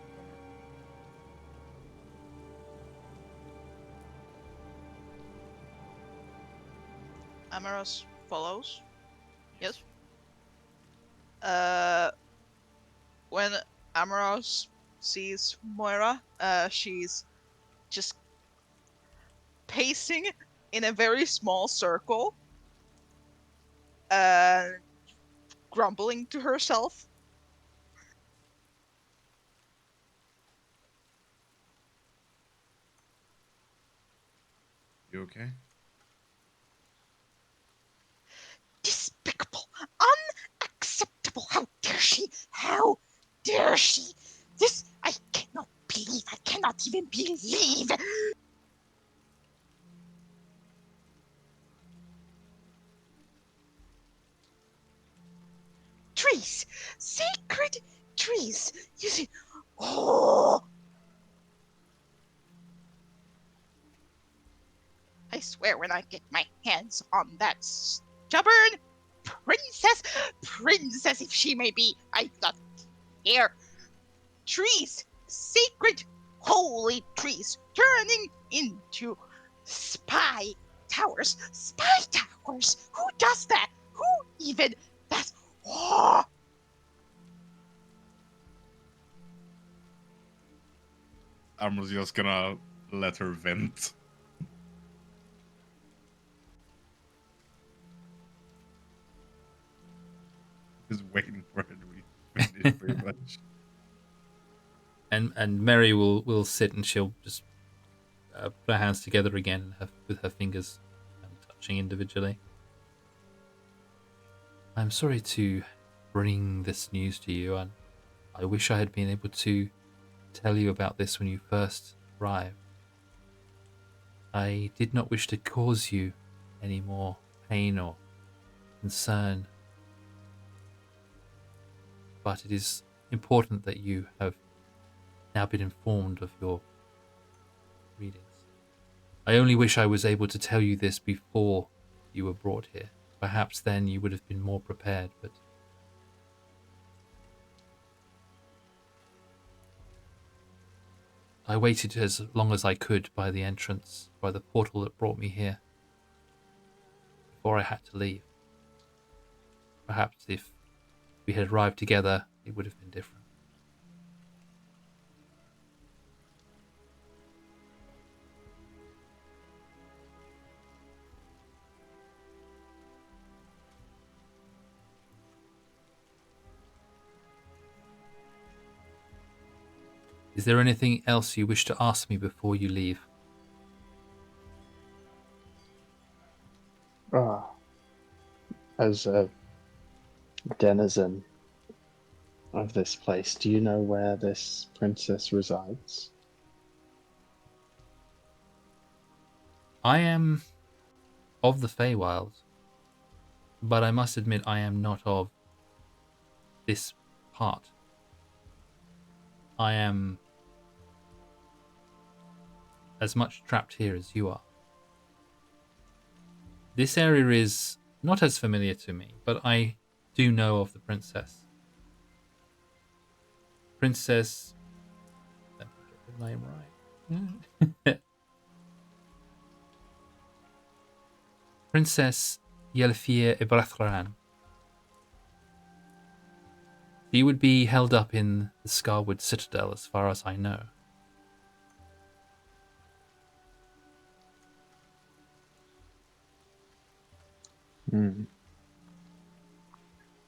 on her. Amaros follows. Yes. When Amaros sees Moira, she's just pacing in a very small circle, grumbling to herself. You okay? Despicable, unacceptable. How dare she? How dare she? This I cannot believe. I cannot even believe. Trees, sacred trees. You see, oh. I swear when I get my hands on that stubborn princess if she may be, I don't care. Trees, sacred, holy trees, turning into spy towers. Spy towers? Who does that? Who even does? Oh. Amber's just gonna let her vent. Just waiting for her to finish, pretty much. And Mary will sit, and she'll just put her hands together again with her fingers touching individually. I'm sorry to bring this news to you, and I wish I had been able to tell you about this when you first arrived. I did not wish to cause you any more pain or concern, but it is important that you have now been informed of your readings. I only wish I was able to tell you this before you were brought here. Perhaps then you would have been more prepared, but I waited as long as I could by the entrance, by the portal that brought me here, before I had to leave. Perhaps if we had arrived together, it would have been different. Is there anything else you wish to ask me before you leave? As a denizen of this place, do you know where this princess resides? I am of the Feywild, but I must admit I am not of this part. I am as much trapped here as you are. This area is not as familiar to me, but I do know of the princess. Princess... Let me get the name right. Princess Yelfir Ibrathran. She would be held up in the Scarwood Citadel as far as I know. Hmm.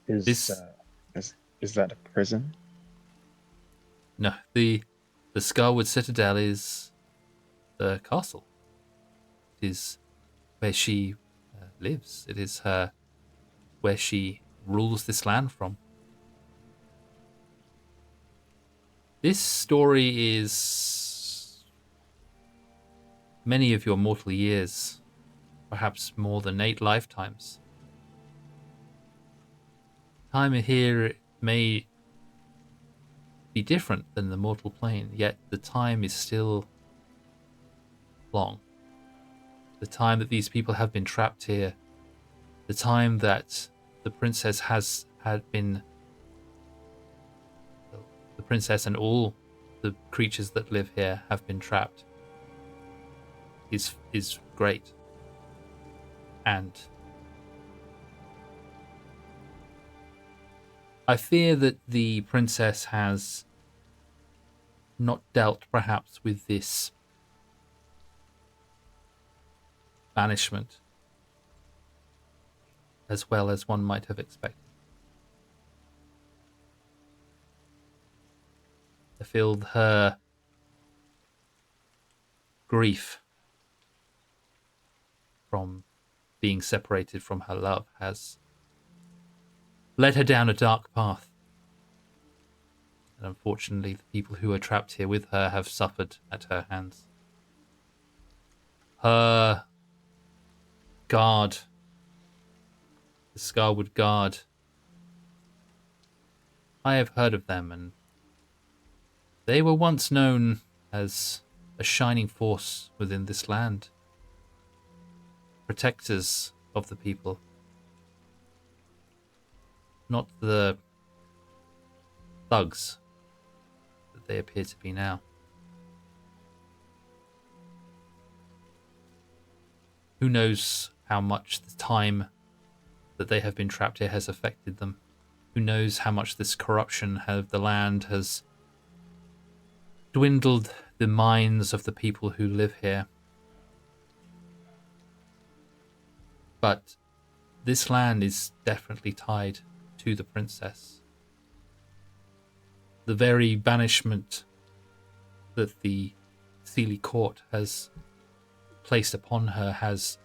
This- Is that a prison? No, the Scarwood Citadel is the castle. It is where she lives. It is where she rules this land from. This story is many of your mortal years, perhaps more than 8 lifetimes. Time here may be different than the mortal plane, yet the time is still long. The time that these people have been trapped here, the time that the princess the princess and all the creatures that live here have been trapped, is great. And I fear that the princess has not dealt perhaps with this banishment as well as one might have expected. I feel her grief from being separated from her love has led her down a dark path. And unfortunately, the people who are trapped here with her have suffered at her hands. Her guard, the Scarwood Guard, I have heard of them, and they were once known as a shining force within this land. Protectors of the people. Not the thugs that they appear to be now. Who knows how much the time that they have been trapped here has affected them? Who knows how much this corruption of the land has dwindled the minds of the people who live here? But this land is definitely tied to the princess. The very banishment that the Sealy court has placed upon her has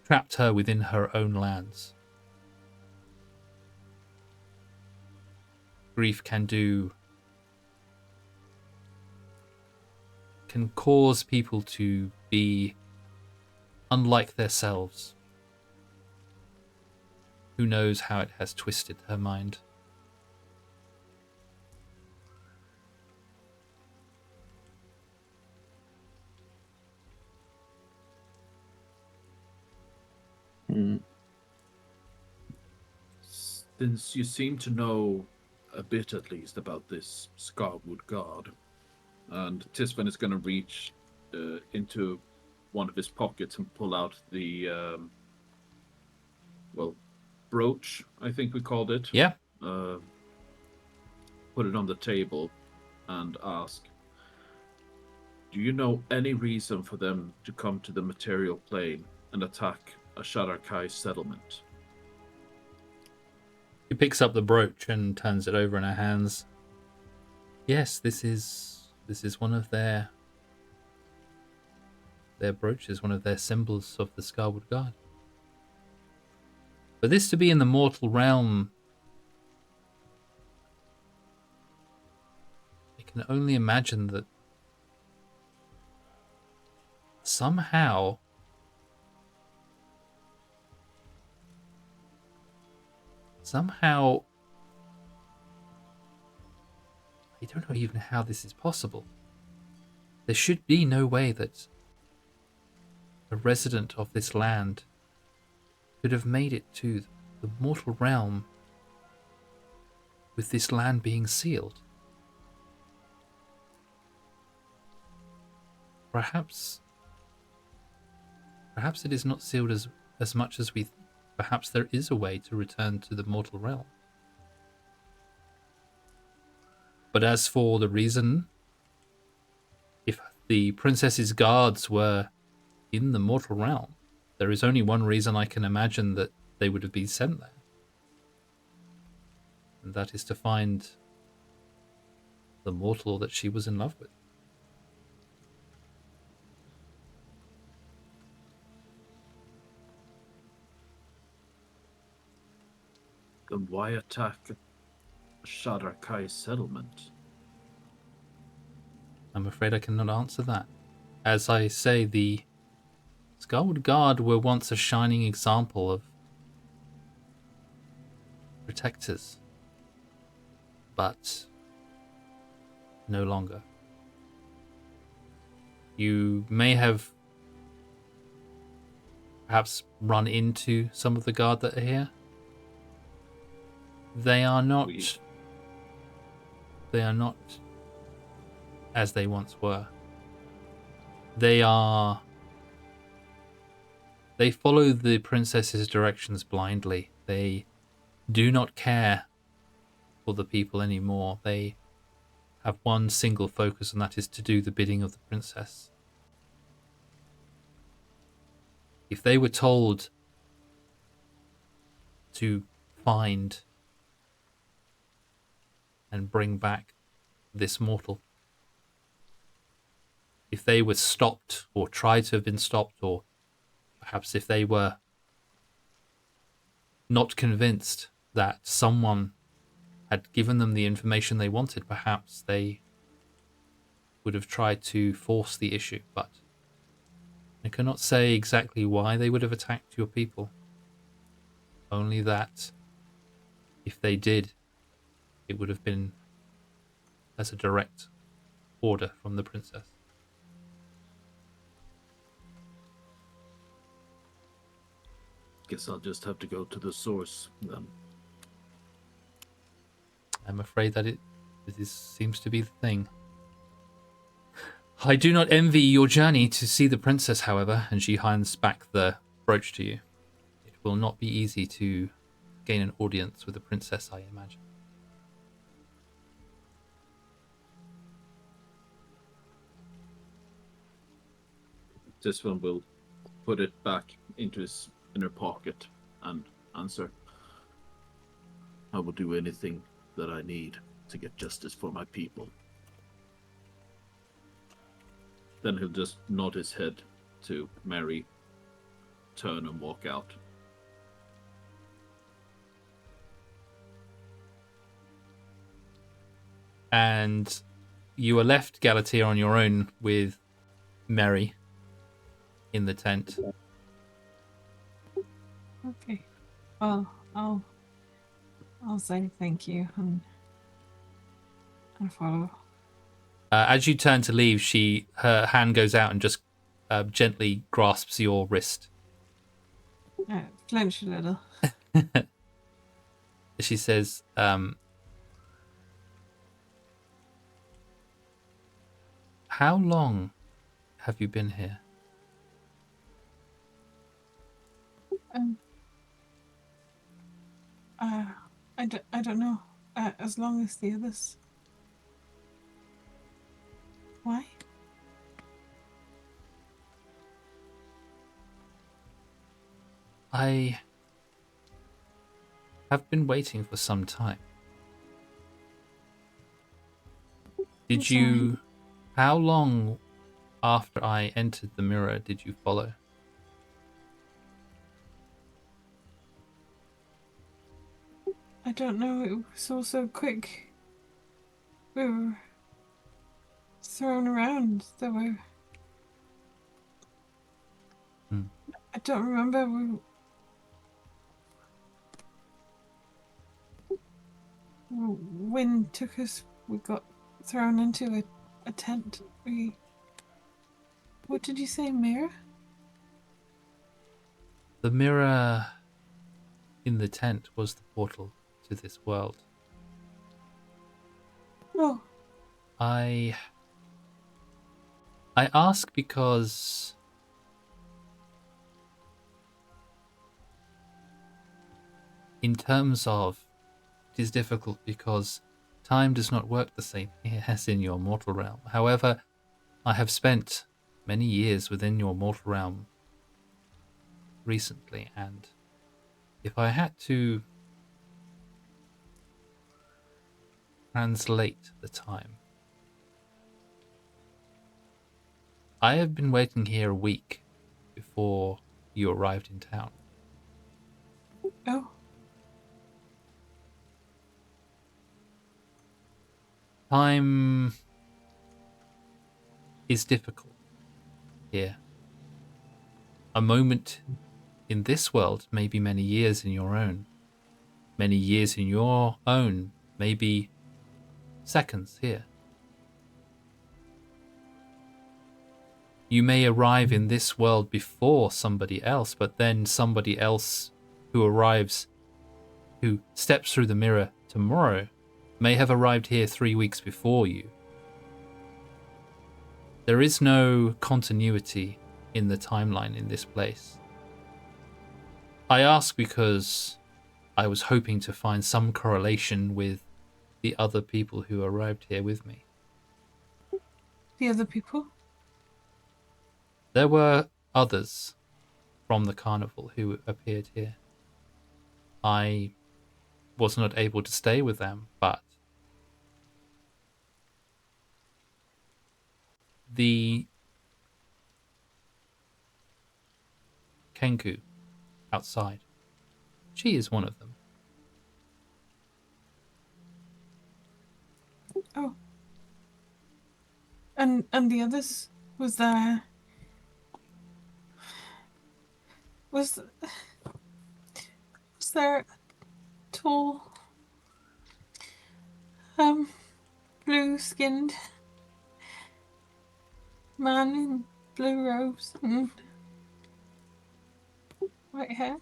trapped her within her own lands. Grief can cause people to be unlike themselves. Who knows how it has twisted her mind? Since you seem to know a bit at least about this Scarwood Guard, and Tisvan is going to reach into one of his pockets and pull out the brooch, I think we called it. Yeah. Put it on the table and ask, do you know any reason for them to come to the material plane and attack a Shadarkai settlement? He picks up the brooch and turns it over in her hands. Yes, this is one of their brooches, one of their symbols of the Scarwood Guard. For this to be in the mortal realm, I can only imagine that somehow I don't know even how this is possible. There should be no way that a resident of this land could have made it to the mortal realm with this land being sealed. Perhaps it is not sealed as much as we. Perhaps there is a way to return to the mortal realm. But as for the reason, if the princess's guards were in the mortal realm, there is only one reason I can imagine that they would have been sent there. And that is to find the mortal that she was in love with. Then why attack Shadar-Kai settlement? I'm afraid I cannot answer that. As I say, the Scarwood Guard were once a shining example of protectors, but no longer. You may have perhaps run into some of the guard that are here. They are not as they once were. They follow the princess's directions blindly. They do not care for the people anymore. They have one single focus, and that is to do the bidding of the princess. If they were told to find and bring back this mortal, if they were stopped or tried to have been stopped, or perhaps if they were not convinced that someone had given them the information they wanted, perhaps they would have tried to force the issue. But I cannot say exactly why they would have attacked your people. Only that if they did, it would have been as a direct order from the princess. Guess I'll just have to go to the source then. I'm afraid that seems to be the thing. I do not envy your journey to see the princess, however, and she hands back the brooch to you. It will not be easy to gain an audience with the princess, I imagine. This one will put it back into his inner pocket and answer. I will do anything that I need to get justice for my people. Then he'll just nod his head to Mary, turn and walk out. And you are left, Galatea, on your own with Mary in the tent. Okay. Well, I'll say thank you and follow. As you turn to leave, her hand goes out and just gently grasps your wrist. Flinch a little. She says, how long have you been here? I don't know. As long as the others. Why? I have been waiting for some time. Did I'm you... sorry. How long after I entered the mirror did you follow? I don't know. It was all so quick. We were thrown around. There were. Hmm. I don't remember. Wind took us. We got thrown into a tent. What did you say, mirror? The mirror in the tent was the portal to this world. Oh, I ask because in terms of it is difficult because time does not work the same here as in your mortal realm. However, I have spent many years within your mortal realm recently, and if I had to translate the time, I have been waiting here a week before you arrived in town. oh. Time is difficult here. A moment in this world may be many years in your own. Many years in your own may be seconds here. You may arrive in this world before somebody else, but then somebody else who arrives, who steps through the mirror tomorrow, may have arrived here 3 weeks before you. There is no continuity in the timeline in this place. I ask because I was hoping to find some correlation with the other people who arrived here with me. The other people? There were others from the carnival who appeared here. I was not able to stay with them, but the Kenku outside, she is one of them. Oh. And the others? Was there a tall, blue-skinned man in blue robes and white hair?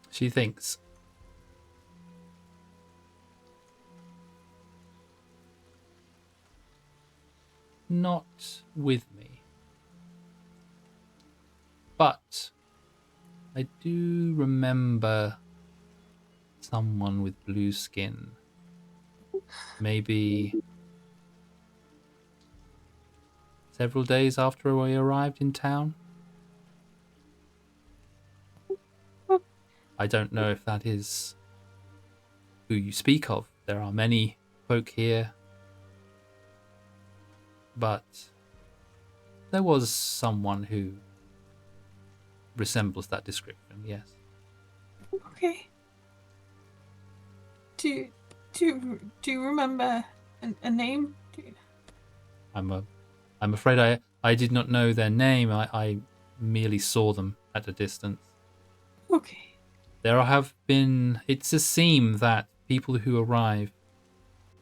She thinks. Not with me. But I do remember someone with blue skin. Maybe several days after we arrived in town. I don't know if that is who you speak of. There are many folk here. But there was someone who resembles that description, yes. Okay. Do you remember a name? I'm afraid I did not know their name. I merely saw them at a distance. Okay. There have been... It's a seem that people who arrive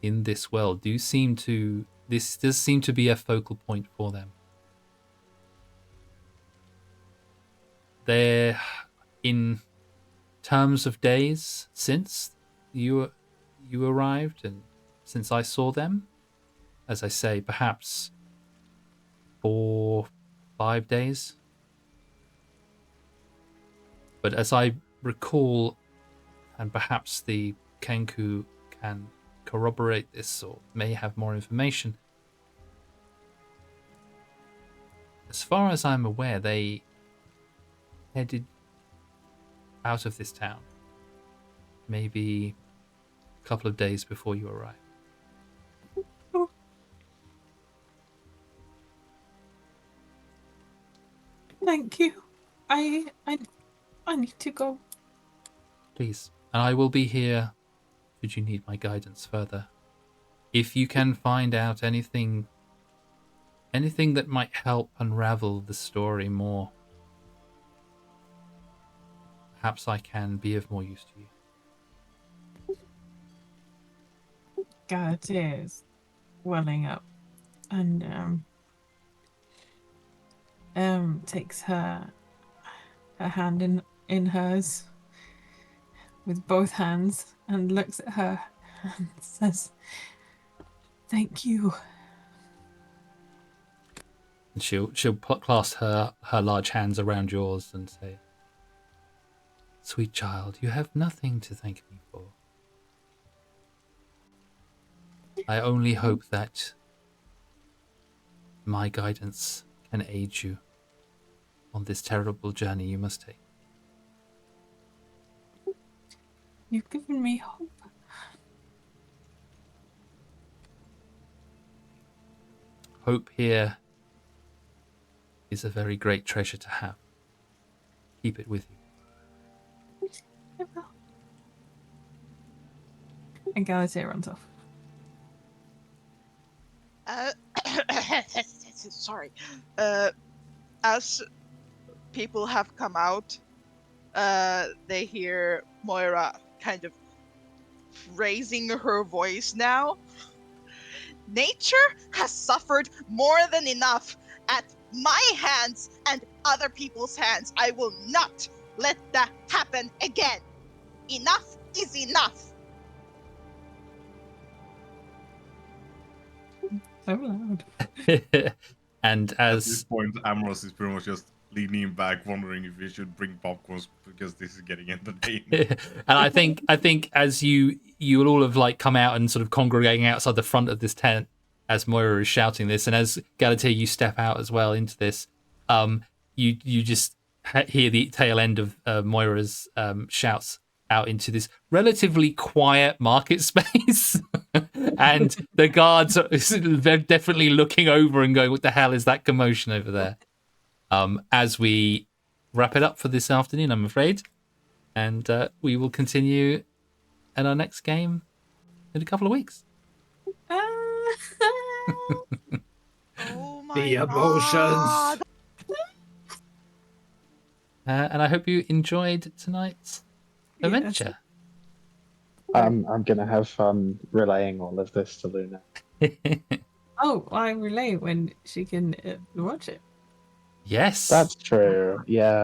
in this world do seem to... This does seem to be a focal point for them. They're, in terms of days since you arrived and since I saw them, as I say, perhaps 4-5 days. But as I recall, and perhaps the Kenku can corroborate this or may have more information, as far as I'm aware, they headed out of this town maybe a couple of days before you arrived. Oh. Thank you. I need to go. Please. And I will be here should you need my guidance further. If you can find out anything that might help unravel the story more, perhaps I can be of more use to you. Galatea is welling up and takes her hand in hers with both hands and looks at her and says, "Thank you." And she'll clasp her large hands around yours and say, "Sweet child, you have nothing to thank me for. I only hope that my guidance can aid you on this terrible journey you must take." You've given me hope. Hope here is a very great treasure to have. Keep it with you. I will. And Galatea runs off. Sorry. As people have come out, they hear Moira kind of raising her voice now. Nature has suffered more than enough at my hands and other people's hands. I will not let that happen again. Enough is enough. So loud. And At this as point, Amorous is pretty much just leaning back, wondering if we should bring popcorns because this is getting entertaining. and I think as you will all have like come out and sort of congregating outside the front of this tent as Moira is shouting this, and as Galatea you step out as well into this, you just hear the tail end of Moira's shouts out into this relatively quiet market space. And the guards they're definitely looking over and going, "What the hell is that commotion over there?" As we wrap it up for this afternoon, I'm afraid. And we will continue in our next game in a couple of weeks. Oh my The emotions. God. And I hope you enjoyed tonight's adventure. I'm gonna have fun relaying all of this to Luna. Oh, I relay when she can watch it. Yes. That's true. Yeah.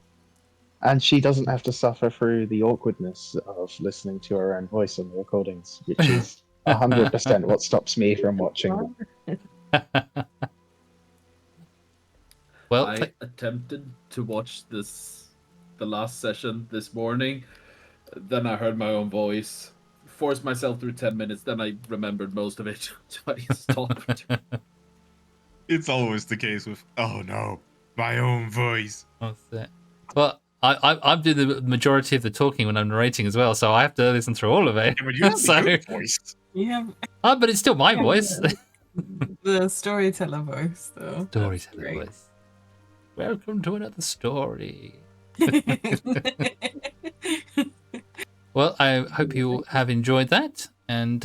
And she doesn't have to suffer through the awkwardness of listening to her own voice on the recordings, which is 100% what stops me from watching them. Well, I attempted to watch the last session this morning. Then I heard my own voice. Forced myself through 10 minutes. Then I remembered most of it. So I stopped. It's always the case with, oh no, my own voice. that's it. Well, I do the majority of the talking when I'm narrating as well, so I have to listen through all of it. Yeah, but you have So- a good voice. You have but it's still my voice. the storyteller voice, though. Storyteller That's voice. Welcome to another story. great. Well, I hope you have enjoyed that. And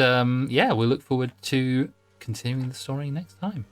yeah, we look forward to continuing the story next time.